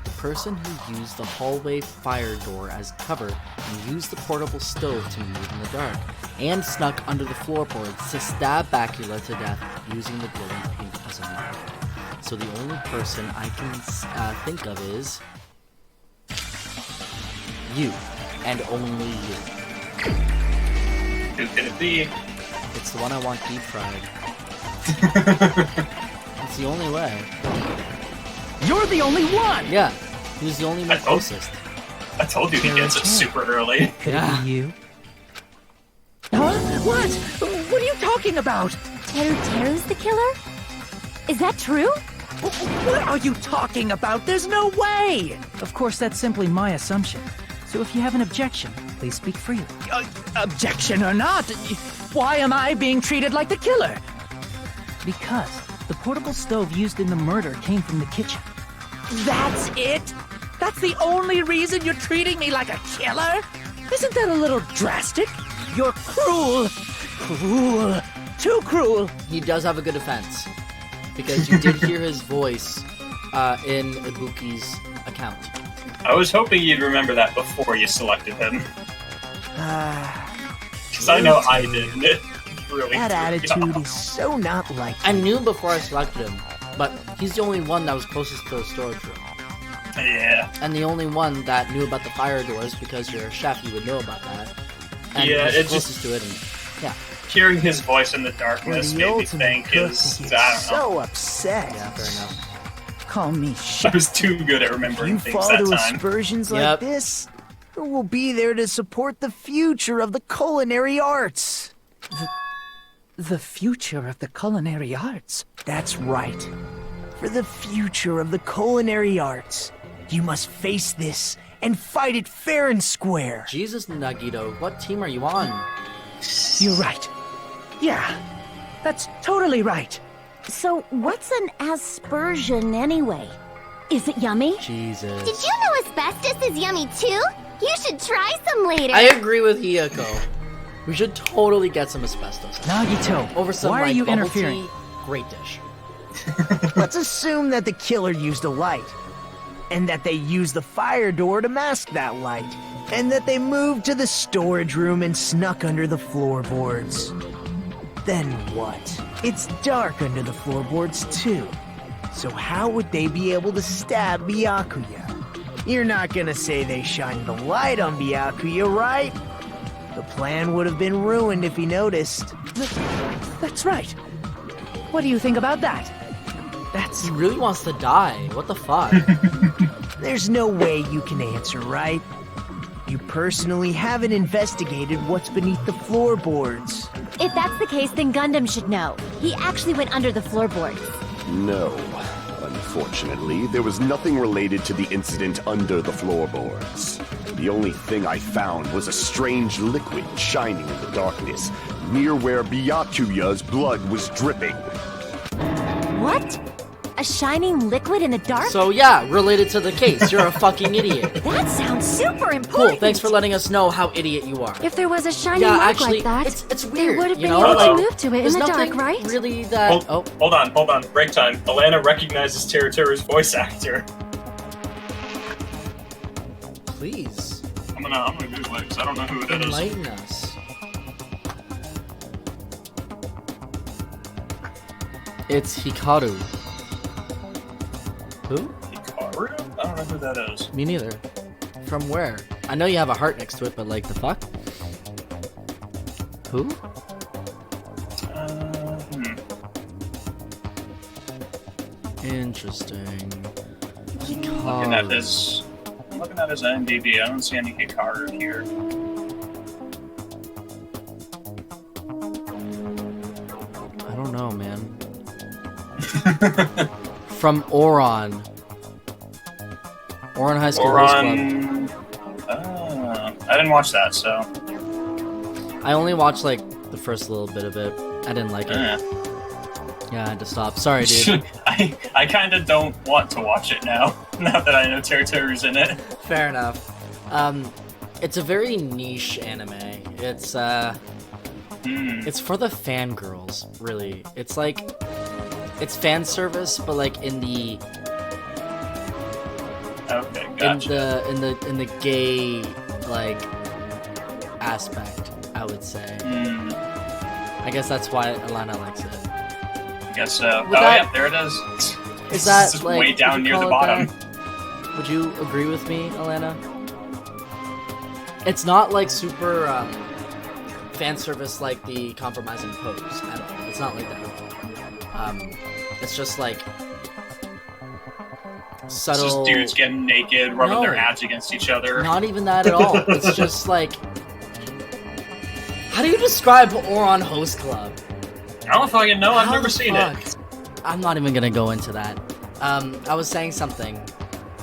The person who used the hallway fire door as cover and used the portable stove to move in the dark, and snuck under the floorboards to stab Bakula to death using the glowing paint as a knife. So the only person I can think of is you, and only you. Who could it be? It's the one I want deep fried. It's the only way. You're the only one! Yeah, he was the only one closest. I told you he gets it super early. Could it be you? Huh? What? What are you talking about? Teru's the killer? Is that true? What are you talking about? There's no way! Of course, that's simply my assumption. So if you have an objection, please speak freely. Objection or not, why am I being treated like the killer? Because the portable stove used in the murder came from the kitchen. That's it? That's the only reason you're treating me like a killer? Isn't that a little drastic? You're cruel. Cruel. Too cruel. He does have a good defense, because you did hear his voice in Ibuki's account. I was hoping you'd remember that before you selected him. Because I know I did. It really That threw me attitude off. is so not like I knew before I selected him, but he's the only one that was closest to the storage room. Yeah. And the only one that knew about the fire doors, because you're a chef, you would know about that. And Yeah, he's it closest to it, and yeah. Hearing his voice in the darkness the made me ultimate think cook is, gets I don't know. so upset. Yeah, fair enough. Call me I was too good at remembering You things fall that to time. aspersions Yep. like this, who will be there to support the future of the culinary arts? The future of the culinary arts. That's right. For the future of the culinary arts, you must face this and fight it fair and square. Jesus, Nagito, what team are you on? You're right. Yeah, that's totally right. So, what's an aspersion anyway? Is it yummy? Jesus. Did you know asbestos is yummy too? You should try some later. I agree with Hiyako. We should totally get some asbestos. Nagito, Over some why are like you bubble interfering? tea, great dish. Let's assume that the killer used a light, and that they used the fire door to mask that light, and that they moved to the storage room and snuck under the floorboards. Then what? It's dark under the floorboards too. So how would they be able to stab Byakuya? You're not gonna say they shined the light on Byakuya, right? The plan would have been ruined if he noticed. That's right. What do you think about that? He really wants to die. What the fuck? There's no way you can answer, right? You personally haven't investigated what's beneath the floorboards. If that's the case, then Gundam should know. He actually went under the floorboards. No. Unfortunately, there was nothing related to the incident under the floorboards. The only thing I found was a strange liquid shining in the darkness, near where Byakuya's blood was dripping. What? A shining liquid in the dark? So yeah, related to the case. You're a fucking idiot. That sounds super important. Cool, thanks for letting us know how idiot you are. If there was a shining Yeah, mark actually, like that, it's they weird, would have you been know? able to Like, move to it in there's the dark, nothing right? really that... Hold on. Break time. Alana recognizes Teruteru's voice actor. Please. I'm gonna Google it because I don't know who it is. Enlighten us. It's Hikaru. Who? Hikaru? I don't know who that is. Me neither. From where? I know you have a heart next to it, but like, the fuck? Who? Interesting. I'm looking at his IMDb. I don't see any Hikaru here. I don't know, man. From Oron. Oron High School Host Club. I didn't watch that, so... I only watched, like, the first little bit of it. I didn't like it. Yeah, I had to stop. Sorry, dude. I kind of don't want to watch it now, now that I know Teruteru's in it. Fair enough. It's a very niche anime. It's for the fangirls, really. It's like... It's fan service, but like in the... Okay, gotcha. In the gay, like, aspect, I would say. I guess that's why Alana likes it. I guess so. Yeah, there it is. Is that just like, way down near the bottom? That? Would you agree with me, Alana? It's not like super fan service like the Compromising Pose at all. It's not like that at all. It's just like subtle. It's just dudes getting naked, rubbing their abs against each other. Not even that at all. It's just like, how do you describe Oron Host Club? I don't fucking know. I've never seen it. I'm not even gonna go into that. I was saying something.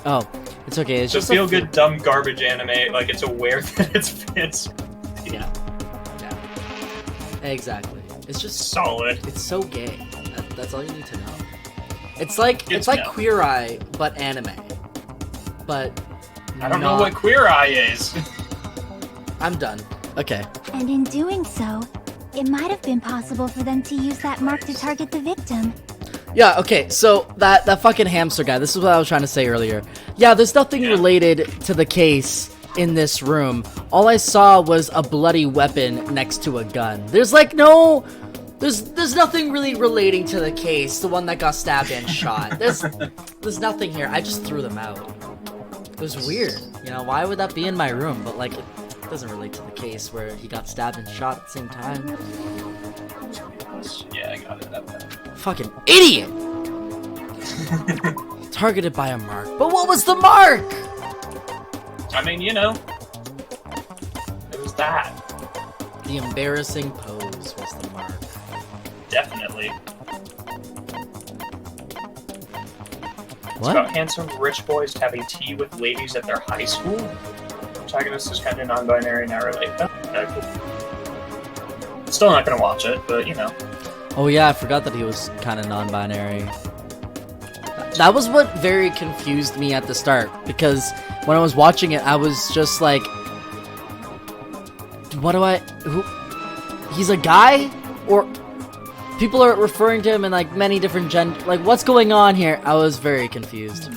Oh, it's okay. It's just feel good, dumb garbage anime. Like it's aware that it's. Yeah. Exactly. It's just solid. It's so gay. That's all you need to know. It's like Queer Eye, but anime. But I don't know what Queer Eye is. I'm done. Okay. And in doing so, it might have been possible for them to use that mark to target the victim. Yeah, okay, so that fucking hamster guy, this is what I was trying to say earlier. Yeah, there's nothing related to the case in this room. All I saw was a bloody weapon next to a gun. There's like no... There's nothing really relating to the case, the one that got stabbed and shot. There's nothing here. I just threw them out. It was weird. You know, why would that be in my room? But like, it doesn't relate to the case where he got stabbed and shot at the same time. Yeah, I got it. Fucking idiot! Targeted by a mark. But what was the mark? I mean, you know, it was that. The embarrassing pose was the mark. Definitely. What? It's about handsome rich boys having tea with ladies at their high school. Protagonist is kind of non-binary, not really. Okay, cool. Still not gonna watch it, but you know. Oh yeah, I forgot that he was kind of non-binary. That was what very confused me at the start, because when I was watching it, I was just like, who? He's a guy? Or people are referring to him in like many different like what's going on here? I was very confused.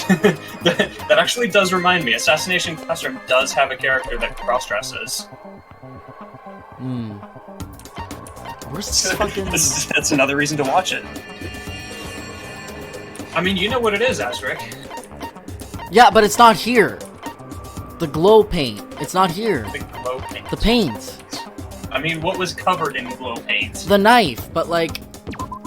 That actually does remind me, Assassination Classroom does have a character that cross-dresses. Where's this fucking... That's another reason to watch it. I mean, you know what it is, Asterisk. Yeah, but it's not here. The glow paint. It's not here. The glow paint. The paint. I mean, what was covered in glow paint? The knife, but like,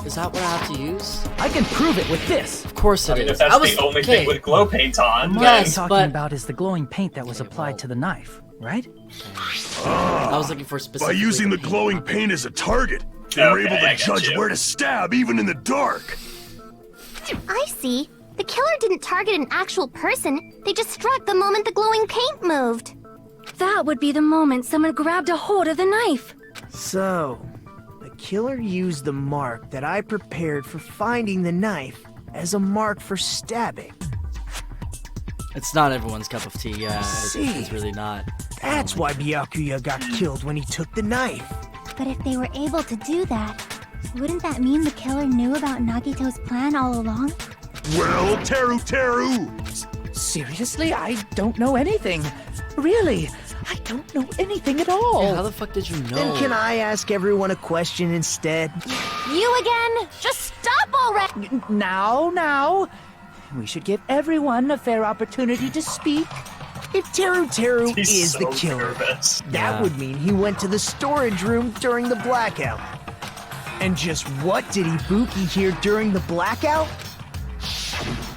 is that what I have to use? I can prove it with this. Of course it I mean, is. if that's the only thing with glow paint on. What Yes, I'm but- talking about is the glowing paint that was applied to the knife, right? I was looking for By specifically using the paint. glowing paint as a target, they were Okay, able I to got judge you. where to stab even in the dark. I see. The killer didn't target an actual person. They just struck the moment the glowing paint moved. That would be the moment someone grabbed a hold of the knife. So, the killer used the mark that I prepared for finding the knife as a mark for stabbing. It's not everyone's cup of tea. Yeah, See. it's really not. That's why Byakuya got killed when he took the knife. But if they were able to do that, wouldn't that mean the killer knew about Nagito's plan all along? Well, Teru! Seriously? I don't know anything. Really? I don't know anything at all. Yeah, how the fuck did you know? Then can I ask everyone a question instead? You again? Just stop already! Now. We should give everyone a fair opportunity to speak. If Teru He's is so the killer, nervous. that would mean he went to the storage room during the blackout. And just what did Ibuki hear during the blackout?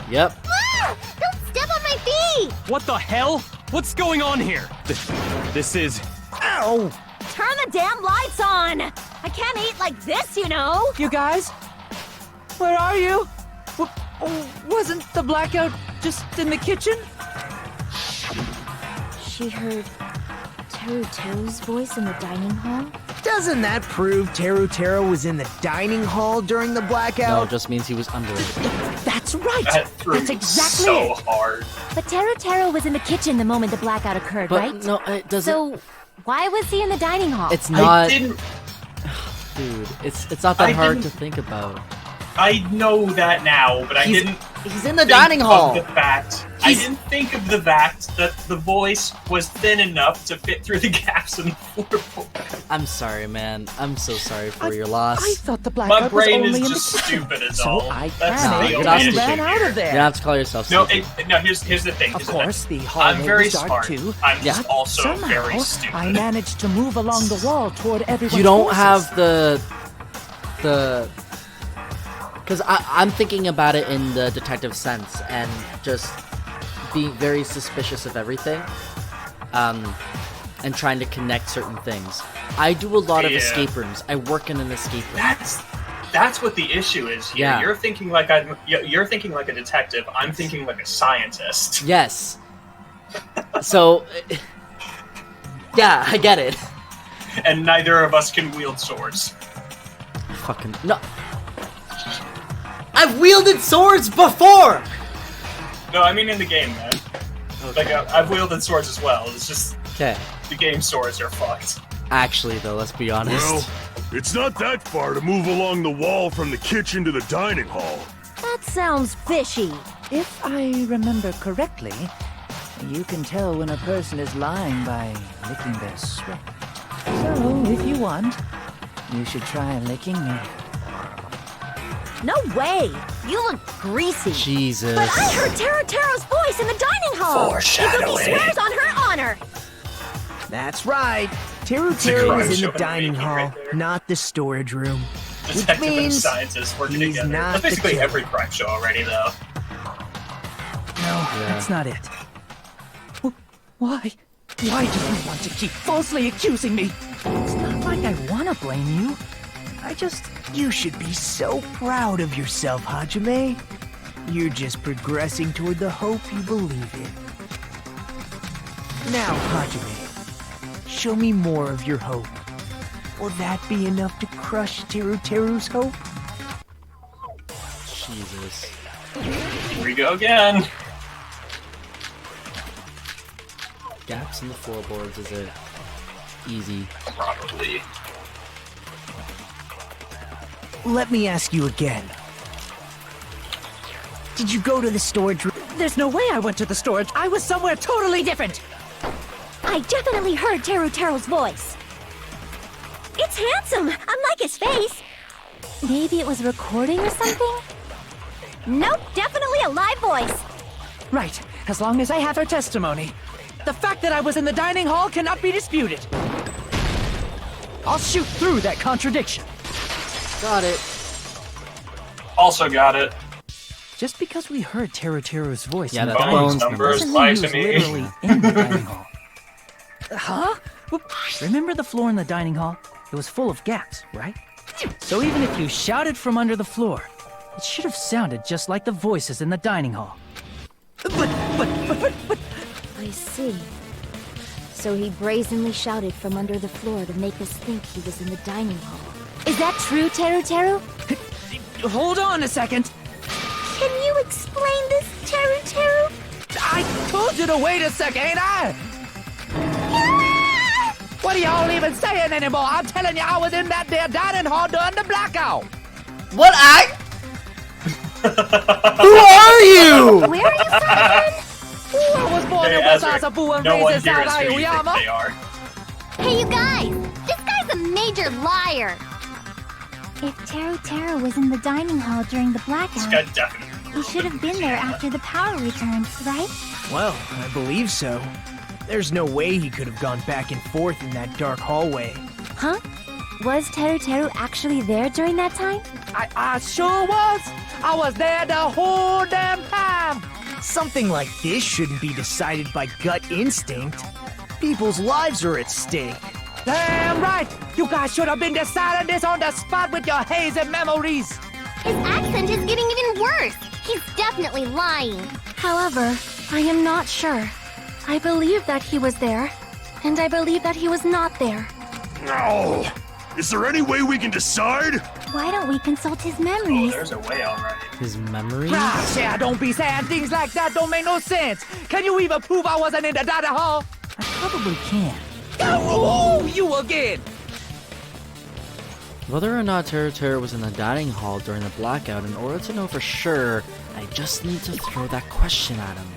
Yep. Ah! Don't step on my feet! What the hell? What's going on here? This is... Ow! Turn the damn lights on! I can't eat like this, you know! You guys? Where are you? Wasn't the blackout just in the kitchen? She heard Teru's voice in the dining hall? Doesn't that prove Teru was in the dining hall during the No, blackout? it just means he was under it. That's right! That threw That's exactly so it! hard. But Teru was in the kitchen the moment the blackout occurred, But right? no, it doesn't. So, why was he in the dining hall? It's I not, didn't. dude. It's not that I hard didn't- to think about. I know that now, but I He's- didn't. He's in the think dining hall. Of the fact, I He's- didn't think of the fact that the voice was thin enough to fit through the gaps in the floorboard. I'm sorry, man. I'm so sorry for your loss. I thought the My blackout was brain only is in just the kitchen. stupid as So all. I That's panicked the get only off and the issue ran out here. of there. You don't have to call yourself No, stupid. no. Here's the thing. Of here's the course, thing. the I'm hallway very was dark smart. too. I'm Yeah. just also Somehow, very stupid. I managed to move along the wall toward everyone's You don't voices. have the because I'm thinking about it in the detective sense and just being very suspicious of everything, and trying to connect certain things. I do a lot of Yeah. escape rooms. I work in an escape room. That's what the issue is here. Yeah. You're thinking like you're thinking like a detective. I'm thinking like a scientist. Yes. So, yeah, I get it. And neither of us can wield swords. Fucking no. I've wielded swords before. No, I mean in the game, man. Like I've wielded swords as well. It's just Okay. the game swords are fucked. Actually, though, let's be honest. Well, it's not that far to move along the wall from the kitchen to the dining hall. That sounds fishy. If I remember correctly, you can tell when a person is lying by licking their sweat. So, if you want, you should try licking me. No way! You look greasy. Jesus. But I heard Teru's voice in the dining hall! Foreshadowing. Ibuki swears on her honor! That's right. Teru a crime is in show the dining making hall, right there. not the storage room. Detective and means scientist working he's together. not That's the basically killer. every crime show already, though. No, that's not it. Why? Why do you want to keep falsely accusing me? It's not like I want to blame you. You should be so proud of yourself, Hajime. You're just progressing toward the hope you believe in. Now, Hajime, show me more of your hope. Will that be enough to crush Teru's hope? Jesus. Here we go again. Gaps in the floorboards, is it? Easy. Probably. Let me ask you again. Did you go to the storage room? There's no way I went to the storage. I was somewhere totally different. I definitely heard Teru's voice. It's handsome, unlike his face. Maybe it was a recording or something? Nope, definitely a live voice. Right, as long as I have her testimony. The fact that I was in the dining hall cannot be disputed. I'll shoot through that contradiction. Got it. Also got it. Just because we heard Teru's voice Yeah, in the that dining hall bones numbers doesn't lie mean he to was me. literally in the dining hall. Huh? Well, remember the floor in the dining hall? It was full of gaps, right? So even if you shouted from under the floor, it should have sounded just like the voices in the dining hall. But... I see. So he brazenly shouted from under the floor to make us think he was in the dining hall. Is that true, Teru? Hold on a second. Can you explain this, Teru? I told you to wait a second, ain't I? What are y'all even saying anymore? I'm telling you, I was in that there dining hall during the blackout. What Who are you? Where are you from again? I was born Hey, in Ezra, Wasasabu and no one raised in here South is who you think Ayuyama. they are. Hey, you guys! This guy's a major liar! If Teru was in the dining hall during the This blackout, guy definitely. he should have been there after the power returned, right? Well, I believe so. There's no way he could have gone back and forth in that dark hallway. Huh? Was Teru actually there during that time? I sure was. I was there the whole damn time. Something like this shouldn't be decided by gut instinct. People's lives are at stake. Damn right. You guys should have been deciding this on the spot with your hazy memories. His accent is getting even worse! He's definitely lying! However, I am not sure. I believe that he was there, and I believe that he was not there. No! Is there any way we can decide? Why don't we consult his Oh, memories? there's a way, alright. His memory? Yeah, don't be saying things like that. Don't make no sense. Can you even prove I wasn't in the dining hall? I probably can. Oh, you again! Whether or not Teru was in the dining hall during the blackout, in order to know for sure, I just need to throw that question at him.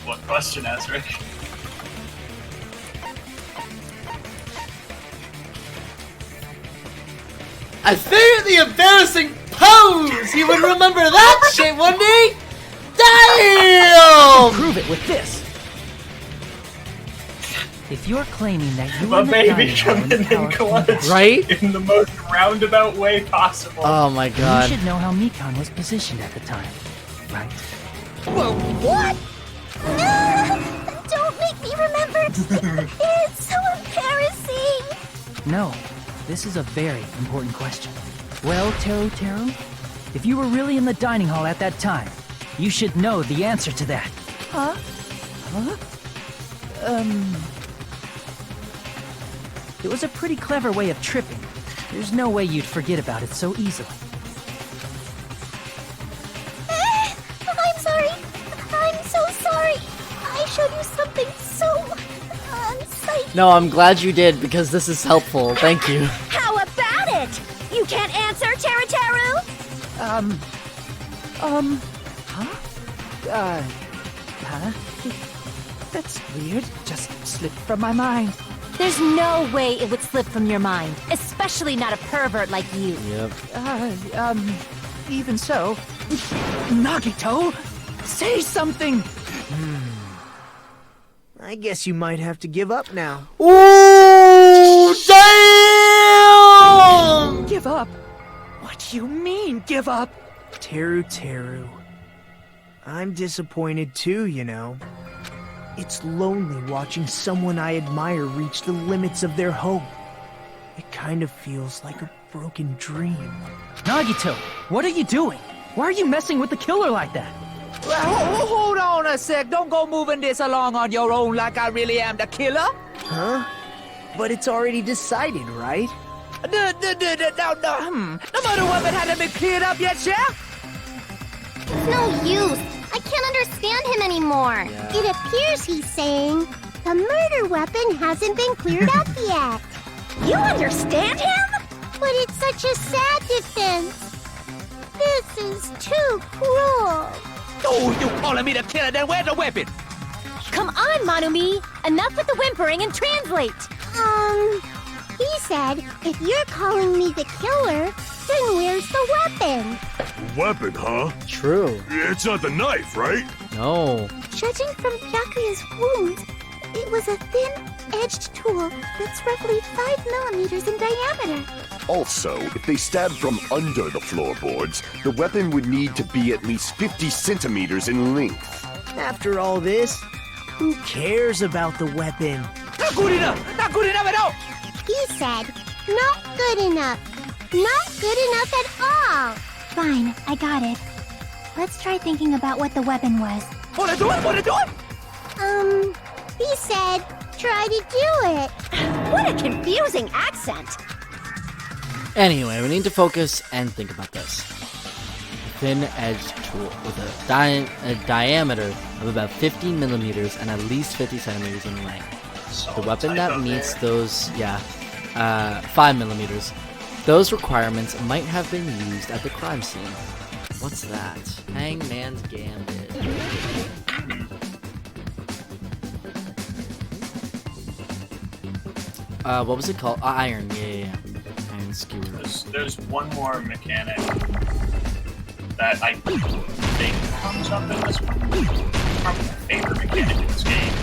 What question, Ezra? I figured the embarrassing pose! You would remember that shit, wouldn't he? Damn! Prove it with this. If you're claiming that you My were in the baby dining hall coming when the in power came clutch. back, Right? In the most roundabout way possible. Oh my you god. should know how Mikan was positioned at the time, right? Well, what? Don't make me remember! It's so embarrassing! No, this is a very important question. Well, Teru, if you were really in the dining hall at that time, you should know the answer to that. Huh? It was a pretty clever way of tripping. There's no way you'd forget about it so easily. I'm sorry. I'm so sorry. I showed you something so unsightly. No, I'm glad you did, because this is helpful. Thank you. How about it? You can't answer, Teru? Huh? That's weird. Just slipped from my mind. There's no way it would slip from your mind, especially not a pervert like you. Yep. Even so. Nagito, say something! I guess you might have to give up now. Ooh, damn! Give up? What do you mean, give up? Teru. I'm disappointed too, you know. It's lonely watching someone I admire reach the limits of their hope. It kind of feels like a broken dream. Nagito, what are you doing? Why are you messing with the killer like that? Well, hold on a sec. Don't go moving this along on your own like I really am the killer. Huh? But it's already decided, right? No murder weapon hasn't been cleared up yet, Chef? It's no use. I can't understand him anymore. It appears he's saying the murder weapon hasn't been cleared up yet. You understand him? But it's such a sad defense. This is too cruel. Oh, you calling me the killer? Then where's the weapon? Come on, Manumi! Enough with the whimpering and translate! He said, if you're calling me the killer, then where's the weapon? Weapon, huh? True. It's not the knife, right? No. Judging from Byakuya's wounds, It was a thin-edged tool that's roughly 5 millimeters in diameter. Also, if they stabbed from under the floorboards, the weapon would need to be at least 50 centimeters in length. After all this, who cares about the weapon? Not good enough! Not good enough at all! He said, not good enough. Not good enough at all. Fine, I got it. Let's try thinking about what the weapon was. Wanna do it? Wanna do it? He said, try to do it. What a confusing accent! Anyway, we need to focus and think about this. Thin-edged tool with a diameter of about 50 millimeters and at least 50 centimeters in length. The weapon that meets those, 5 millimeters. Those requirements might have been used at the crime scene. What's that? Hangman's Gambit. What was it called? Iron, yeah. Iron skewer. There's one more mechanic that I think comes up in this one. Probably my favorite mechanic in this game.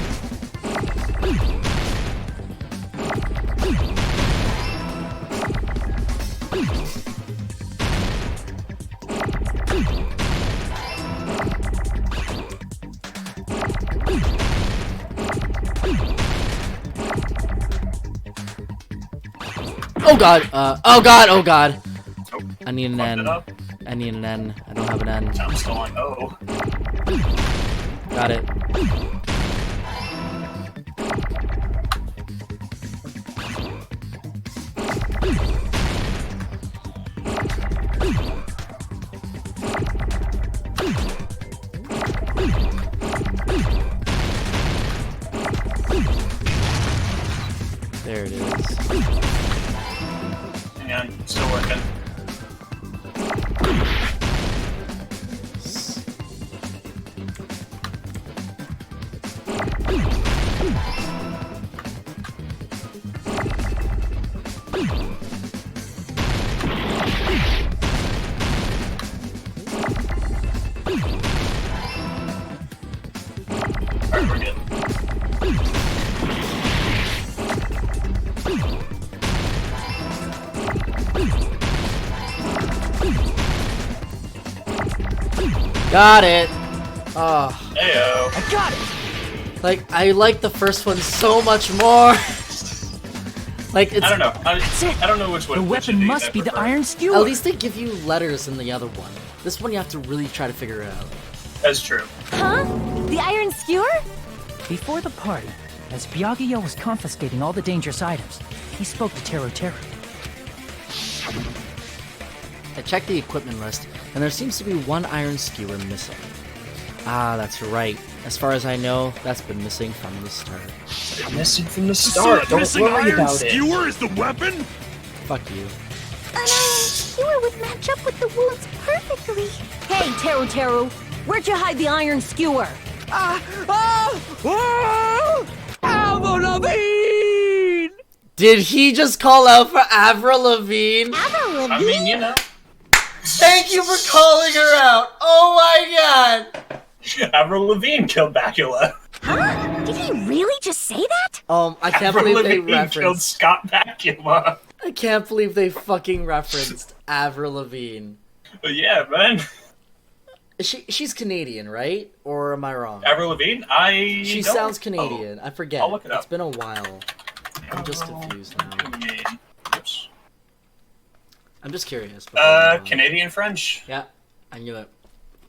Oh god! Oh god! Oh god! Oh, I need an N. I need an N. I don't have an N. I'm still on O. Got it. There it is. Hang on, still working. Alright, we're good. Got it! Oh. Heyo. I got it! Like, I like the first one so much more! Like, it's... I don't know. I don't know which one. The weapon must be the iron skewer. At least they give you letters in the other one. This one you have to really try to figure it out. That's true. Huh? The iron skewer? Before the party, as Byakuya was confiscating all the dangerous items, he spoke to Teru Teru. I checked the equipment list, and there seems to be one iron skewer missing. Ah, that's right. As far as I know, that's been missing from the start. Missing from the So start. that Don't missing worry iron about it. skewer is the weapon? Fuck you. An iron skewer would match up with the wounds perfectly. Hey, Teru Teru, where'd you hide the iron skewer? Avril Lavigne! Did he just call out for Avril Lavigne? Avril Lavigne? I mean, you know. Thank you for calling her out! Oh my god! Avril Lavigne killed Bakula. Huh? Did he really just say that? I can't Avril believe they Lavigne killed referenced... Scott Bakula. I can't believe they fucking referenced Avril Lavigne. But yeah, man. She's Canadian, right? Or am I wrong? Avril Lavigne? She don't- sounds Canadian. I forget. I'll look it up. It's been a while. I'm just confused now. Oops. I'm just curious. but- Canadian French. Yeah, I knew it.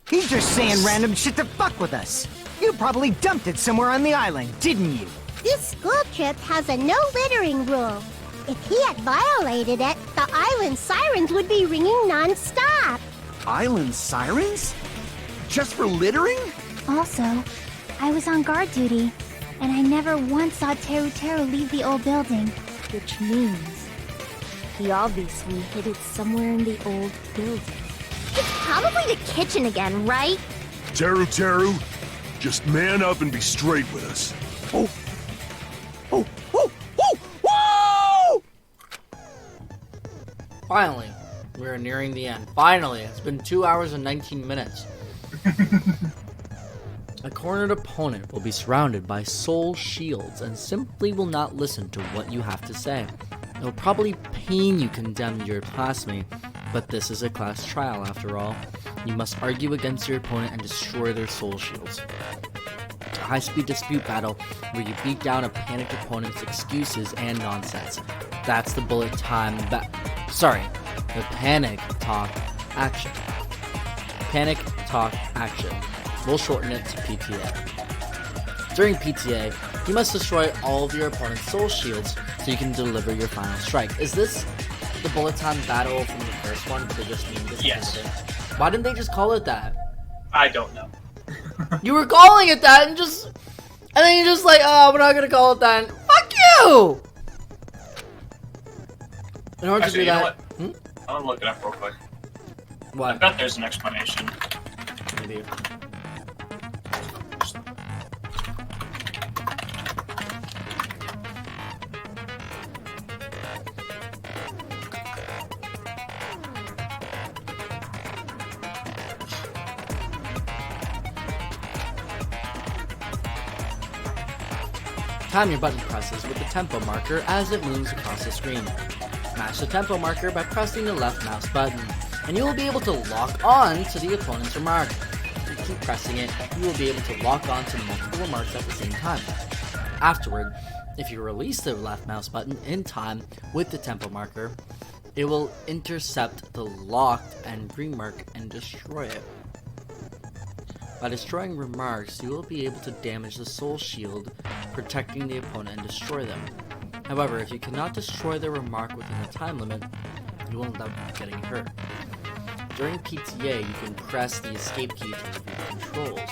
He's just saying random shit to fuck with us. You probably dumped it somewhere on the island, didn't you? This school trip has a no littering rule. If he had violated it, the island sirens would be ringing non-stop. Island sirens? Just for littering? Also, I was on guard duty, and I never once saw Teru Teru leave the old building. Which means he obviously hid it somewhere in the old building. It's probably the kitchen again, right? Teru Teru, just man up and be straight with us. Oh! Oh! Oh! Oh! Whoa! Finally, we're nearing the end. Finally, it's been 2 hours and 19 minutes. A cornered opponent will be surrounded by soul shields and simply will not listen to what you have to say. It will probably pain you condemn your classmate, but this is a class trial after all. You must argue against your opponent and destroy their soul shields. A high-speed dispute battle where you beat down a panicked opponent's excuses and nonsense. That's the bullet time the panic talk action. Panic talk action. We'll shorten it to PTA. During PTA, you must destroy all of your opponent's soul shields so you can deliver your final strike. Is this the bullet time battle from the first one, but they just named it? Yes. Why didn't they just call it that? I don't know. You were calling it that, and then you're just like, oh, we're not gonna call it that. Fuck you! In order Actually, to do that, you know what? I'm gonna look it up real quick. What? I bet there's an explanation. Maybe. Time your button presses with the tempo marker as it moves across the screen. Match the tempo marker by pressing the left mouse button, and you will be able to lock on to the opponent's remark. If you keep pressing it, you will be able to lock on to multiple remarks at the same time. Afterward, if you release the left mouse button in time with the tempo marker, it will intercept the locked and remark and destroy it. By destroying remarks, you will be able to damage the soul shield, protecting the opponent and destroy them. However, if you cannot destroy the remark within the time limit, you will end up getting hurt. During PTA, you can press the escape key to review controls.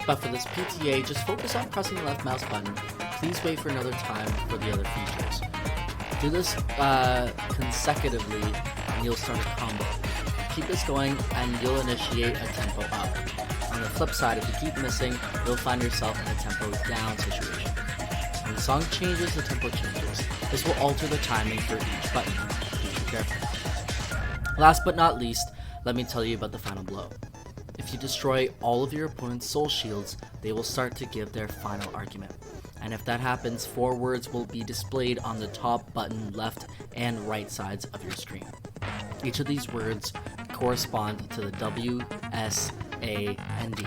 But for this PTA, just focus on pressing the left mouse button. Please wait for another time for the other features. Do this consecutively and you'll start a combo. Keep this going and you'll initiate a tempo up. On the flip side, if you keep missing, you'll find yourself in a tempo down situation. When the song changes, the tempo changes. This will alter the timing for each button. Please be careful. Last but not least, let me tell you about the final blow. If you destroy all of your opponent's soul shields, they will start to give their final argument. And if that happens, 4 words will be displayed on the top button left and right sides of your screen. Each of these words correspond to the W, S, A, and D.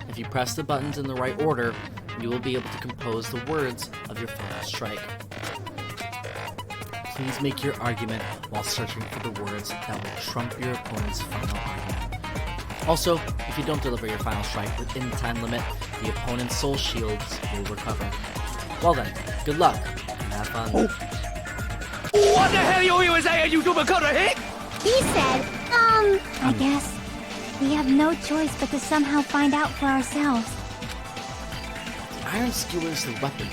If you press the buttons in the right order, you will be able to compose the words of your final strike. Please make your argument while searching for the words that will trump your opponent's final argument. Also, if you don't deliver your final strike within the time limit, the opponent's soul shields will recover. Well then, good luck, and have fun. Oh. What the hell you even saying, you double cutter hit? He said, I guess we have no choice but to somehow find out for ourselves. The iron skewer is the weapon,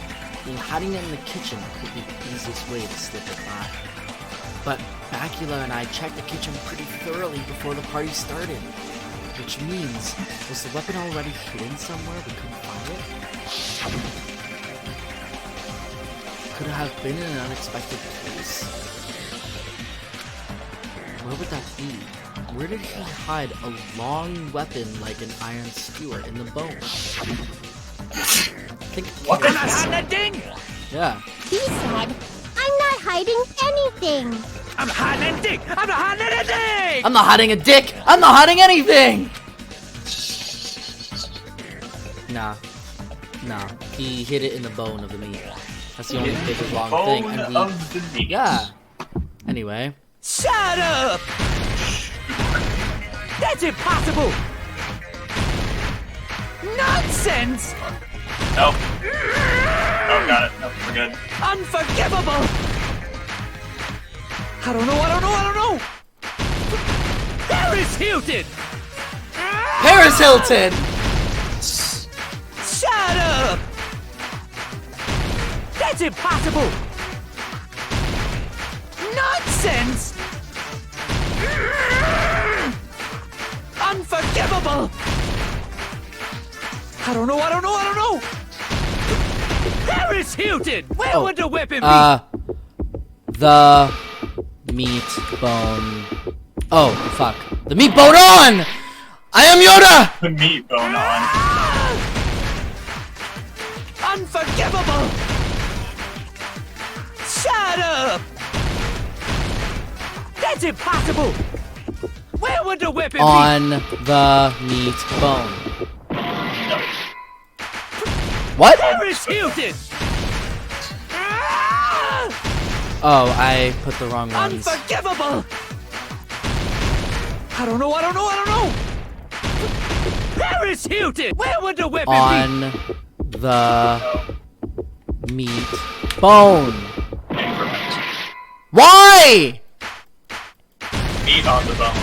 and hiding it in the kitchen could be the easiest way to slip it by. But Bacula and I checked the kitchen pretty thoroughly before the party started. Which means, was the weapon already hidden somewhere we couldn't find it? Could it have been in an unexpected place? Where would that be? Where did he hide a long weapon like an iron skewer in the bone? What? I'm not hiding that thing! Yeah. He said, I'm not hiding anything! I'm hiding that dick! I'm not hiding anything! I'm not hiding a dick! I'm not hiding anything! Nah. He hid it in the bone of the meat. That's the only big and long thing. And yeah. Anyway. Shut up! That's impossible! Nonsense! Nope. Oh, got it. Nope, we're good. Unforgivable! I don't know! Paris Hilton! Paris Hilton! Shut up! That's impossible! Nonsense! Unforgivable! I don't know! Paris Hilton! Where would the weapon be? The meat bone. Oh, fuck. The meat bone on! I am Yoda! The meat bone on. Unforgivable! Shut up! That's impossible! Where would the weapon On be? the meat bone. What? Paris Hilton! Ah! Oh, I put the wrong ones. Unforgivable! I don't know. Paris Hilton! Where would the weapon On be? the meat bone. Why? Meat on the bone.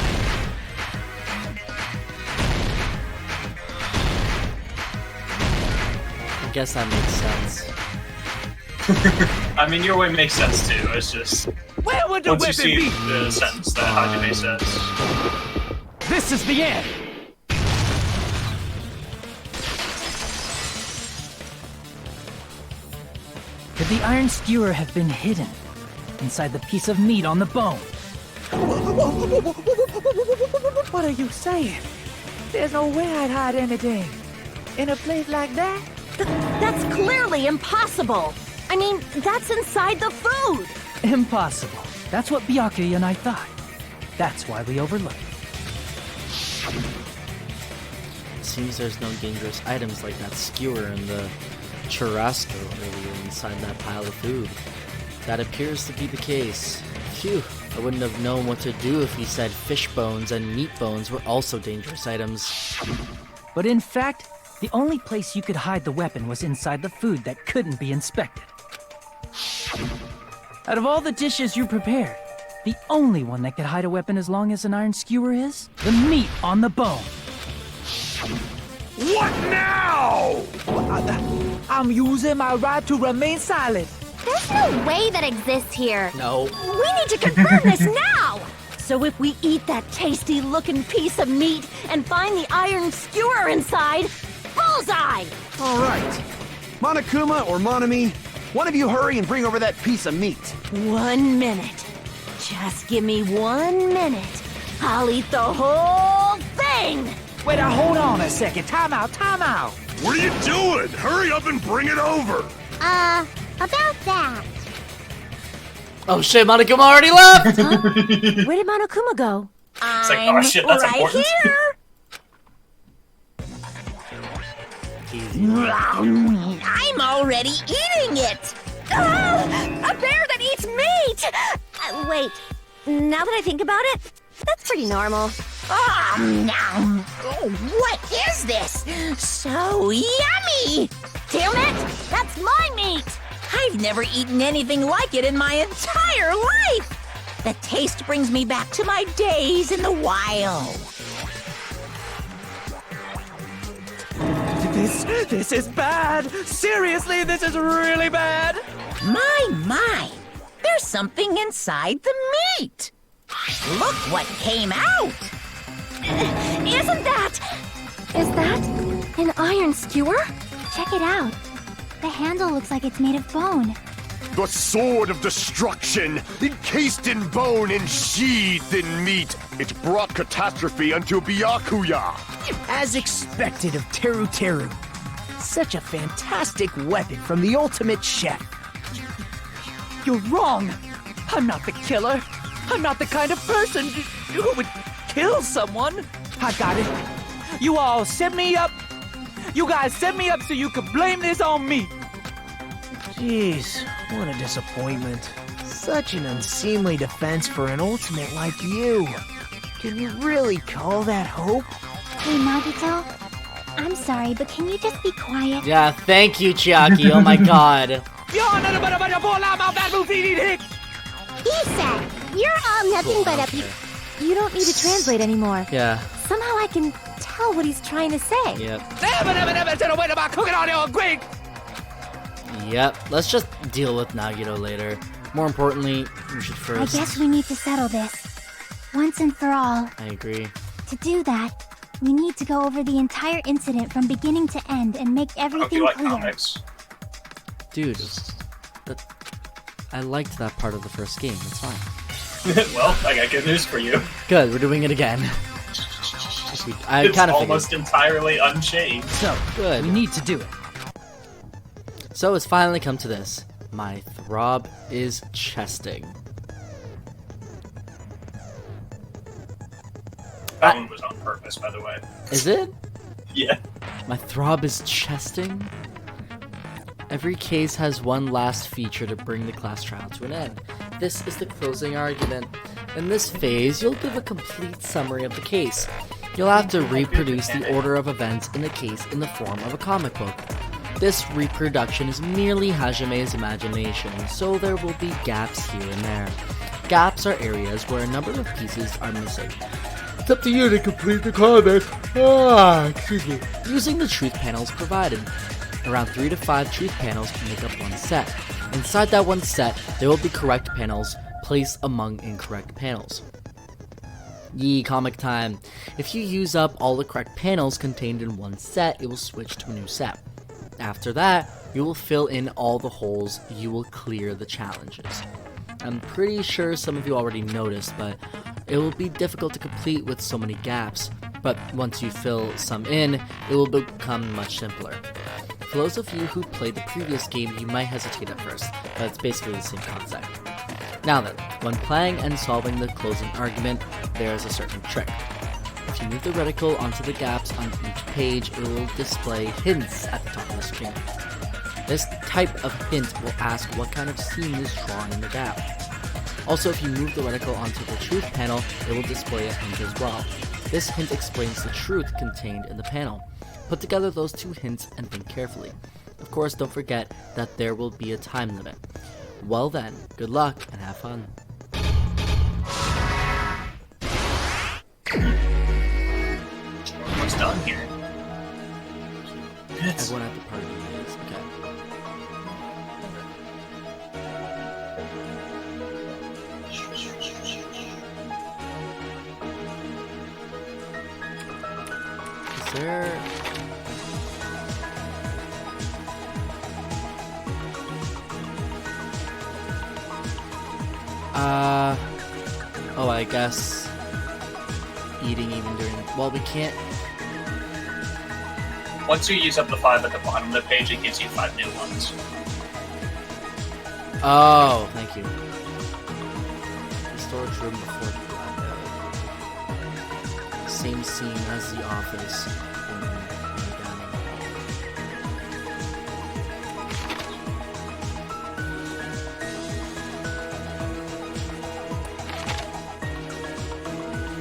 I guess that makes sense. I mean, your way makes sense too. It's just Where would the once you weapon see be? the sentence that Hajime says. This is the end! Could the iron skewer have been hidden inside the piece of meat on the bone? What are you saying? There's no way I'd hide anything in a place like that. That's clearly impossible. I mean, that's inside the food. Impossible. That's what Byakuya and I thought. That's why we overlooked it. It seems there's no dangerous items like that skewer in the churrasco earlier inside that pile of food. That appears to be the case. Phew, I wouldn't have known what to do if he said fish bones and meat bones were also dangerous items. But in fact, the only place you could hide the weapon was inside the food that couldn't be inspected. Out of all the dishes you prepared, the only one that could hide a weapon as long as an iron skewer is the meat on the bone. What now? I'm using my right to remain silent. There's no way that exists here. No. We need to confirm this now! So if we eat that tasty-looking piece of meat and find the iron skewer inside, bullseye! All right. Monokuma or Monami, one of you hurry and bring over that piece of meat. 1 minute. Just give me 1 minute. I'll eat the whole thing! Wait, hold on a second. Time out. What are you doing? Hurry up and bring it over! About that. Oh shit, Monokuma already left! Where did Monokuma go? It's like, oh shit, that's right important. Here! I'm already eating it! A bear that eats meat! Wait, now that I think about it, that's pretty normal. What is this? So yummy! Damn it! That's my meat! I've never eaten anything like it in my entire life! The taste brings me back to my days in the wild. This is bad. Seriously, this is really bad. My, there's something inside the meat. Look what came out. Isn't that... Is that an iron skewer? Check it out. The handle looks like it's made of bone. The sword of destruction, encased in bone and sheathed in meat. It brought catastrophe unto Byakuya. As expected of Teru Teru. Such a fantastic weapon from the ultimate chef. You're wrong. I'm not the killer. I'm not the kind of person who would kill someone. I got it. You all set me up. You guys set me up so you could blame this on me. Jeez, what a disappointment. Such an unseemly defense for an ultimate like you. Can you really call that hope? Hey, Nagito. I'm sorry, but can you just be quiet? Yeah, thank you, Chiaki. Oh my god. He said, you're all nothing but a... You don't need to translate anymore. Yeah. Somehow I can tell what he's trying to say. Yep. Yep. Let's just deal with Nagito later. More importantly, we should I first... guess we need to settle this. Once and for all. I agree. To do that, we need to go over the entire incident from beginning to end and make I hope everything you like clear. comics. Dude, I liked that part of the first game. It's fine. Well, I got good news for you. Good, we're doing it again. It's almost entirely unchanged. So, Good. we need to do it. So it's finally come to this. My throb is chesting. That one was on purpose, by the way. Is it? Yeah. My throb is chesting? Every case has one last feature to bring the class trial to an end. This is the closing argument. In this phase, you'll give a complete summary of the case. You'll have to reproduce the order of events in the case in the form of a comic book. This reproduction is merely Hajime's imagination, so there will be gaps here and there. Gaps are areas where a number of pieces are missing. It's up to you to complete the comic. Excuse me. Using the truth panels provided. Around 3 to 5 truth panels make up one set. Inside that one set, there will be correct panels placed among incorrect panels. Yee, comic time. If you use up all the correct panels contained in one set, it will switch to a new set. After that, you will fill in all the holes, you will clear the challenges. I'm pretty sure some of you already noticed, but it will be difficult to complete with so many gaps. But once you fill some in, it will become much simpler. For those of you who played the previous game, you might hesitate at first, but it's basically the same concept. Now then, when playing and solving the closing argument, there is a certain trick. If you move the reticle onto the gaps on each page, it will display hints at the top of the screen. This type of hint will ask what kind of scene is drawn in the gap. Also, if you move the reticle onto the truth panel, it will display a hint as well. This hint explains the truth contained in the panel. Put together those two hints and think carefully. Of course, don't forget that there will be a time limit. Well then, good luck and have fun. What's done here? Everyone at the party is okay. Is there... oh, I guess eating even during... Well, we can't... Once you use up the 5 at the bottom of the page, it gives you 5 new ones. Oh, thank you. The storage room before the same scene as the office.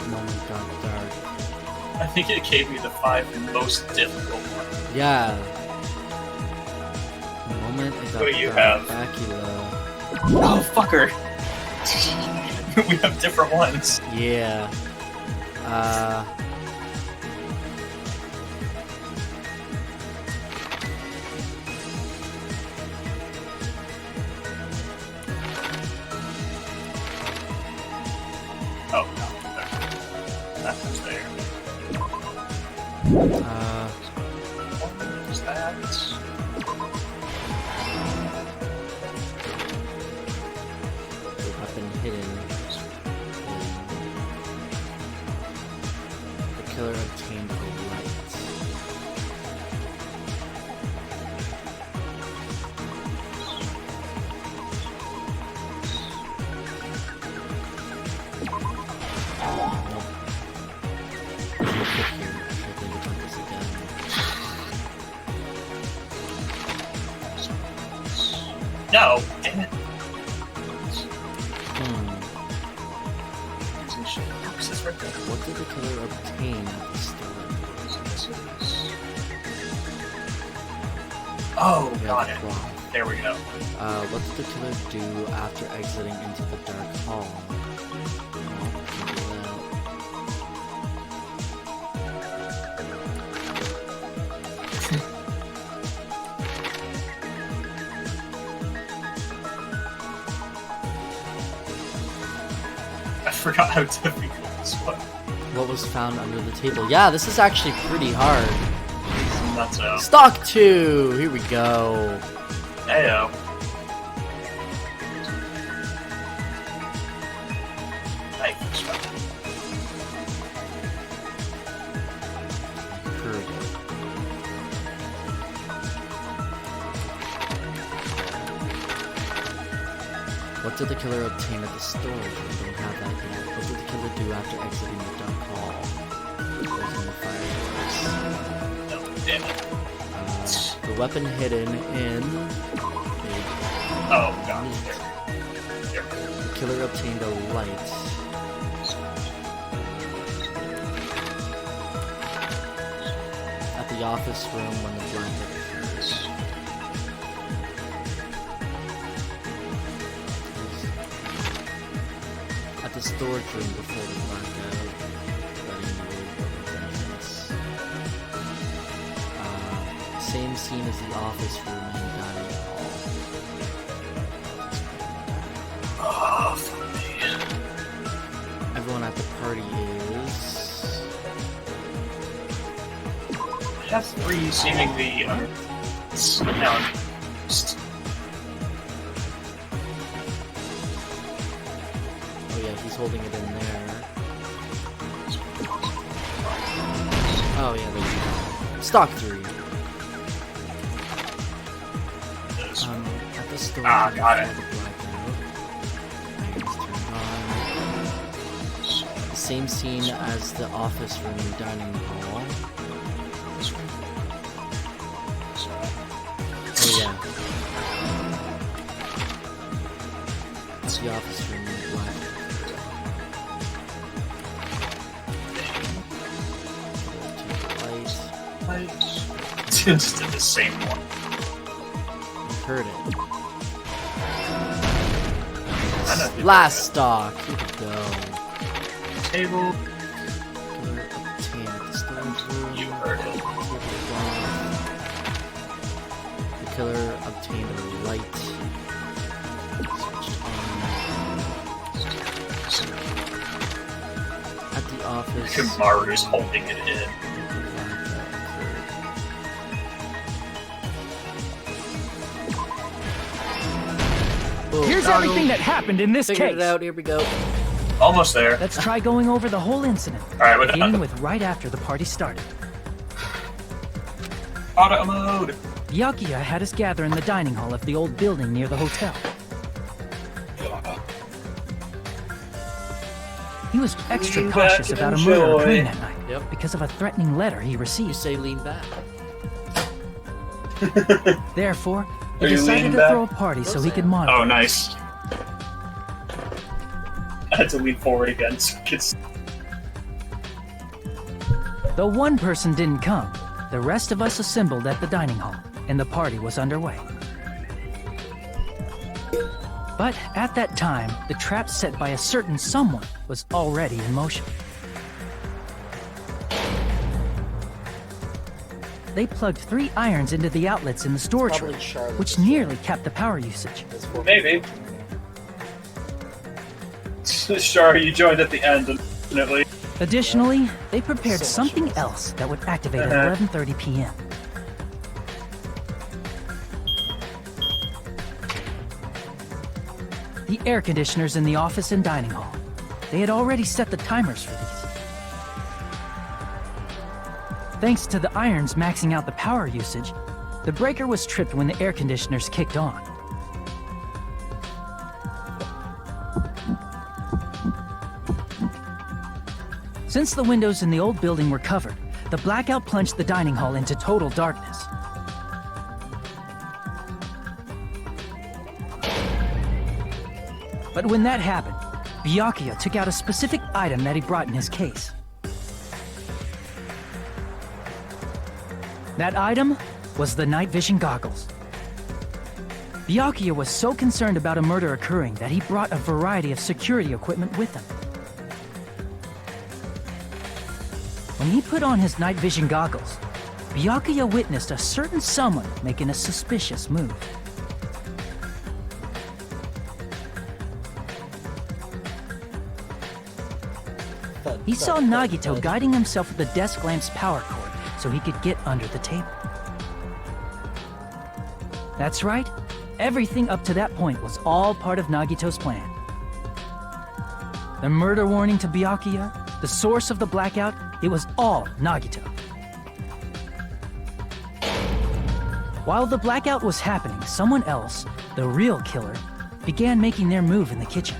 Moment got dark. I think it gave me the 5 most difficult ones. Yeah. The moment it got What do you dark, have? Bacula. Oh, fucker! We have different ones. Yeah. Oh, no. That was there. What was that? Weapon hidden. The killer obtained a light. No! Damn it. What did the killer obtain at the store? Oh, Yeah, got the it. clock. There we go. What did the killer do after exiting into the dark hall? I forgot how difficult this was. What was found under the table? Yeah, this is actually pretty hard. That's Stock 2! Here we go. Heyo. What did the killer obtain at the store? We don't have that yet. What did the killer do after exiting the dark hall? Closing the fire doors. Oh, damn it. The weapon hidden in... Oh, God. Here. The killer obtained a light. At the office room when the blanket occurs. At the storage room before the blackout. Letting the old building entrance. Same scene as the office room and dining hall. Oh, fuck me. Everyone at the party is... Have three seemingly unannounced. Oh yeah, he's holding it in there. Oh yeah, there you go. Stock 3. At the store. Ah, got it. The same scene as the office room and dining hall. Oh yeah. It's the office room in black. Just did the same one. You heard it. Last stock. Here we go. Table. Killer obtained at the storage room. You heard it. The killer obtained a light. At the office. Kamaru's holding it in. Here's everything that happened in this Figured case. it out. Here we go. Almost there. Let's try going over the whole incident. Alright, what beginning with right after the party started. Auto mode. Byakuya had us gather in the dining hall of the old building near the hotel. He was extra Lean cautious back about a and murder enjoy. occurring that night Yep. because of a threatening letter he received. You say lean back. Therefore, he Are you decided leaning to back? throw a party so he could monitor. Oh, nice. I had to lean forward again. So it's... Though one person didn't come, the rest of us assembled at the dining hall, and the party was underway. But at that time, the trap set by a certain someone was already in motion. They plugged 3 irons into the outlets in the storage room, which nearly capped the power usage. Maybe. Sure, you joined at the end, definitely. Additionally, they prepared something else that would activate at 11:30 p.m. The air conditioners in the office and dining hall. They had already set the timers for these. Thanks to the irons maxing out the power usage, the breaker was tripped when the air conditioners kicked on. Since the windows in the old building were covered, the blackout plunged the dining hall into total darkness. But when that happened, Byakuya took out a specific item that he brought in his case. That item was the night vision goggles. Byakuya was so concerned about a murder occurring that he brought a variety of security equipment with him. When he put on his night vision goggles, Byakuya witnessed a certain someone making a suspicious move. He saw Nagito guiding himself with the desk lamp's power cord so he could get under the table. That's right, everything up to that point was all part of Nagito's plan. The murder warning to Byakuya, the source of the blackout, it was all Nagito. While the blackout was happening, someone else, the real killer, began making their move in the kitchen.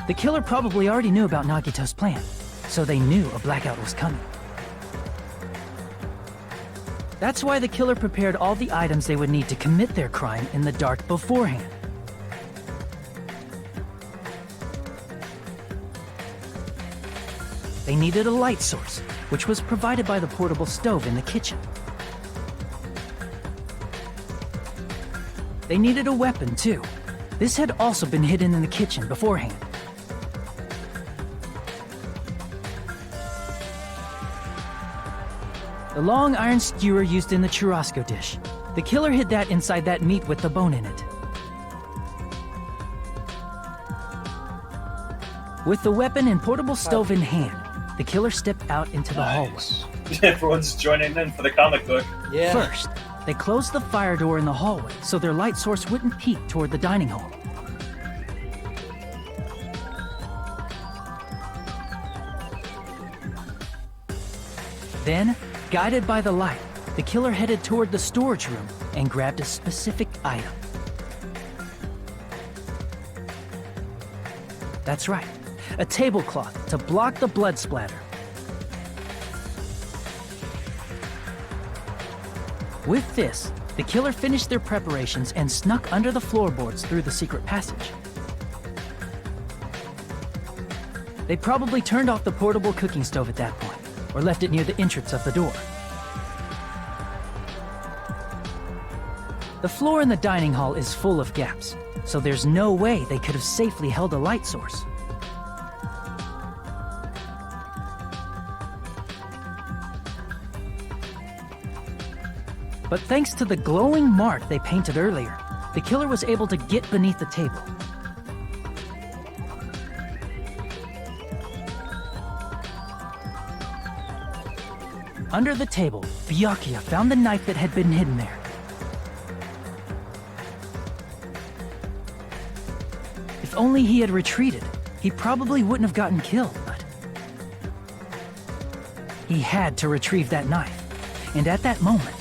The killer probably already knew about Nagito's plan, so they knew a blackout was coming. That's why the killer prepared all the items they would need to commit their crime in the dark beforehand. They needed a light source, which was provided by the portable stove in the kitchen. They needed a weapon, too. This had also been hidden in the kitchen beforehand. The long iron skewer used in the churrasco dish. The killer hid that inside that meat with the bone in it. With the weapon and portable stove in hand, the killer stepped out into the hallway. Everyone's joining in for the comic book. Yeah. First, they closed the fire door in the hallway so their light source wouldn't peek toward the dining hall. Then, guided by the light, the killer headed toward the storage room and grabbed a specific item. That's right, a tablecloth to block the blood splatter. With this, the killer finished their preparations and snuck under the floorboards through the secret passage. They probably turned off the portable cooking stove at that point, or left it near the entrance of the door. The floor in the dining hall is full of gaps, so there's no way they could have safely held a light source. But thanks to the glowing mark they painted earlier, the killer was able to get beneath the table. Under the table, Byakuya found the knife that had been hidden there. If only he had retreated, he probably wouldn't have gotten killed, but... he had to retrieve that knife, and at that moment...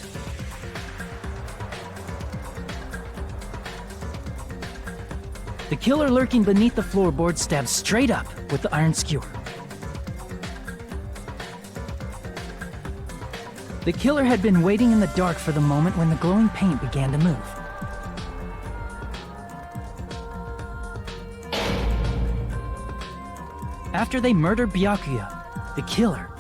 the killer lurking beneath the floorboard stabbed straight up with the iron skewer. The killer had been waiting in the dark for the moment when the glowing paint began to move. After they murdered Byakuya, the killer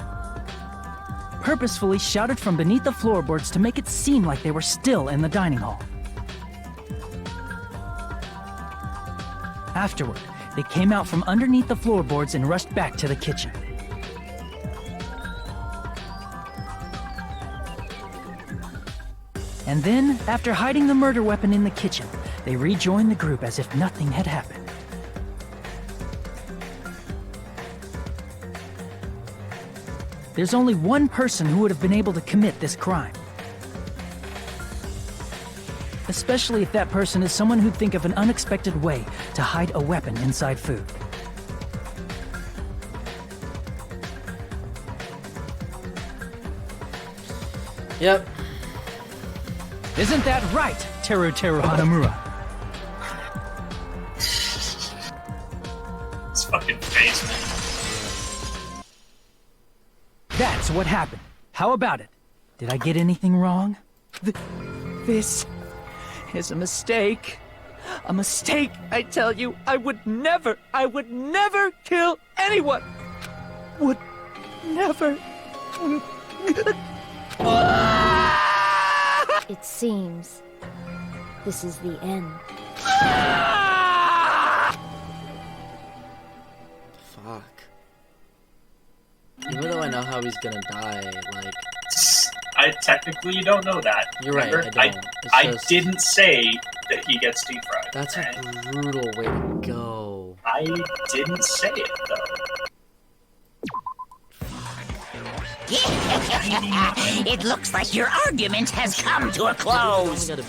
purposefully shouted from beneath the floorboards to make it seem like they were still in the dining hall. Afterward, they came out from underneath the floorboards and rushed back to the kitchen. And then, after hiding the murder weapon in the kitchen, they rejoined the group as if nothing had happened. There's only one person who would have been able to commit this crime. Especially if that person is someone who'd think of an unexpected way to hide a weapon inside food. Yep. Isn't that right, Teru Hanamura? It's fucking face, man. That's what happened. How about it? Did I get anything wrong? This is a mistake. A mistake, I tell you. I would never kill anyone. Would never. It seems this is the end. Fuck. Even though I know how he's gonna die, like... Technically, you don't know that. You're right, Remember? I don't. I Just... didn't say that he gets deep fried. That's a brutal way to go. I didn't say it, though. It looks like your argument has come to a close. Oops,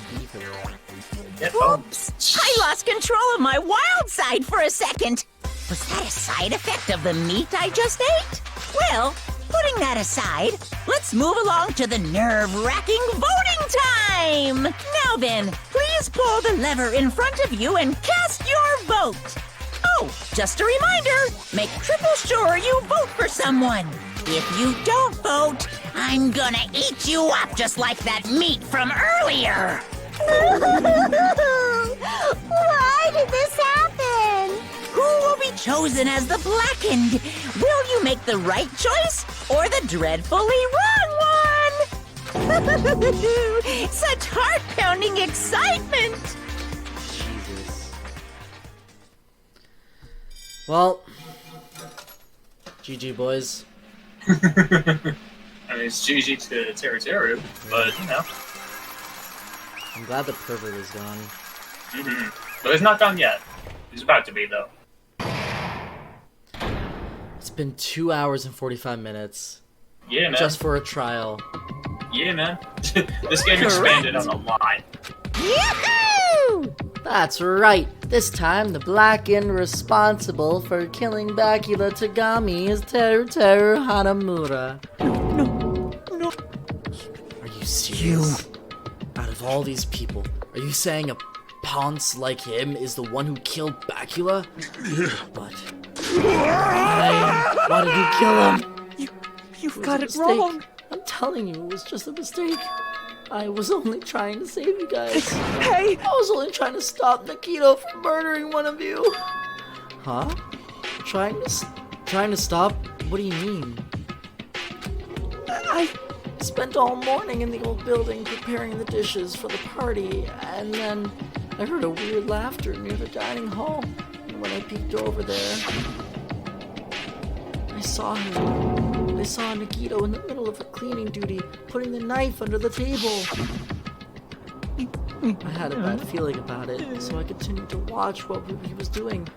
I lost control of my wild side for a second. Was that a side effect of the meat I just ate? Well, Putting that aside, let's move along to the nerve-wracking voting time! Now then, please pull the lever in front of you and cast your vote! Oh, just a reminder, make triple sure you vote for someone. If you don't vote, I'm gonna eat you up just like that meat from earlier! Why did this happen? Who will be chosen as the Blackened? Will you make the right choice or the dreadfully wrong one? Such heart-pounding excitement! Jesus. Well, GG, boys. I mean, it's GG to Teru, but, you know. I'm glad the pervert is gone. But he's not done yet. He's about to be, though. It's been 2 hours and 45 minutes. Yeah, man. Just for a trial. Yeah, man. This game expanded on a lot. Yahoo! That's right. This time, the Blackened responsible for killing Bakula Tagami is Teru Hanamura. No. Are you serious? Out of all these people, are you saying a ponce like him is the one who killed Bakula? But why did you kill him? You've got it wrong. I'm telling you, it was just a mistake. I was only trying to save you guys. Hey! I was only trying to stop Nikito from murdering one of you. Huh? Trying to stop? What do you mean? I spent all morning in the old building preparing the dishes for the party, and then I heard a weird laughter near the dining hall. And when I peeked over there, I saw him. I saw Nikito in the middle of a cleaning duty, putting the knife under the table. I had a bad feeling about it, so I continued to watch what he was doing.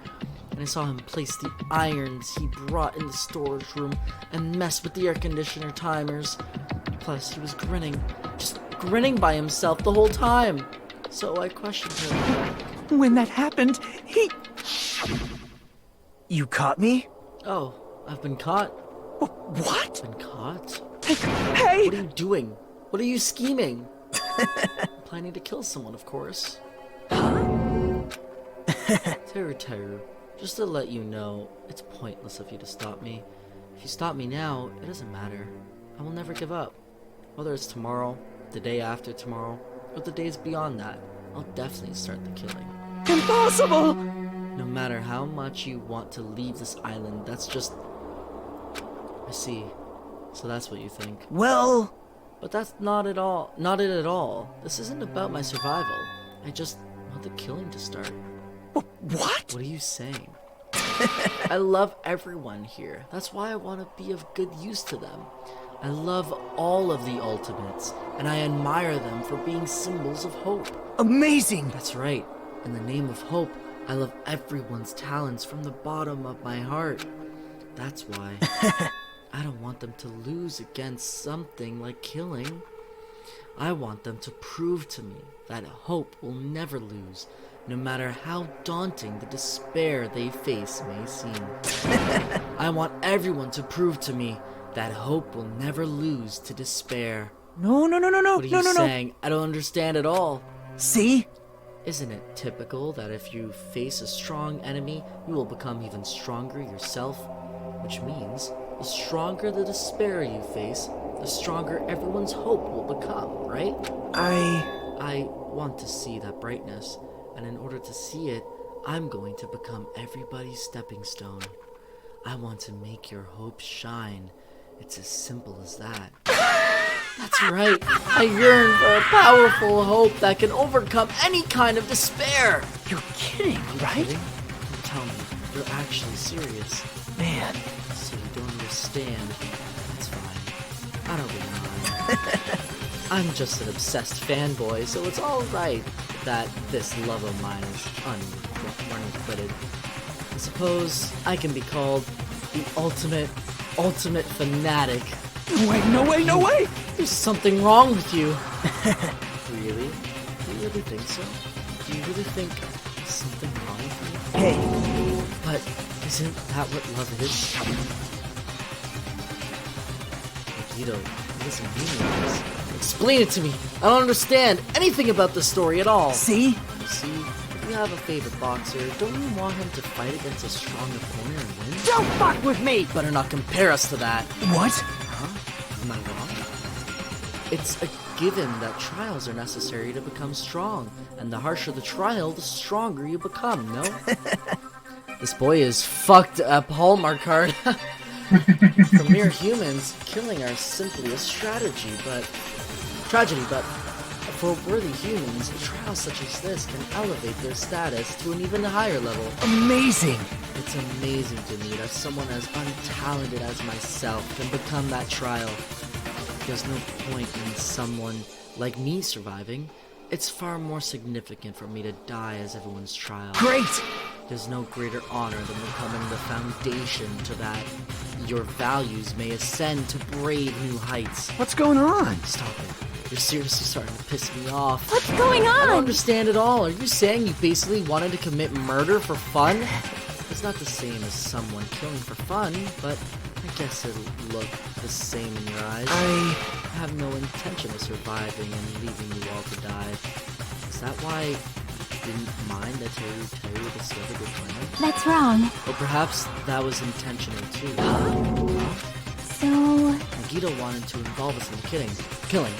And I saw him place the irons he brought in the storage room and mess with the air conditioner timers. Plus, he was grinning, just grinning by himself the whole time. So I questioned him. When that happened, You caught me? Oh, I've been caught? What? Been caught? Hey! What are you doing? What are you scheming? Planning to kill someone, of course. Teru, just to let you know, it's pointless of you to stop me. If you stop me now, it doesn't matter. I will never give up. Whether it's tomorrow, the day after tomorrow, or the days beyond that, I'll definitely start the killing. Impossible! No matter how much you want to leave this island, that's just... I see. So that's what you think. Well... But that's not it at all. This isn't about my survival. I just want the killing to start. What? What are you saying? I love everyone here. That's why I want to be of good use to them. I love all of the ultimates, and I admire them for being symbols of hope. Amazing! That's right. In the name of hope, I love everyone's talents from the bottom of my heart. That's why. I don't want them to lose against something like killing. I want them to prove to me that hope will never lose, no matter how daunting the despair they face may seem. I want everyone to prove to me that hope will never lose to despair. No. What are you saying? I don't understand at all. See? Isn't it typical that if you face a strong enemy, you will become even stronger yourself? Which means, the stronger the despair you face, the stronger everyone's hope will become, right? I want to see that brightness, and in order to see it, I'm going to become everybody's stepping stone. I want to make your hope shine. It's as simple as that. That's right. I yearn for a powerful hope that can overcome any kind of despair. You're kidding, right? Kidding? Don't tell me. You're actually serious. Man. So you don't understand. That's fine. I don't really mind. I'm just an obsessed fanboy, so it's alright that this love of mine is unrequited. I suppose I can be called the ultimate fanatic. No way! There's something wrong with you. Really? Do you really think so? Do you really think there's something wrong with me? Hey. But isn't that what love is? Nagito, what does it mean? Explain it to me! I don't understand anything about this story at all! See? You see, if you have a favorite boxer, don't you want him to fight against a strong opponent and win? Don't fuck with me! Better not compare us to that. What? Huh? Am I wrong? It's a given that trials are necessary to become strong, and the harsher the trial, the stronger you become, no? This boy is fucked up Hallmark card. For mere humans, killing are simply a tragedy, but for worthy humans, trials such as this can elevate their status to an even higher level. Amazing! It's amazing to me that someone as untalented as myself can become that trial. There's no point in someone like me surviving. It's far more significant for me to die as everyone's trial. Great! There's no greater honor than becoming the foundation to that your values may ascend to brave new heights. What's going on? Stop it. You're seriously starting to piss me off. What's going on? I don't understand at all. Are you saying you basically wanted to commit murder for fun? It's not the same as someone killing for fun, but I guess it'll look the same in your eyes. I have no intention of surviving and leaving you all to die. Is that why you didn't mind that Teru discovered your plan? That's wrong. Or perhaps that was intentional too. So... Nagito wanted to involve us in the killing.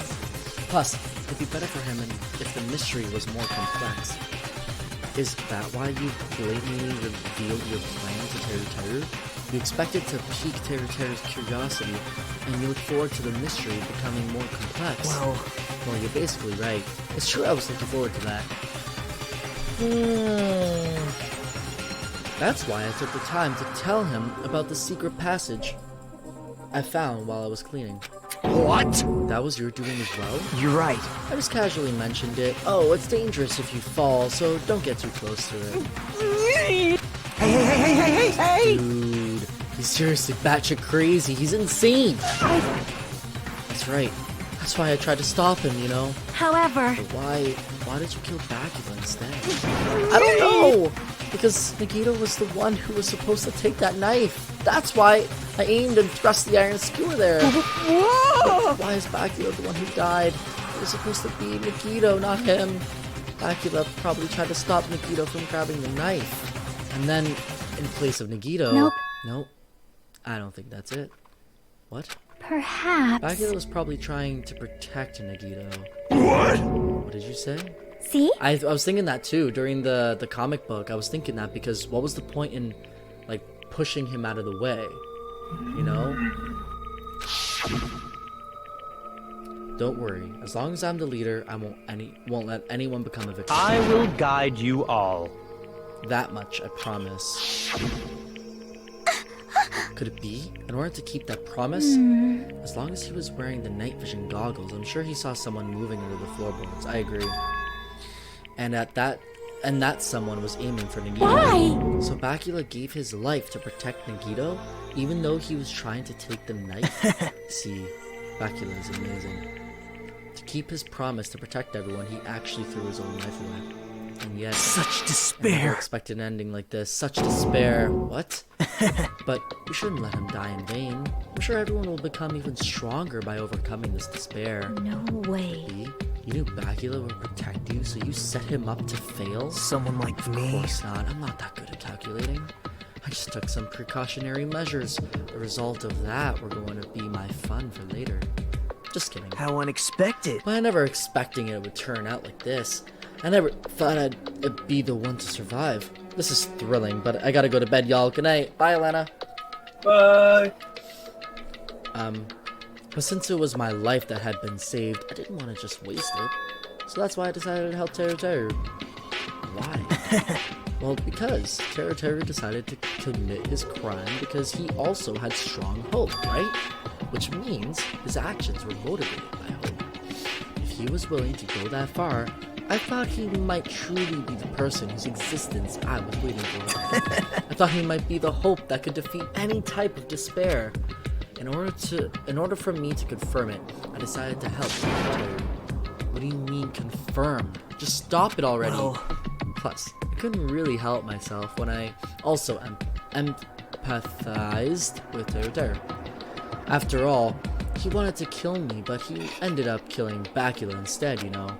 Plus, it'd be better for him if the mystery was more complex. Is that why you blatantly revealed your plan to Teru? You expected to pique Teru's curiosity, and you look forward to the mystery becoming more complex. Well, you're basically right. It's true I was looking forward to that. That's why I took the time to tell him about the secret passage I found while I was cleaning. What? That was your doing as well? You're right. I just casually mentioned it. Oh, it's dangerous if you fall, so don't get too close to it. Hey! Dude, he's seriously batshit crazy. He's insane. That's right. That's why I tried to stop him, you know? However... But why did you kill Bakula instead? I don't know! Because Nagito was the one who was supposed to take that knife. That's why I aimed and thrust the iron skewer there. But why is Bakula the one who died? It was supposed to be Nagito, not him. Bakula probably tried to stop Nagito from grabbing the knife. And then, in place of Nagito... Nope. I don't think that's it. What? Perhaps... Bakula was probably trying to protect Nagito. What? What did you say? See? I was thinking that too during the comic book. I was thinking that because what was the point in like pushing him out of the way? You know? Don't worry. As long as I'm the leader, I won't let anyone become a victim. I will guide you all. That much, I promise. Could it be? In order to keep that promise? As long as he was wearing the night vision goggles, I'm sure he saw someone moving under the floorboards. I agree. And that someone was aiming for Nagito. Why? So Bakula gave his life to protect Nagito, even though he was trying to take the knife. See, Bakula is amazing. To keep his promise to protect everyone, he actually threw his own life away. And yet, such despair. I never expected an ending like this. Such despair. What? But we shouldn't let him die in vain. I'm sure everyone will become even stronger by overcoming this despair. No way. You knew Bakula would protect you, so you set him up to fail? Someone like me? Of course not. I'm not that good at calculating. I just took some precautionary measures. The result of that were going to be my fun for later. Just kidding. How unexpected. Well, I never expecting it would turn out like this. I never thought I'd be the one to survive. This is thrilling, but I gotta go to bed, y'all. Good night. Bye, Elena. Bye. But since it was my life that had been saved, I didn't want to just waste it. So that's why I decided to help Teru. Why? Well, because Teru decided to commit his crime because he also had strong hope, right? Which means his actions were motivated by hope. If he was willing to go that far, I thought he might truly be the person whose existence I was waiting for. I thought he might be the hope that could defeat any type of despair. In order for me to confirm it, I decided to help Teru. What do you mean confirmed? Just stop it already. Well... Plus, I couldn't really help myself when I also empathized with Teru. After all, He wanted to kill me, but he ended up killing Bacula instead, you know.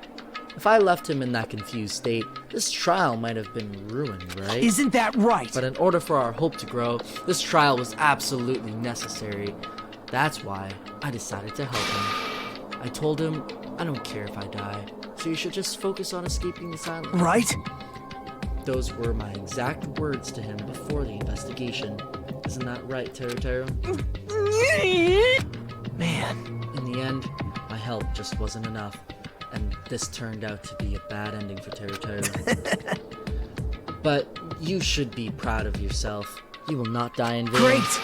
If I left him in that confused state, this trial might have been ruined, right? Isn't that right? But in order for our hope to grow, this trial was absolutely necessary. That's why I decided to help him. I told him, I don't care if I die, so you should just focus on escaping this island. Right? Those were my exact words to him before the investigation. Isn't that right, Teru? Man. In the end, my help just wasn't enough, and this turned out to be a bad ending for Teru. But you should be proud of yourself. You will not die in vain. Great!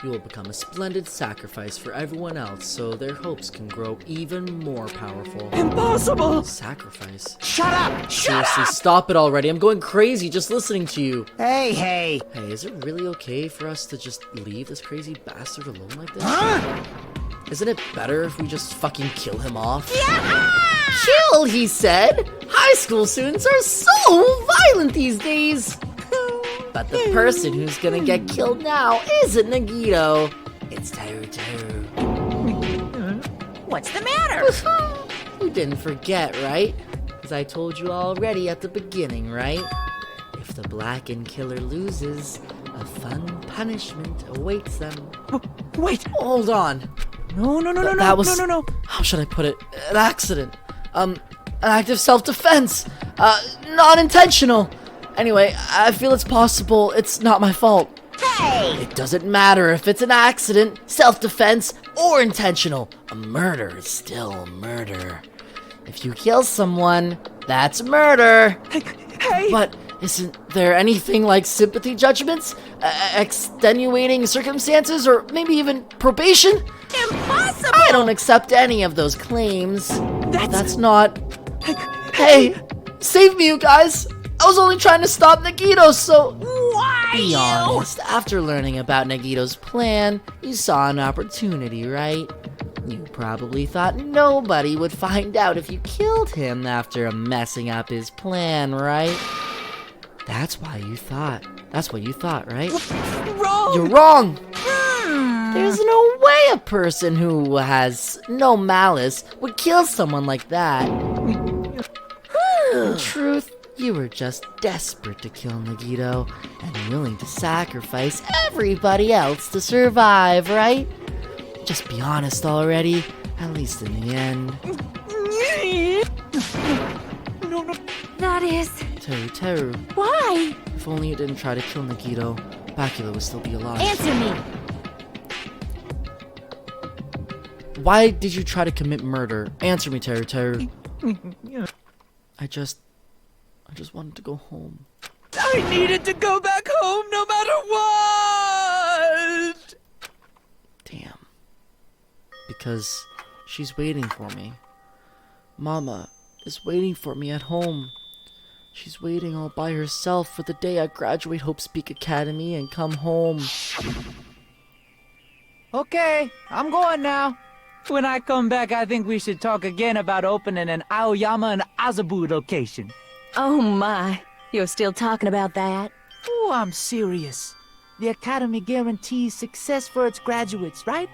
You will become a splendid sacrifice for everyone else so their hopes can grow even more powerful. Impossible! Sacrifice? Shut up! Shut Seriously, up! stop it already. I'm going crazy just listening to you. Hey! Hey, is it really okay for us to just leave this crazy bastard alone like this? Huh? Isn't it better if we just fucking kill him off? Yeah! Kill, he said! High school students are so violent these days! But the person who's gonna get killed now isn't Nagito. It's Teru. What's the matter? You didn't forget, right? Because I told you already at the beginning, right? If the blackened killer loses, a fun punishment awaits them. Wait! Hold on. No. That was... How should I put it? An accident. An act of self-defense. Not intentional. Anyway, I feel it's possible it's not my fault. Hey! It doesn't matter if it's an accident, self-defense, or intentional. A murder is still murder. If you kill someone, that's murder. Hey! But isn't there anything like sympathy judgments, extenuating circumstances, or maybe even probation? Impossible! I don't accept any of those claims. That's not... Hey, save me, you guys! I was only trying to stop Nagito, so... Why Be you? honest, after learning about Nagito's plan, you saw an opportunity, right? You probably thought nobody would find out if you killed him after messing up his plan, right? That's why you thought. That's what you thought, right? Wrong! You're wrong! There's no way a person who has no malice would kill someone like that. In truth, you were just desperate to kill Nagito and willing to sacrifice everybody else to survive, right? Just be honest already, at least in the end. No. That is... Teru. Why? If only you didn't try to kill Nagito, Bacula would still be alive. Answer me! Why did you try to commit murder? Answer me, Teru. I just wanted to go home. I needed to go back home no matter what! Damn. Because she's waiting for me. Mama is waiting for me at home. She's waiting all by herself for the day I graduate Hope Speak Academy and come home. Okay, I'm going now. When I come back, I think we should talk again about opening an Aoyama and Azabu location. Oh my, you're still talking about that? Oh, I'm serious. The Academy guarantees success for its graduates, right?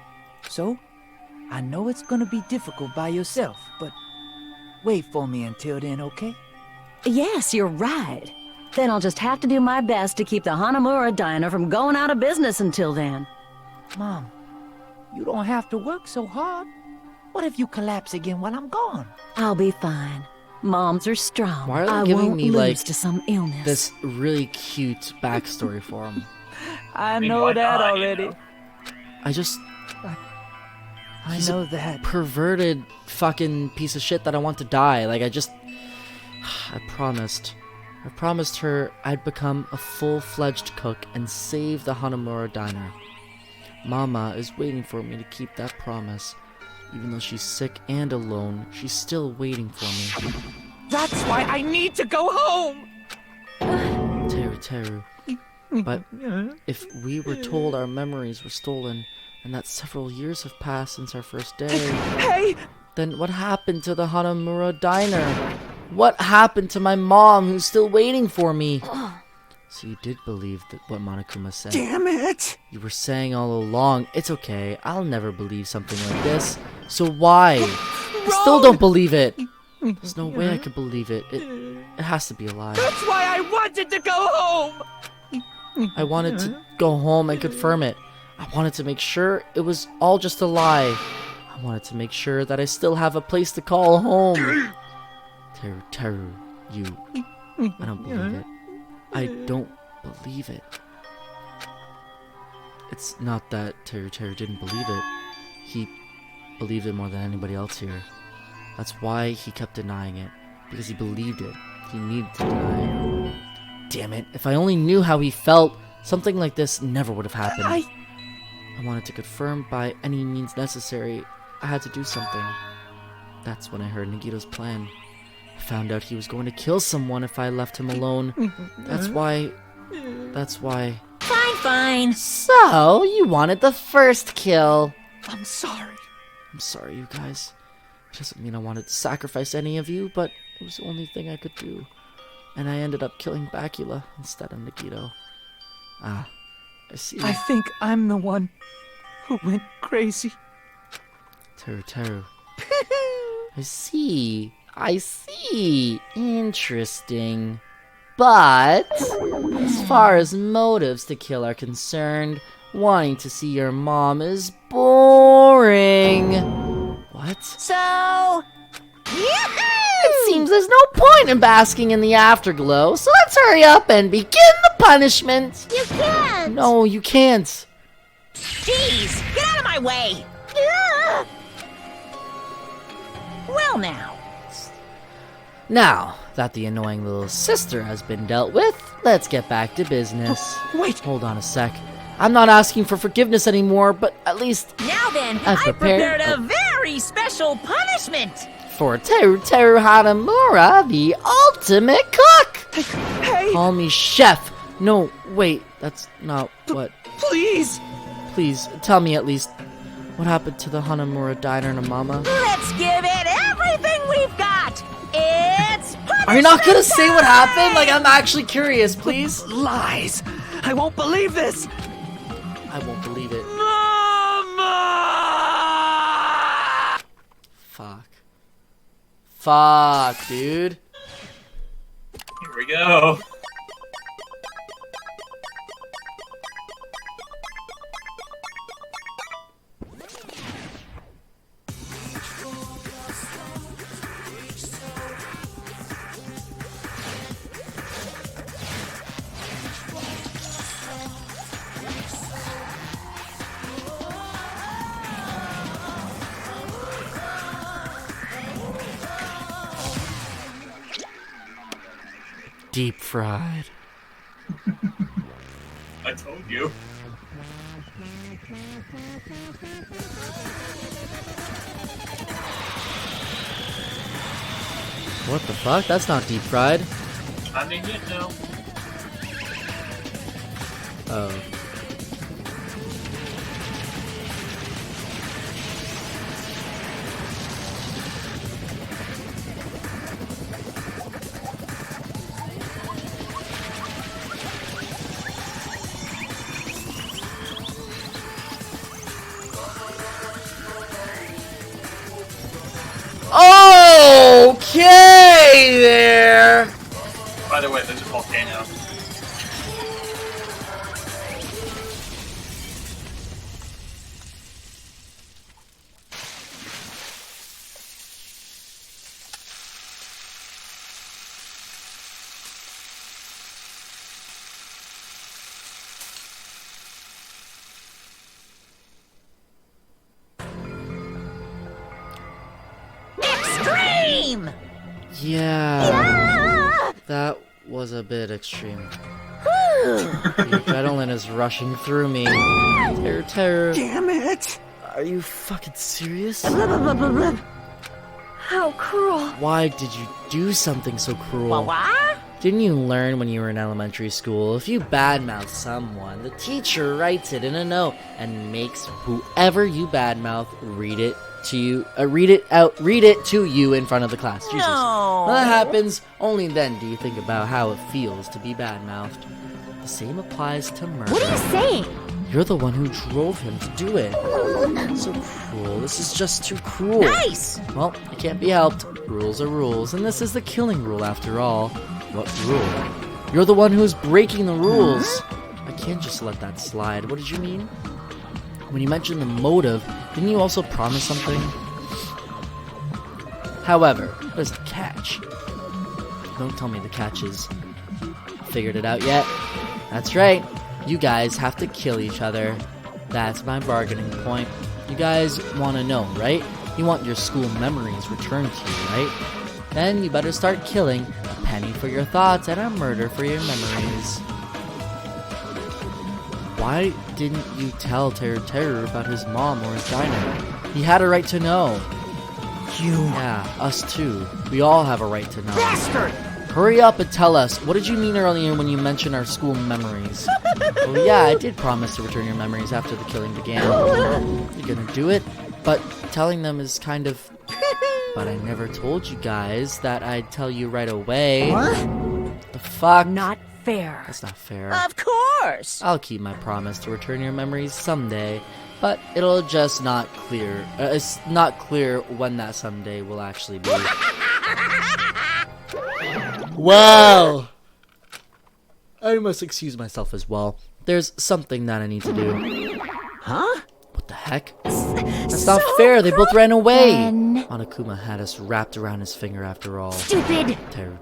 So, I know it's gonna be difficult by yourself, but wait for me until then, okay? Yes, you're right. Then I'll just have to do my best to keep the Hanamura Diner from going out of business until then. Mom, you don't have to work so hard. What if you collapse again while I'm gone? I'll be fine. Moms are strong. Why are they I giving won't me, lose like, to some illness. This really cute backstory for him? I know that already. I I know that. Perverted fucking piece of shit that I want to die. Like, I promised her I'd become a full-fledged cook and save the Hanamura Diner. Mama is waiting for me to keep that promise. Even though she's sick and alone, she's still waiting for me. That's why I need to go home! Teru. But if we were told our memories were stolen and that several years have passed since our first day, Hey! then what happened to the Hanamura Diner? What happened to my mom who's still waiting for me? So you did believe that what Monokuma said. Damn it! You were saying all along, it's okay, I'll never believe something like this. So why? I still don't believe it. There's no way I could believe it. It has to be a lie. That's why I wanted to go home! I wanted to go home and confirm it. I wanted to make sure it was all just a lie. I wanted to make sure that I still have a place to call home. Teru, you... I don't believe it. I don't believe it. It's not that Teru didn't believe it. He believed it more than anybody else here. That's why he kept denying it. Because he believed it. He needed to deny it. Damn it. If I only knew how he felt, something like this never would have happened. I wanted to confirm by any means necessary. I had to do something. That's when I heard Nagito's plan. I found out he was going to kill someone if I left him alone. That's why... Fine. So, you wanted the first kill. I'm sorry. I'm sorry, you guys. It doesn't mean I wanted to sacrifice any of you, but it was the only thing I could do. And I ended up killing Bacula instead of Nagito. Ah, I see. I think I'm the one who went crazy. Teru. I see. Interesting. But, as far as motives to kill are concerned, wanting to see your mom is boring. What? So... It seems there's no point in basking in the afterglow, so let's hurry up and begin the punishment. You can't! No, you can't. Jeez, get out of my way! Well now. Now that the annoying little sister has been dealt with, let's get back to business. Wait! Hold on a sec. I'm not asking for forgiveness anymore, but at least... Now then, I've I prepared a very special punishment! For Teru Hanamura, the ultimate cook! Hey! Call me chef! No, wait, that's not what... Please! Please, tell me at least what happened to the Hanamura diner, Mama? Let's give it everything we've got! It's punishment! Are you not gonna say what happened? Like, I'm actually curious, please. Lies! I won't believe this! I won't believe it. Mama! Fuck, dude. Here we go. Deep fried. I told you. What the fuck? That's not deep fried. I mean, you know. Oh. Okay there. By the way, there's a volcano. Extreme! Yeah. That was a bit extreme. The adrenaline is rushing through me. Terror. Damn it! Are you fucking serious? How cruel. Why did you do something so cruel? What? Didn't you learn when you were in elementary school, if you badmouth someone, the teacher writes it in a note and makes whoever you badmouth read it to you, read it to you in front of the class. Jesus. No. When that happens, only then do you think about how it feels to be badmouthed. same applies to murder. What are you saying? You're the one who drove him to do it. So cruel. This is just too cruel. Nice! Well, it can't be helped. Rules are rules, and this is the killing rule after all. What rule? You're the one who's breaking the rules. I can't just let that slide. What did you mean? When you mentioned the motive, didn't you also promise something? However, there's a catch. Don't tell me the catch is... Figured it out yet? That's right. You guys have to kill each other. That's my bargaining point. You guys want to know, right? You want your school memories returned to you, right? Then you better start killing. A penny for your thoughts and a murder for your memories. Why didn't you tell Terror about his mom or his diner? He had a right to know. You... Yeah, us too. We all have a right to know. Bastard! Hurry up and tell us, what did you mean earlier when you mentioned our school memories? Oh yeah, I did promise to return your memories after the killing began. You're gonna do it? But telling them is kind of... But I never told you guys that I'd tell you right away. What? The fuck? Not fair. That's not fair. Of course! I'll keep my promise to return your memories someday, but it'll just not clear. It's not clear when that someday will actually be. Wow! I must excuse myself as well. There's something that I need to do. Huh? What the heck? That's not fair. They both ran away. Ben. Monokuma had us wrapped around his finger after all. Stupid!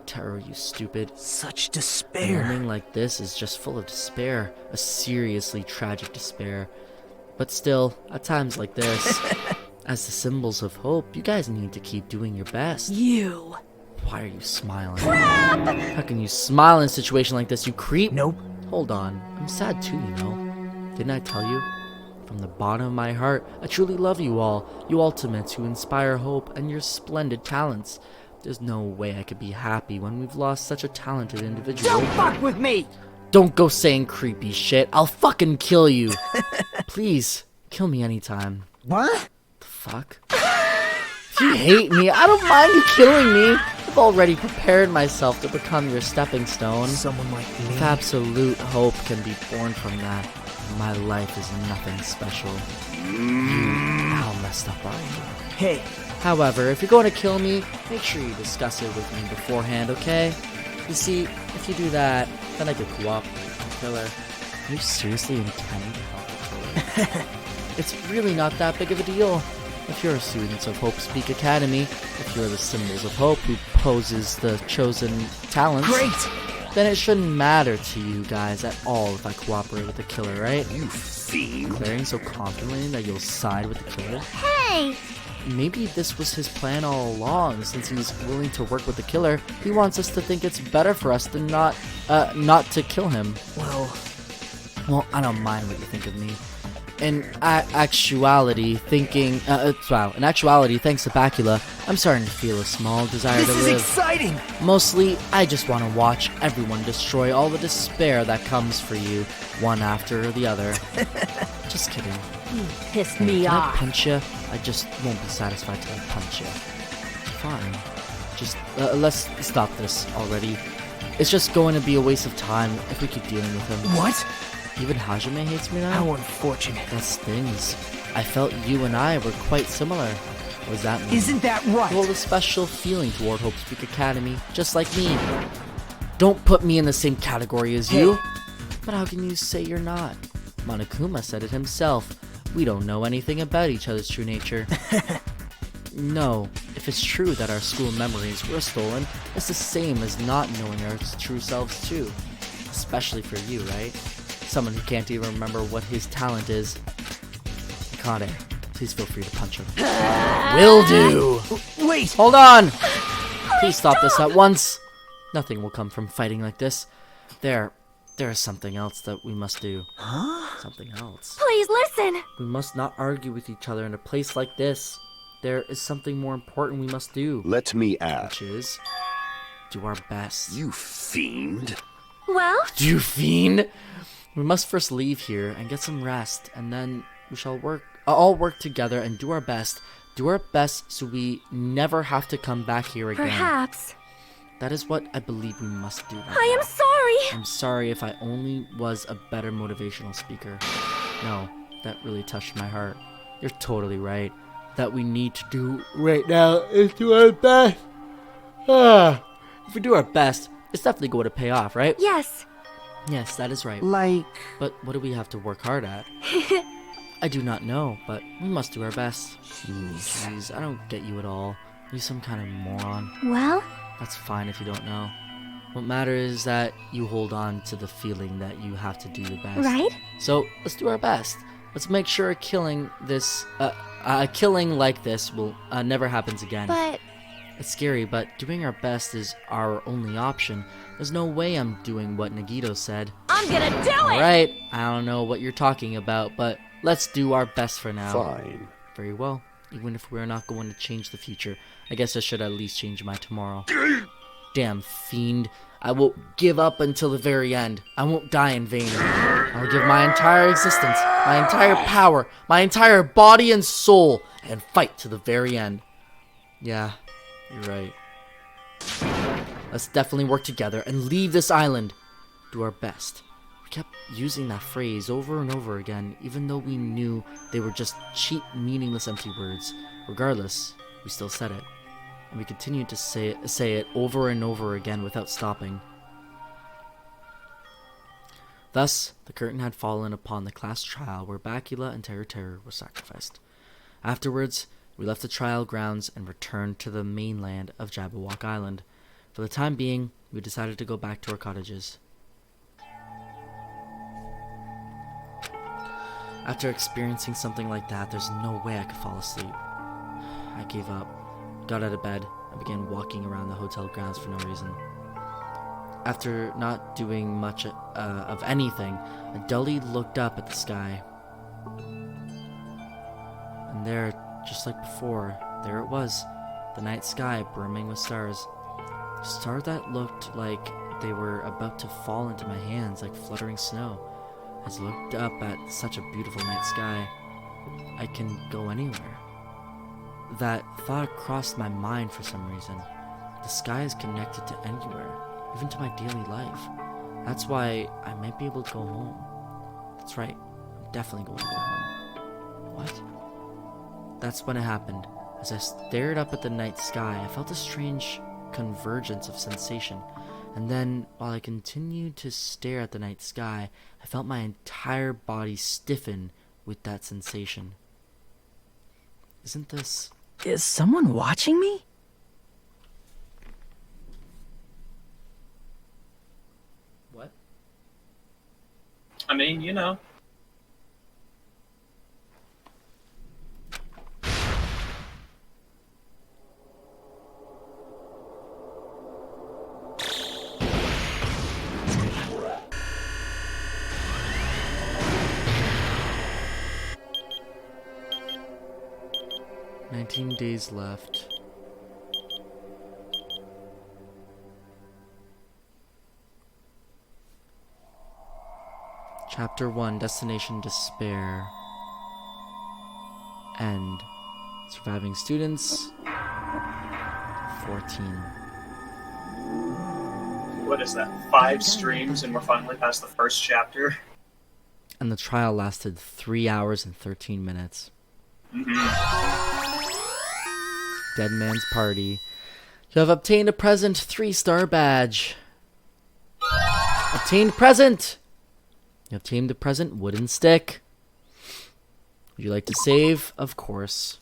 Terror, you stupid. Such A despair. moment like this is just full of despair. A seriously tragic despair. But still, at times like this, as the symbols of hope, you guys need to keep doing your best. You. Why are you smiling? Crap! How can you smile in a situation like this, you creep? Nope. Hold on. I'm sad too, you know. Didn't I tell you? From the bottom of my heart, I truly love you all. You ultimates who inspire hope and your splendid talents. There's no way I could be happy when we've lost such a talented individual. Don't fuck with me! Don't go saying creepy shit. I'll fucking kill you. Please, kill me anytime. What? The fuck? If you hate me, I don't mind you killing me. I've already prepared myself to become your stepping stone. Someone like me. If absolute hope can be born from that, my life is nothing special. How messed up are you? Hey. However, if you're going to kill me, make sure you discuss it with me beforehand, okay? You see, if you do that, then I could cooperate with the killer. Are you seriously intending to help the killer? It's really not that big of a deal. If you're students of Hope Speak Academy, if you're the symbols of hope who poses the chosen talents, Great! then it shouldn't matter to you guys at all if I cooperate with the killer, right? You fiend. Declaring so confidently that you'll side with the killer? Hey! Maybe this was his plan all along. Since he's willing to work with the killer, he wants us to think it's better for us to not to kill him. Well, I don't mind what you think of me. In actuality, thanks to Bacula, I'm starting to feel a small desire to live. This is exciting! Mostly, I just want to watch everyone destroy all the despair that comes for you, one after the other. Just kidding. Pissed Hey, me can I off. punch you? I just won't be satisfied till I punch you. Fine. Just, let's stop this already. It's just going to be a waste of time if we keep dealing with him. What? Even Hajime hates me now? How unfortunate. That stings. I felt you and I were quite similar. What does that mean? Isn't that right? You hold a special feeling toward Hope Speak Academy, just like me. Don't put me in the same category as you. But how can you say you're not? Monokuma said it himself. We don't know anything about each other's true nature. No, if it's true that our school memories were stolen, it's the same as not knowing our true selves too. Especially for you, right? Someone who can't even remember what his talent is. Kade, please feel free to punch him. Will do! Wait! Hold on! Please stop this at once. Nothing will come from fighting like this. There is something else that we must do. Huh? Something else. Please listen! We must not argue with each other in a place like this. There is something more important we must do. Let me ask. Which is, do our best. You fiend. Well? You fiend! We must first leave here and get some rest, and then we shall all work together and do our best. Do our best so we never have to come back here again. Perhaps. That is what I believe we must do. I am sorry! I'm sorry if I only was a better motivational speaker. No, that really touched my heart. You're totally right. That we need to do right now is do our best. If we do our best, it's definitely going to pay off, right? Yes. Yes, that is right. Like... But what do we have to work hard at? I do not know, but we must do our best. Jeez, I don't get you at all. You some kind of moron. Well? That's fine if you don't know. What matters is that you hold on to the feeling that you have to do your best. Right? So, let's do our best. Let's make sure a killing like this will never happens again. But... It's scary, but doing our best is our only option. There's no way I'm doing what Nagito said. I'm gonna do it! Alright, I don't know what you're talking about, but let's do our best for now. Fine. Very well. Even if we're not going to change the future, I guess I should at least change my tomorrow. Damn fiend. I won't give up until the very end. I won't die in vain. I'll give my entire existence, my entire power, my entire body and soul, and fight to the very end. Yeah, you're right. Let's definitely work together and leave this island. Do our best. We kept using that phrase over and over again, even though we knew they were just cheap, meaningless, empty words. Regardless, we still said it. And we continued to say it over and over again without stopping. Thus, the curtain had fallen upon the class trial where Bakula and Terror were sacrificed. Afterwards, we left the trial grounds and returned to the mainland of Jabberwock Island. For the time being, we decided to go back to our cottages. After experiencing something like that, there's no way I could fall asleep. I gave up, got out of bed, and began walking around the hotel grounds for no reason. After not doing much of anything, I dully looked up at the sky. And there, just like before, there it was, the night sky brimming with stars. Stars that looked like they were about to fall into my hands like fluttering snow. As I looked up at such a beautiful night sky, I can go anywhere. That thought crossed my mind for some reason. The sky is connected to anywhere, even to my daily life. That's why I might be able to go home. That's right, I'm definitely going to go home. What? That's when it happened. As I stared up at the night sky, I felt a strange convergence of sensation. And then, while I continued to stare at the night sky, I felt my entire body stiffen with that sensation. Isn't this... Is someone watching me? What? I mean, you know. Days left. Chapter 1, Destination Despair. End. Surviving students 14. What is that? 5 streams and we're finally past the first chapter? And the trial lasted 3 hours and 13 minutes. Dead Man's Party. You have obtained a present 3-star badge. Obtained present! You obtained the present wooden stick. Would you like to save? Of course.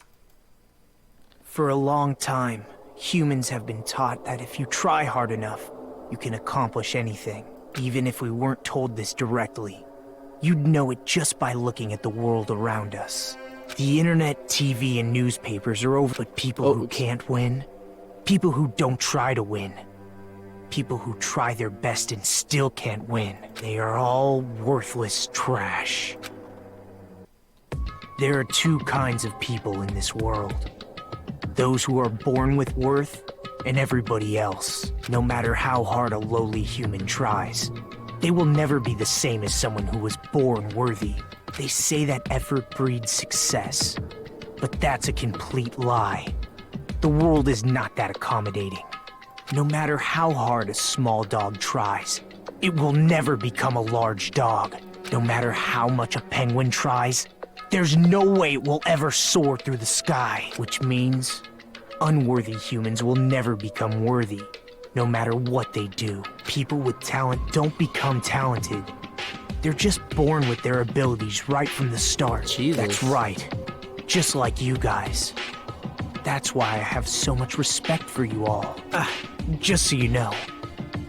For a long time, humans have been taught that if you try hard enough, you can accomplish anything. Even if we weren't told this directly, you'd know it just by looking at the world around us. The internet, TV, and newspapers are over, but people who can't win, people who don't try to win, people who try their best and still can't win, they are all worthless trash. There are 2 kinds of people in this world. Those who are born with worth, and everybody else, no matter how hard a lowly human tries. They will never be the same as someone who was born worthy. They say that effort breeds success, but that's a complete lie. The world is not that accommodating. No matter how hard a small dog tries, It will never become a large dog. No matter how much a penguin tries, there's no way it will ever soar through the sky. Which means unworthy humans will never become worthy, no matter what they do. People with talent don't become talented. They're just born with their abilities right from the start. Jesus. That's right. Just like you guys. That's why I have so much respect for you all. Just so you know,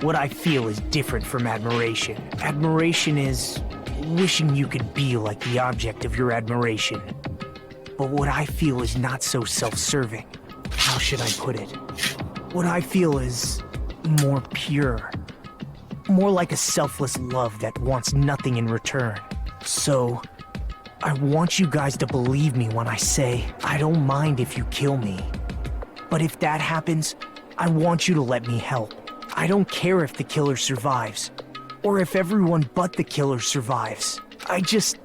what I feel is different from admiration. Admiration is wishing you could be like the object of your admiration. But what I feel is not so self-serving. How should I put it? What I feel is more pure. More like a selfless love that wants nothing in return. So, I want you guys to believe me when I say, I don't mind if you kill me. But if that happens, I want you to let me help. I don't care if the killer survives, or if everyone but the killer survives. I just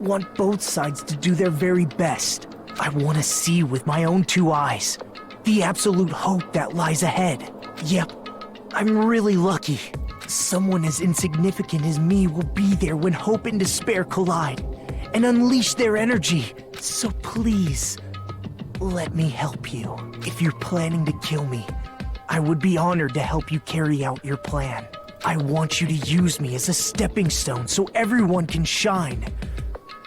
want both sides to do their very best. I want to see with my own 2 eyes the absolute hope that lies ahead. Yep, I'm really lucky. Someone as insignificant as me will be there when hope and despair collide and unleash their energy. So please, let me help you. If you're planning to kill me, I would be honored to help you carry out your plan. I want you to use me as a stepping stone so everyone can shine.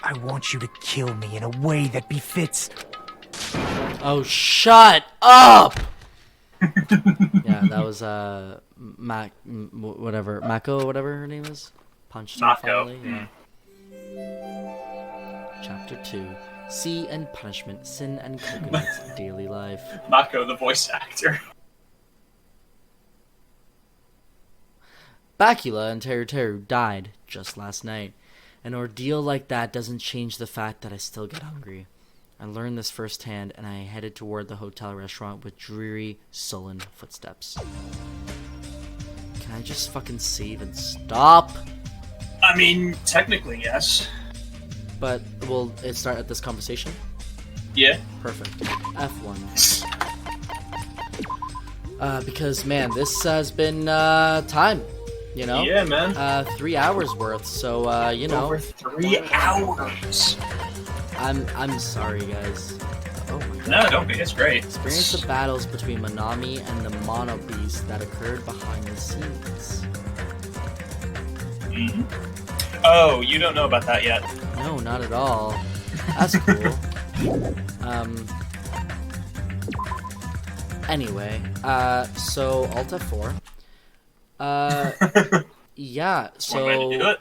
I want you to kill me in a way that befits... Oh, shut up! Yeah, that was, Mako, whatever her name is? Punched her finally, yeah. Chapter 2. Sea and Punishment, Sin and Coconut, Daily Life. Mako, the voice actor. Bakula and Teru Teru died just last night. An ordeal like that doesn't change the fact that I still get hungry. I learned this firsthand, and I headed toward the hotel restaurant with dreary, sullen footsteps. Can I just fucking save and stop? I mean, technically, yes. But will it start at this conversation? Yeah. Perfect. F1. Because, man, this has been, time. You know? Yeah, man. 3 hours worth, so, you know. Over 3 hours! I'm sorry, guys. Oh my god. No, don't be. It's great. Experience the battles between Manami and the Mono Beast that occurred behind the scenes. Mm-hmm. Oh, you don't know about that yet. No, not at all. That's cool. Anyway, so Alt F4. Yeah, so One way to do it.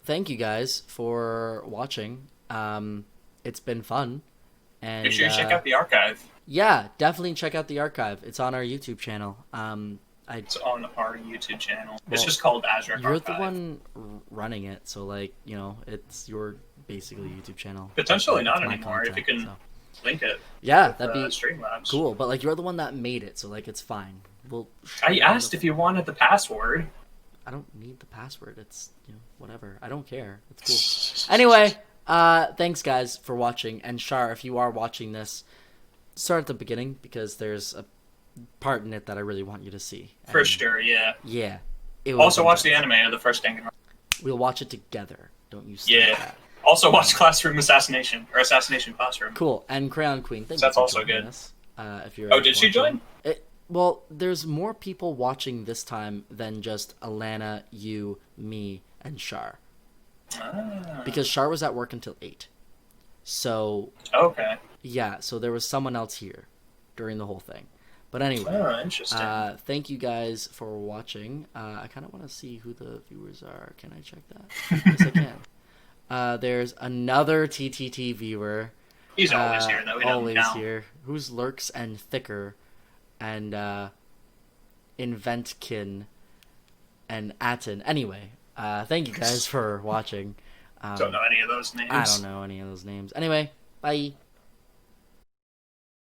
Thank you guys for watching. It's been fun. And make sure you check out the archive. Yeah, definitely check out the archive. It's on our YouTube channel. It's on our YouTube channel. It's just called Azure You're Archive. the one running it, so like, you know, it's your basically YouTube channel. Potentially not My anymore, if you content, can link it. Yeah, with, that'd be Streamlabs. cool. But like, you're the one that made it, so like, it's fine. I asked if you wanted the password. I don't need the password. It's, you know, whatever. I don't care. It's cool. Anyway, thanks guys for watching. And Shar, if you are watching this, start at the beginning because there's a part in it that I really want you to see. For sure, yeah. Yeah. Also watch the anime of the first Danganronpa. We'll watch it together. Don't you say that. Also watch Classroom Assassination, or Assassination Classroom. Cool. And Crayon Queen. Thank you That's for also joining good. us, if you're Oh, did she join? Well, there's more people watching this time than just Alana, you, me, and Shar. Because Shar was at work until 8. So... Okay. Yeah, so there was someone else here during the whole thing. But anyway, interesting. Thank you guys for watching. I kind of want to see who the viewers are. Can I check that? Yes, I can. There's another TTT viewer. He's always here, though. Always here. Who's Lurks and Thicker, and Inventkin, and Atten. Anyway, thank you guys for watching. Don't know any of those names. I don't know any of those names. Anyway, bye.